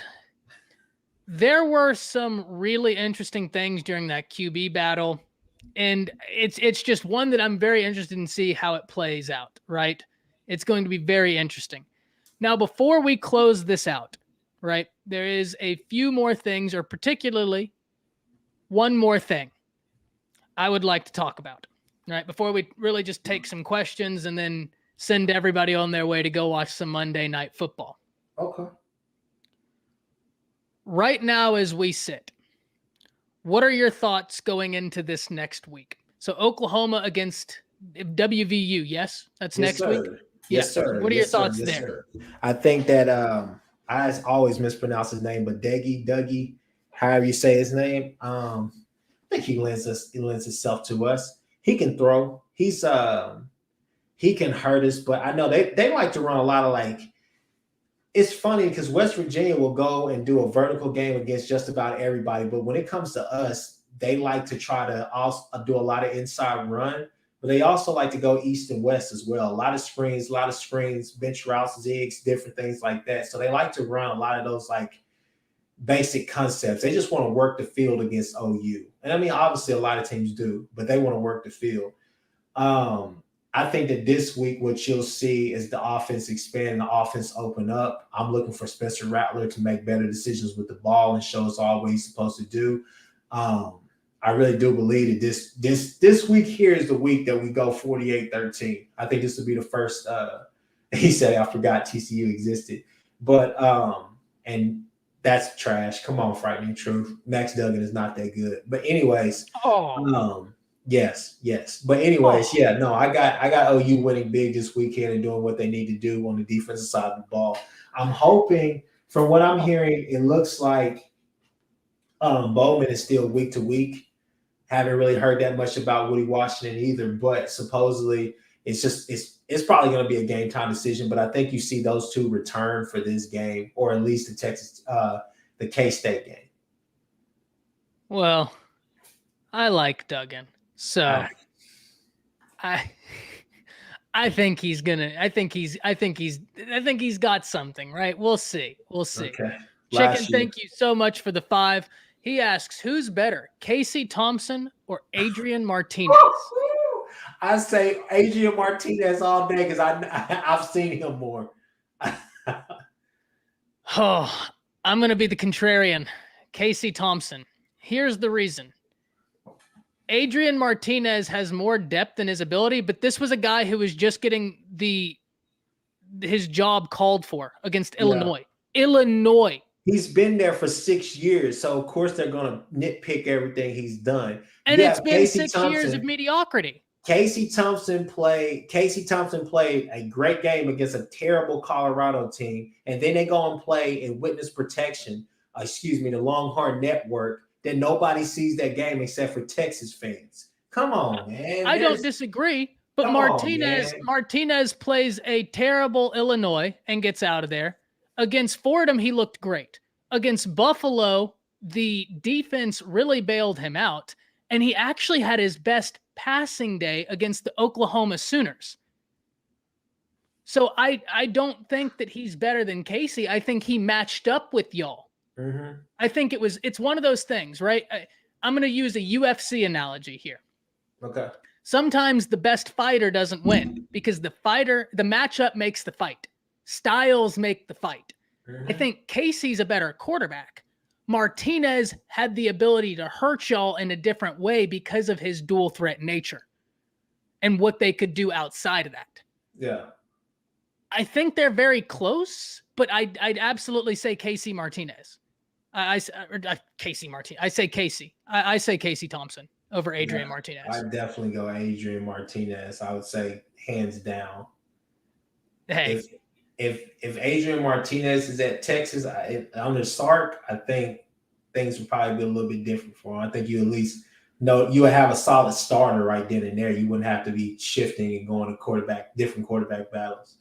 there were some really interesting things during that QB battle. And it's just one that I'm very interested in see how it plays out, right? It's going to be very interesting. Now, before we close this out, right, there is a few more things, or particularly one more thing I would like to talk about, right, before we really just take some questions and then send everybody on their way to go watch some Monday Night Football. Okay. Right now, as we sit, what are your thoughts going into this next week? So Oklahoma against WVU, yes? That's yes, next sir. week? Yes, sir. What are your thoughts there? Sir. I think that I always mispronounce his name, but Dougie, however you say his name, I think he lends himself to us. He can throw. He can hurt us, but I know they like to run a lot of it's funny because West Virginia will go and do a vertical game against just about everybody, but when it comes to us, they like to try to also do a lot of inside run. but they also like to go east and west as well. A lot of screens, bench routes, zigs, different things like that. So they like to run a lot of those like basic concepts. They just want to work the field against OU. And I mean, obviously a lot of teams do, but they want to work the field. I think that this week, what you'll see is the offense expand and the offense open up. I'm looking for Spencer Rattler to make better decisions with the ball and show us all what he's supposed to do. I really do believe that this week here is the week that we go 48-13. I think this will be the first. He said, I forgot TCU existed, but and that's trash. Come on, frightening truth. Max Duggan is not that good. But anyways, yes. But anyways, yeah, no, I got OU winning big this weekend and doing what they need to do on the defensive side of the ball. I'm hoping, from what I'm hearing, it looks like Bowman is still week to week. Haven't really heard that much about Woody Washington either, but supposedly it's probably going to be a game time decision. But I think you see those two return for this game, or at least the K-State game. Well, I like Duggan, so I think he's got something, right? We'll see. Okay. Chicken, thank you so much for the 5. He asks, who's better, Casey Thompson or Adrian Martinez? I say Adrian Martinez all day because I've seen him more. I'm going to be the contrarian. Casey Thompson. Here's the reason. Adrian Martinez has more depth in his ability, but this was a guy who was just getting his job called for against Illinois. Illinois. He's been there for 6 years, so of course they're going to nitpick everything he's done. And it's been Casey 6 years of mediocrity. Casey Thompson played a great game against a terrible Colorado team, and then they go and play in witness protection, the Longhorn Network, that nobody sees that game except for Texas fans. Come on, man. I don't disagree, but Martinez plays a terrible Illinois and gets out of there. Against Fordham, he looked great. Against Buffalo, the defense really bailed him out, and he actually had his best passing day against the Oklahoma Sooners. So I don't think that he's better than Casey. I think he matched up with y'all. Mm-hmm. I think it's one of those things, right? I'm going to use a UFC analogy here. Okay. Sometimes the best fighter doesn't win because the matchup makes the fight. Styles make the fight. Mm-hmm. I think Casey's a better quarterback. Martinez had the ability to hurt y'all in a different way because of his dual threat nature and what they could do outside of that. Yeah. I think they're very close, but I'd absolutely say Casey Martinez. I say Casey. I say Casey Thompson over Adrian Martinez. I'd definitely go Adrian Martinez. I would say hands down. Hey. If Adrian Martinez is at Texas under Sark, I think things would probably be a little bit different for him. I think you at least know you would have a solid starter right then and there. You wouldn't have to be shifting and going to different quarterback battles.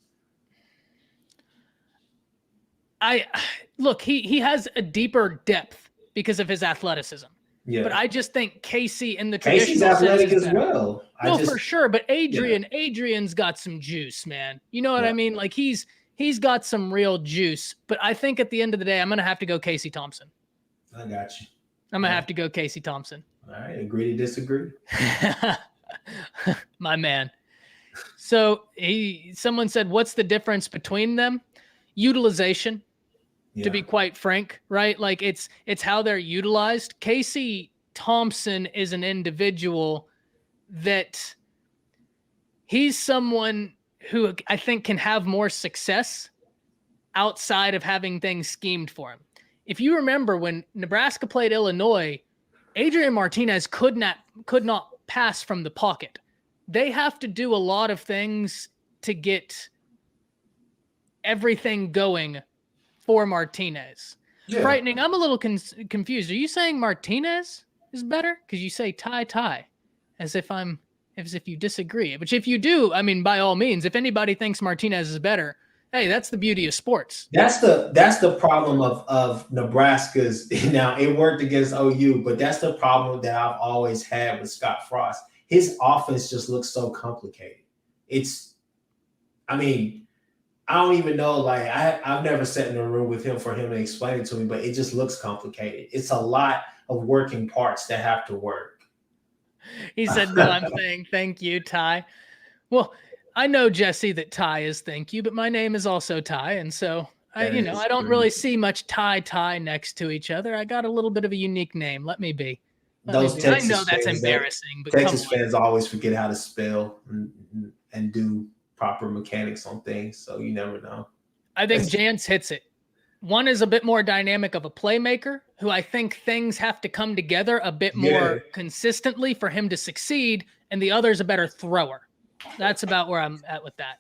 Look, he has a deeper depth because of his athleticism. Yeah. But I just think Casey in the traditional Casey's athletic as well. For sure. But Adrian's got some juice, man. You know what I mean? Like he's got some real juice. But I think at the end of the day, I'm going to have to go Casey Thompson. I got you. I'm going to have to go Casey Thompson. All right. Agree to disagree. My man. So someone said, what's the difference between them? Utilization. To be quite frank, right? Like it's how they're utilized. Casey Thompson is an individual that he's someone who I think can have more success outside of having things schemed for him. If you remember when Nebraska played Illinois, Adrian Martinez could not pass from the pocket. They have to do a lot of things to get everything going for Martinez. Yeah. Frightening. I'm a little confused. Are you saying Martinez is better? Because you say tie, as if you disagree. Which if you do, I mean, by all means, if anybody thinks Martinez is better, hey, that's the beauty of sports. That's the problem of Nebraska's. Now it worked against OU, but that's the problem that I've always had with Scott Frost. his offense just looks so complicated. I don't even know. Like I've never sat in a room with him for him to explain it to me, but it just looks complicated. It's a lot of working parts that have to work. He said, "No, I'm saying thank you, Ty." Well, I know, Jesse, that Ty is thank you, but my name is also Ty, and so I don't really see much Ty next to each other. I got a little bit of a unique name. Let me be. Those I Texas know that's fans, embarrassing, but Texas come on. fans always forget how to spell and do proper mechanics on things, so you never know. I think Jance hits it. One is a bit more dynamic of a playmaker who I think things have to come together a bit more consistently for him to succeed, and the other is a better thrower. That's about where I'm at with that.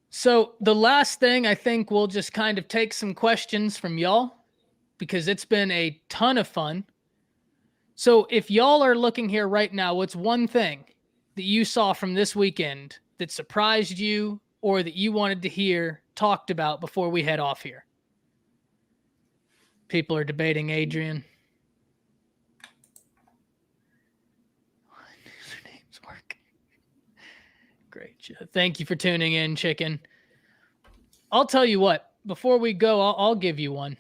So the last thing, I think we'll just kind of take some questions from y'all because it's been a ton of fun. So if y'all are looking here right now, what's one thing that you saw from this weekend that surprised you or that you wanted to hear talked about before we head off here? People are debating Adrian. Username's working. Great. Thank you for tuning in, Chicken. I'll tell you what, before we go, I'll give you one.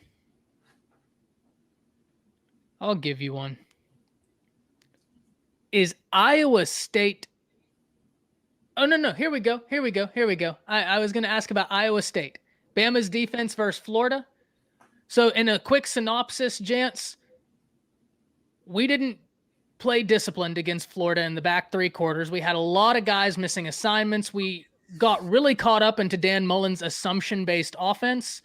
Is Iowa State... Oh, no. Here we go. I was going to ask about Iowa State. Bama's defense versus Florida. So in a quick synopsis, Jance, we didn't play disciplined against Florida in the back three quarters. We had a lot of guys missing assignments. We got really caught up into Dan Mullen's assumption-based offense.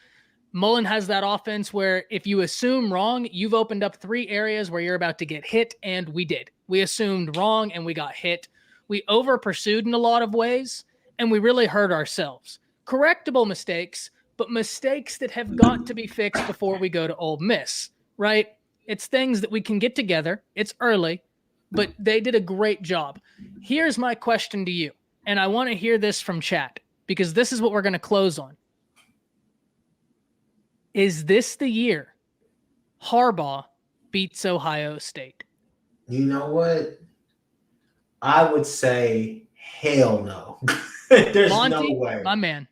Mullen has that offense where if you assume wrong, you've opened up 3 areas where you're about to get hit, and we did. We assumed wrong, and we got hit. We over-pursued in a lot of ways, and we really hurt ourselves. Correctable mistakes, but mistakes that have got to be fixed before we go to Ole Miss, right? It's things that we can get together. It's early, but they did a great job. Here's my question to you, and I want to hear this from chat, because this is what we're going to close on. Is this the year Harbaugh beats Ohio State? You know what? I would say hell no. There's Monty, no way. my man.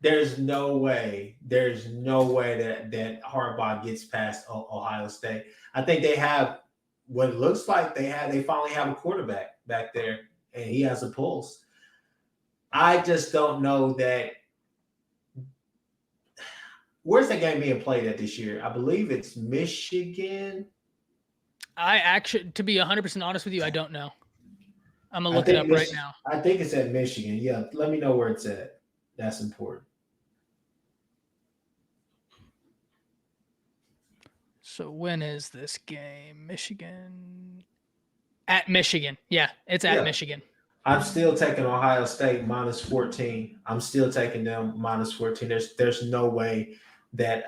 There's no way that Harbaugh gets past Ohio State. I think they have what it looks like they finally have a quarterback back there, and he has a pulse. I just don't know that. Where's the game being played at this year? I believe it's Michigan. I actually, to be 100% honest with you, I don't know. I'm going to look it up right now. I think it's at Michigan. Yeah, let me know where it's at. That's important. So when is this game? Michigan. At Michigan. Yeah, it's at Michigan. I'm still taking Ohio State minus 14. I'm still taking them minus 14. There's no way that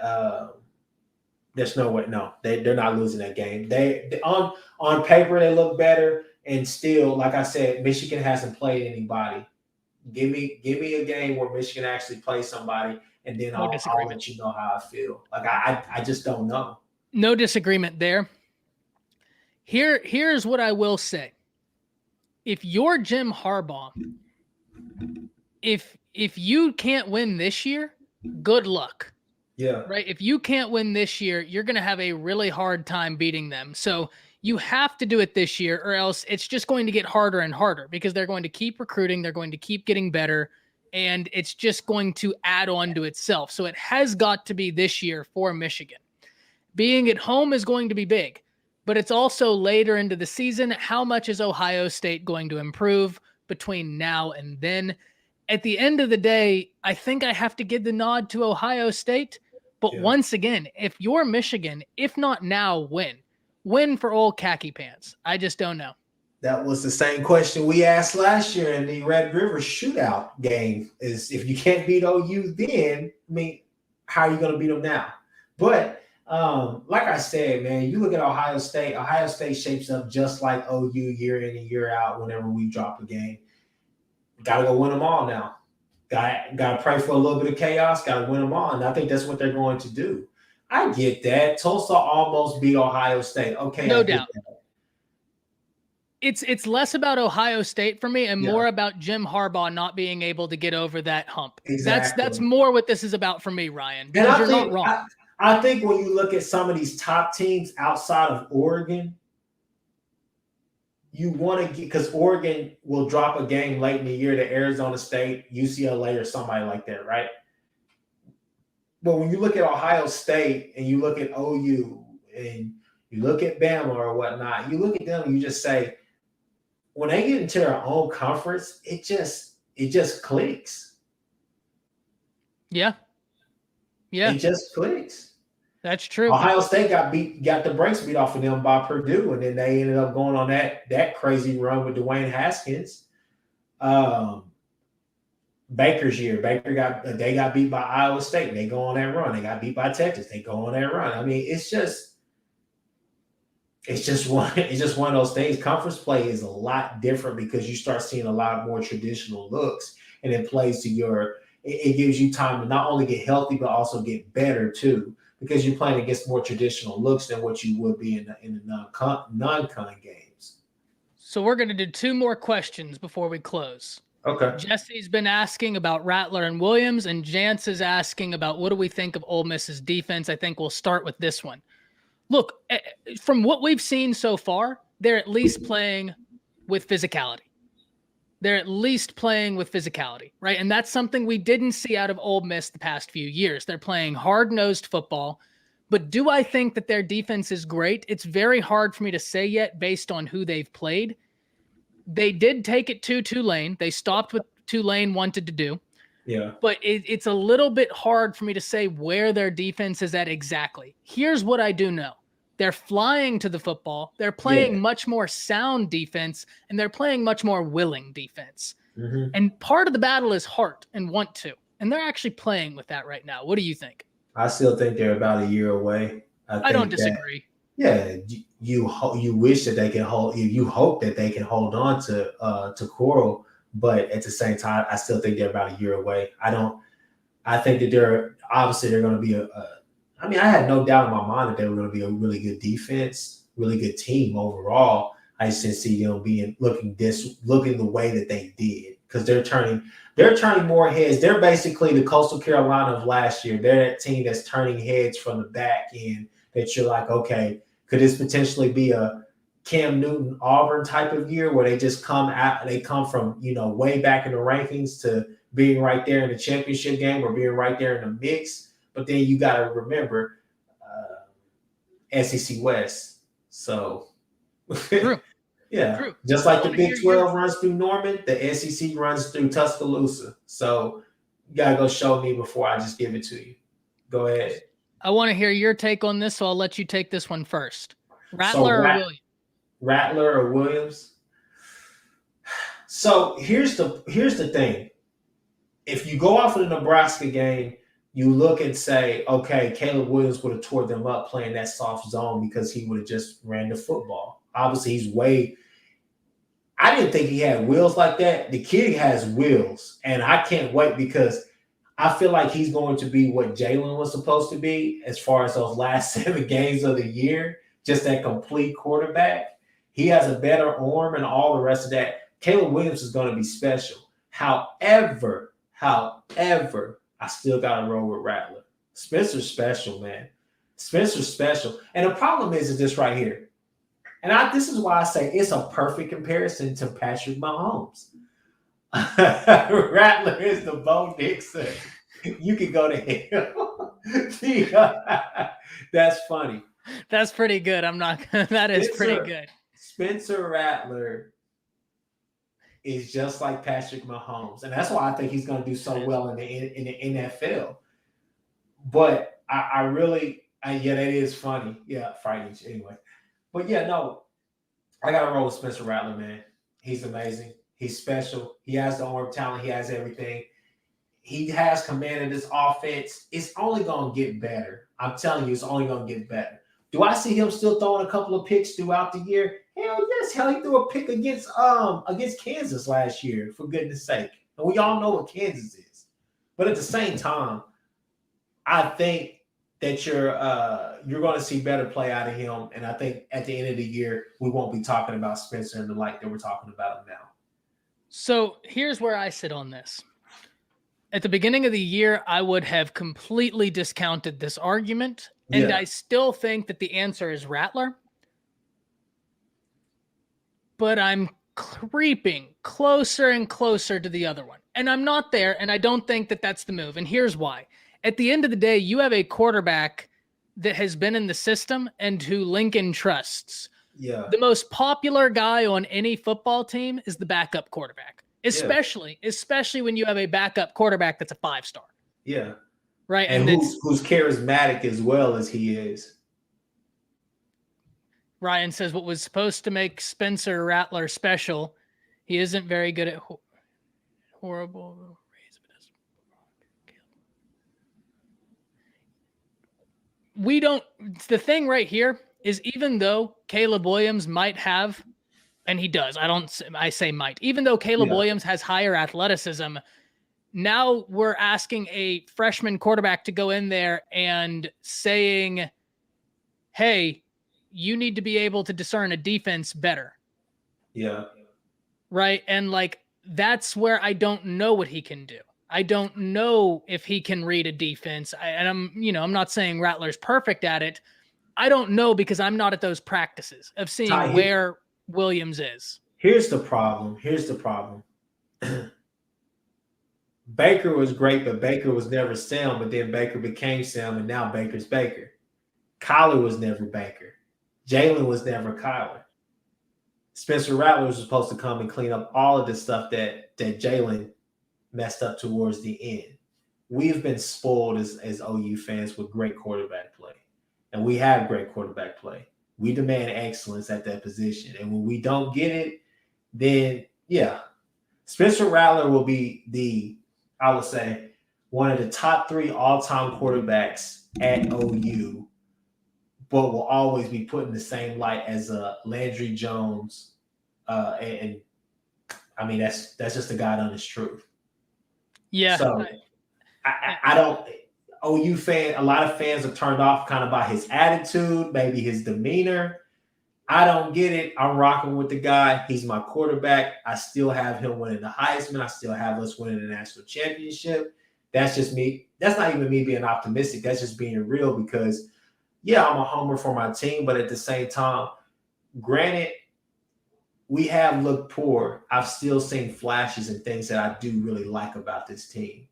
there's no way. No, they're not losing that game. They on paper they look better, and still, like I said, Michigan hasn't played anybody. Give me a game where Michigan actually plays somebody, and then I'll let you know how I feel. Like I just don't know. No disagreement there. Here's what I will say. If you're Jim Harbaugh, if you can't win this year, good luck. Yeah. Right? If you can't win this year, you're going to have a really hard time beating them. So you have to do it this year, or else it's just going to get harder and harder because they're going to keep recruiting. They're going to keep getting better, and it's just going to add on to itself. So it has got to be this year for Michigan. Being at home is going to be big, but it's also later into the season. How much is Ohio State going to improve between now and then? At the end of the day, I think I have to give the nod to Ohio State. But once again, if you're Michigan, if not now, win for old khaki pants. I just don't know. That was the same question we asked last year in the Red River shootout game. Is if you can't beat OU then, I mean, how are you going to beat them now? But like I said, man, you look at Ohio State. Ohio State shapes up just like OU year in and year out whenever we drop a game. Got to go win them all now. Got to pray for a little bit of chaos. Got to win them all. And I think that's what they're going to do. I get that. Tulsa almost beat Ohio State. Okay, No I get doubt. that. It's less about Ohio State for me and Yeah, more about Jim Harbaugh not being able to get over that hump. That's exactly. more what this is about for me, Ryan, And because you're not wrong. I think when you look at some of these top teams outside of Oregon, you want to get, because Oregon will drop a game late in the year to Arizona State, UCLA, or somebody like that, right? But when you look at Ohio State and you look at OU and you look at Bama or whatnot, you look at them and you just say, when they get into their own conference, it just clicks. Yeah. Yeah. It just clicks. That's true. Ohio State got the brakes beat off of them by Purdue, and then they ended up going on that crazy run with Dwayne Haskins. Baker's year, they got beat by Iowa State. They go on that run. They got beat by Texas. They go on that run. I mean, it's just one of those things. Conference play is a lot different because you start seeing a lot more traditional looks, and it plays to it gives you time to not only get healthy but also get better too, because you're playing against more traditional looks than what you would be in the non-con games. So we're going to do 2 more questions before we close. Okay. Jesse's been asking about Rattler and Williams, and Jance is asking about what do we think of Ole Miss's defense. I think we'll start with this one. Look, from what we've seen so far, they're at least playing with physicality. They're at least playing with physicality, right? And that's something we didn't see out of Ole Miss the past few years. They're playing hard-nosed football. But do I think that their defense is great? It's very hard for me to say yet based on who they've played. They did take it to Tulane. They stopped what Tulane wanted to do. Yeah. But it's a little bit hard for me to say where their defense is at exactly. Here's what I do know. They're flying to the football. They're playing much more sound defense, and they're playing much more willing defense. Mm-hmm. And part of the battle is heart and want to. And they're actually playing with that right now. What do you think? I still think they're about a year away. I don't disagree. You wish that they can hold. You hope that they can hold on to Coral, but at the same time, I still think they're about a year away. I think that they're going to be I had no doubt in my mind that they were going to be a really good defense, really good team overall. I just didn't see them looking the way that they did, because they're turning more heads. They're basically the Coastal Carolina of last year. They're that team that's turning heads from the back end that you're like, okay, could this potentially be a Cam Newton Auburn type of year where they just come from, way back in the rankings to being right there in the championship game or being right there in the mix. But then you got to remember SEC West. So, True. yeah. True. Just like the Big 12 runs through Norman, the SEC runs through Tuscaloosa. So you got to go show me before I just give it to you. Go ahead. I want to hear your take on this, so I'll let you take this one first. Rattler or Williams? Rattler or Williams? So here's the thing. If you go off of the Nebraska game, you look and say, okay, Caleb Williams would have tore them up playing that soft zone because he would have just ran the football. Obviously, I didn't think he had wheels like that. The kid has wheels, and I can't wait because I feel like he's going to be what Jalen was supposed to be as far as those last 7 games of the year, just that complete quarterback. He has a better arm and all the rest of that. Caleb Williams is going to be special. However, I still got to roll with Rattler. Spencer's special, man. Spencer's special. And the problem is this right here. And this is why I say it's a perfect comparison to Patrick Mahomes. Rattler is the Bo Nixon. You can go to hell. That's funny. That's pretty good. That is pretty good. Spencer Rattler is just like Patrick Mahomes. And that's why I think he's going to do so well in the NFL. But I really, that is funny. Yeah, frightening anyway. But yeah, no, I got to roll with Spencer Rattler, man. He's amazing. He's special. He has the arm talent. He has everything. He has command of this offense. It's only going to get better. I'm telling you, it's only going to get better. Do I see him still throwing a couple of picks throughout the year? Hell yes. Hell, he threw a pick against Kansas last year, for goodness sake. And we all know what Kansas is. But at the same time, I think that you're going to see better play out of him. And I think at the end of the year, we won't be talking about Spencer in the light that we're talking about him now. So here's where I sit on this. At the beginning of the year, I would have completely discounted this argument, and I still think that the answer is Rattler. But I'm creeping closer and closer to the other one. And I'm not there, and I don't think that that's the move. And here's why. At the end of the day, you have a quarterback that has been in the system and who Lincoln trusts. Yeah. The most popular guy on any football team is the backup quarterback, especially when you have a backup quarterback that's a 5-star. Yeah. Right. And who's charismatic as well as he is. Ryan says what was supposed to make Spencer Rattler special. He isn't very good at horrible. We don't. The thing right here is, even though Caleb Williams might have, and he does, I say might, even though Caleb Williams has higher athleticism, now we're asking a freshman quarterback to go in there and saying, hey, you need to be able to discern a defense better. Yeah. Right. And like, that's where I don't know what he can do. I don't know if he can read a defense. I'm not saying Rattler's perfect at it. I don't know, because I'm not at those practices of seeing where Williams is. Here's the problem. Baker was great, but Baker was never Sam, but then Baker became Sam, and now Baker's Baker. Kyler was never Baker. Jalen was never Kyler. Spencer Rattler was supposed to come and clean up all of the stuff that Jalen messed up towards the end. We've been spoiled as OU fans with great quarterback play, and we have great quarterback play. We demand excellence at that position, and when we don't get it, then Spencer Rattler will be I would say, one of the top 3 all-time quarterbacks at OU, but will always be put in the same light as Landry Jones. And I mean, that's just the God honest truth. Yeah. So I don't. OU fan, a lot of fans are turned off kind of by his attitude, maybe his demeanor. I don't get it. I'm rocking with the guy. He's my quarterback. I still have him winning the Heisman. I still have us winning the national championship. That's just me. That's not even me being optimistic. That's just being real, because, I'm a homer for my team, but at the same time, granted, we have looked poor. I've still seen flashes and things that I do really like about this team.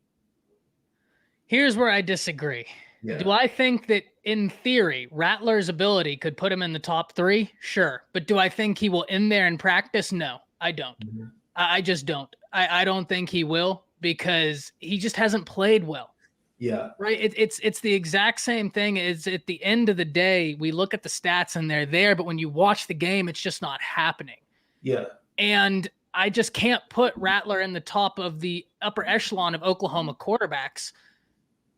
Here's where I disagree. Yeah. Do I think that, in theory, Rattler's ability could put him in the top 3? Sure. But do I think he will in there in practice? No, I don't. Mm-hmm. I just don't. I don't think he will, because he just hasn't played well. Yeah. Right. It's the exact same thing. Is at the end of the day, we look at the stats and they're there, but when you watch the game, it's just not happening. Yeah. And I just can't put Rattler in the top of the upper echelon of Oklahoma quarterbacks,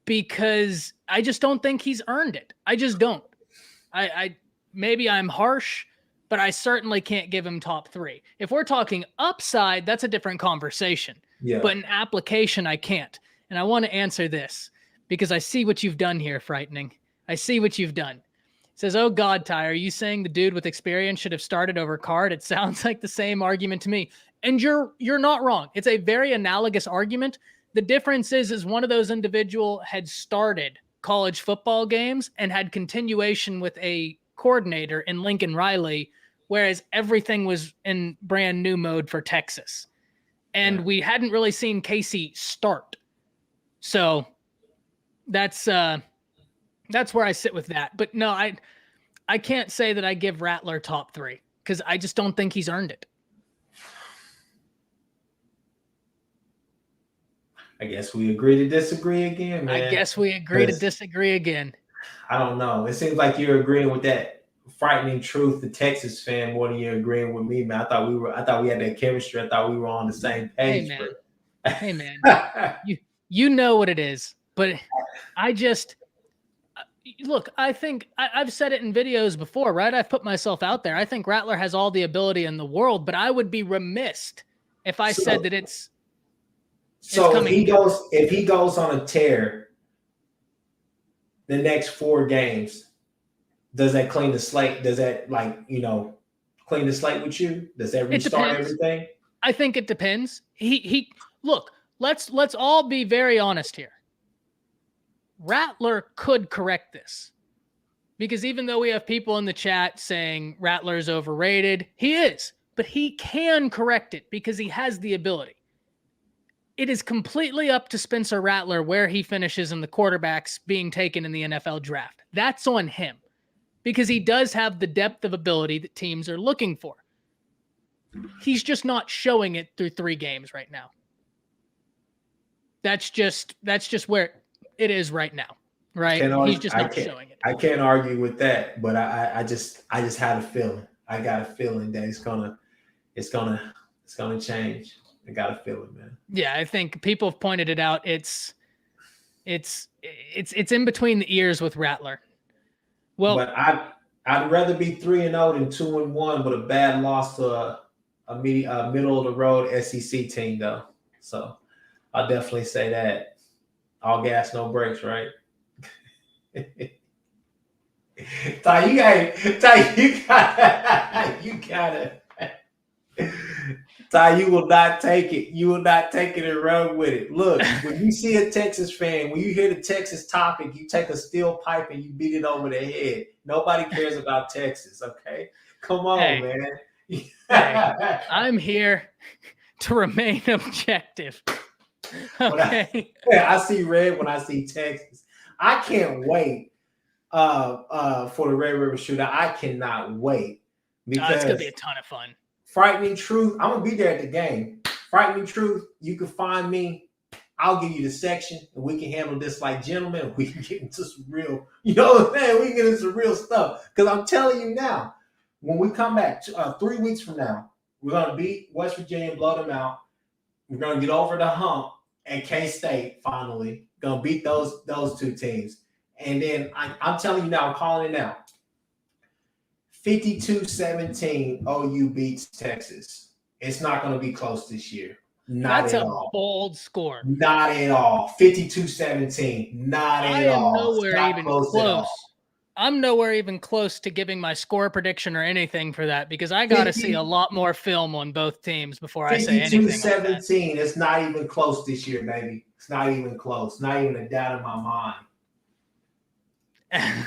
because I just don't think he's earned it. I just don't. I maybe I'm harsh, but I certainly can't give him top 3. If we're talking upside, that's a different conversation. Yeah. But in application, I can't. And I want to answer this, because I see what you've done here, Frightening. I see what you've done. It says, oh God, Ty, are you saying the dude with experience should have started over Card? It sounds like the same argument to me. And you're not wrong. It's a very analogous argument. The difference is one of those individual had started college football games and had continuation with a coordinator in Lincoln Riley, whereas everything was in brand new mode for Texas. And we hadn't really seen Casey start. So that's where I sit with that. But no, I can't say that I give Rattler top 3, because I just don't think he's earned it. I guess we agree to disagree again, man. I guess we agree to disagree again. I don't know. It seems like you're agreeing with that frightening truth, the Texas fan, more than you're agreeing with me, man. I thought we had that chemistry. I thought we were on the same page. Hey, man. You know what it is. But I just look, I think I've said it in videos before, right? I've put myself out there. I think Rattler has all the ability in the world, but I would be remiss if I said that it's. So if he goes on a tear, the next 4 games, does that clean the slate? Does that clean the slate with you? Does that restart everything? I think it depends. He look, let's all be very honest here. Rattler could correct this. Because even though we have people in the chat saying Rattler's overrated, he is, but he can correct it because he has the ability. It is completely up to Spencer Rattler where he finishes in the quarterbacks being taken in the NFL draft. That's on him because he does have the depth of ability that teams are looking for. He's just not showing it through 3 games right now. That's just where it is right now. Right? He's just not showing it. I can't argue with that, but I just had a feeling. I got a feeling that it's gonna change. I got a feeling, man. Yeah, I think people have pointed it out. It's in between the ears with Rattler. Well, but I'd rather be 3-0 than 2-1 with a bad loss to a middle of the road SEC team, though. So I'll definitely say that. All gas, no brakes, right? Ty, you gotta. Ty, you will not take it. You will not take it and run with it. Look, when you see a Texas fan, when you hear the Texas topic, you take a steel pipe and you beat it over the head. Nobody cares about Texas, okay? Come on, man. Hey, I'm here to remain objective. Okay. I see red when I see Texas. I can't wait for the Red River Shootout. I cannot wait because it's gonna be a ton of fun. Frightening Truth. I'm gonna be there at the game. Frightening Truth. You can find me. I'll give you the section, and we can handle this like gentlemen. We can get into some real, you know what I'm saying? We can get into some real stuff. Because I'm telling you now, when we come back 3 weeks from now, we're gonna beat West Virginia and blow them out. We're gonna get over the hump at K-State finally. Gonna beat those 2 teams. And then I'm telling you now, I'm calling it now. 52-17 OU beats Texas. It's not going to be close this year. That's a bold score. Not at all. 52-17. Not at all. Nowhere even close. I'm nowhere even close to giving my score prediction or anything for that because I got to see a lot more film on both teams before I say anything. 52-17. It's not even close this year, baby. It's not even close. Not even a doubt in my mind.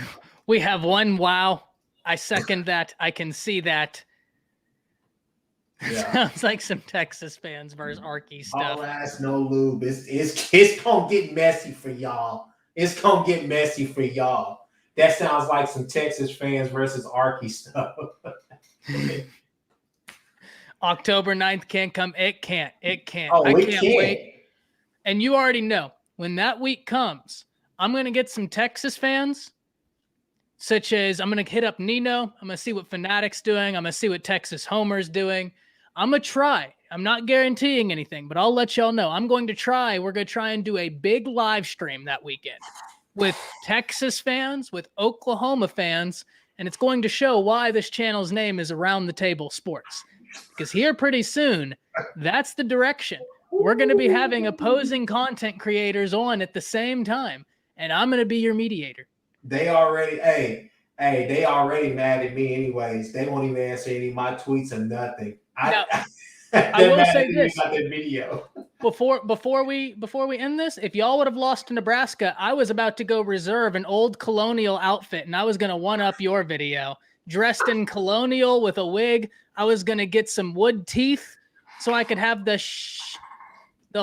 We have one wow. I second that. I can see that. Yeah. Sounds like some Texas fans versus Arky stuff. All ass, no lube. It's gonna get messy for y'all. It's gonna get messy for y'all. That sounds like some Texas fans versus Arky stuff. October 9th can't come. It can't. Oh, I can't wait. And you already know when that week comes, I'm gonna get some Texas fans. Such as I'm going to hit up Nino. I'm going to see what Fanatic's doing. I'm going to see what Texas Homer's doing. I'm going to try. I'm not guaranteeing anything, but I'll let y'all know. I'm going to try. We're going to try and do a big live stream that weekend with Texas fans, with Oklahoma fans, and it's going to show why this channel's name is Around the Table Sports. Because here pretty soon, that's the direction. We're going to be having opposing content creators on at the same time, and I'm going to be your mediator. They already they already mad at me anyways. They won't even answer any of my tweets or nothing. I will say this about that video. Before we end this, if y'all would have lost to Nebraska, I was about to go reserve an old colonial outfit, and I was gonna one up your video. Dressed in colonial with a wig. I was gonna get some wood teeth so I could have the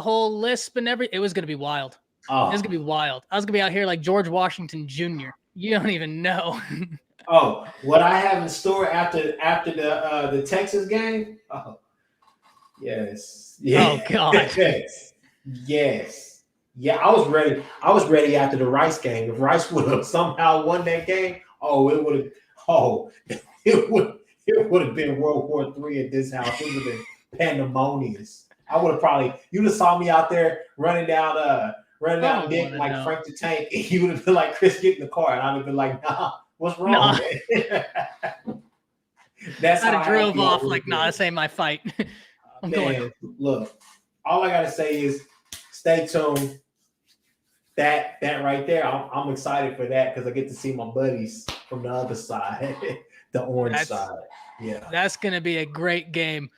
whole lisp and everything. It was gonna be wild. Oh. It's gonna be wild. I was gonna be out here like George Washington Jr. You don't even know. Oh, what I have in store after the Texas game? Oh, yes. Oh God. Yes. Yeah, I was ready. I was ready after the Rice game. If Rice would have somehow won that game, it would have been World War III at this house. It would have been pandemonious. I would have probably you'd have saw me out there running down Dick like Frank the Tank, and you would have been like, Chris, get in the car, and I'd have been like, nah, what's wrong? Nah. That's how I drove off like, nah, this ain't my fight. Man, look, all I gotta say is stay tuned. that right there, I'm excited for that because I get to see my buddies from the other side, the orange side. Yeah, that's going to be a great game.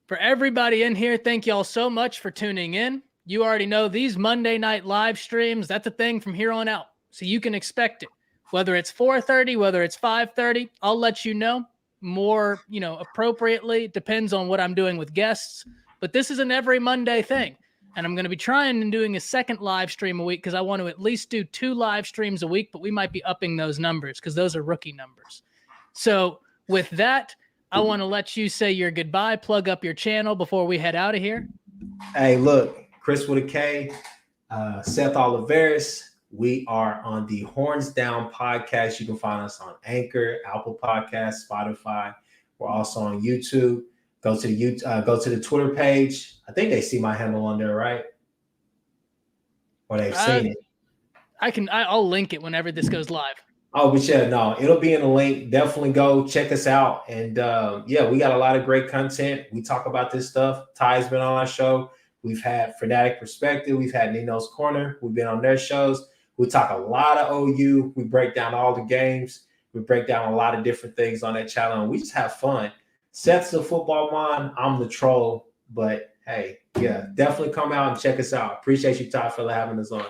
For everybody in here, thank y'all so much for tuning in. You already know these Monday night live streams, that's a thing from here on out. So you can expect it. Whether it's 4:30, whether it's 5:30, I'll let you know more, appropriately. Depends on what I'm doing with guests. But this is an every Monday thing. And I'm going to be trying and doing a second live stream a week because I want to at least do 2 live streams a week, but we might be upping those numbers because those are rookie numbers. So with that, I want to let you say your goodbye, plug up your channel before we head out of here. Hey, look, Chris with a K, Seth Oliveris. We are on the Horns Down podcast. You can find us on Anchor, Apple Podcasts, Spotify. We're also on YouTube. Go to the Twitter page. I think they see my handle on there, right? Or they've seen it. I'll link it whenever this goes live. Oh, but yeah, no, it'll be in the link. Definitely go check us out. And we got a lot of great content. We talk about this stuff. Ty's been on our show. We've had Fanatic Perspective. We've had Nino's Corner. We've been on their shows. We talk a lot of OU. We break down all the games. We break down a lot of different things on that channel. And we just have fun. Seth's the football mind. I'm the troll. But hey, yeah, definitely come out and check us out. Appreciate you, Ty, for having us on.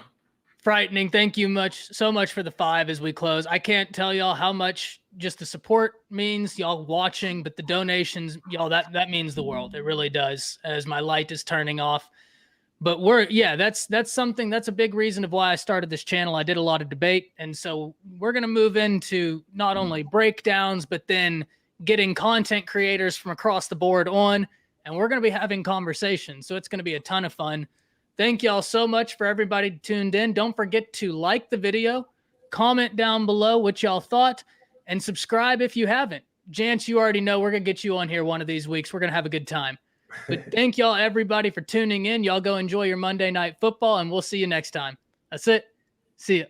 Frightening. Thank you so much for the 5 as we close. I can't tell y'all how much just the support means, y'all watching, but the donations, y'all, that means the world. It really does, as my light is turning off. But that's something, that's a big reason of why I started this channel. I did a lot of debate. And so we're going to move into not only breakdowns, but then getting content creators from across the board on, and we're going to be having conversations. So it's going to be a ton of fun. Thank y'all so much for everybody tuned in. Don't forget to like the video, comment down below what y'all thought, and subscribe if you haven't. Jance, you already know we're going to get you on here one of these weeks. We're going to have a good time. But thank y'all, everybody, for tuning in. Y'all go enjoy your Monday Night Football, and we'll see you next time. That's it. See ya.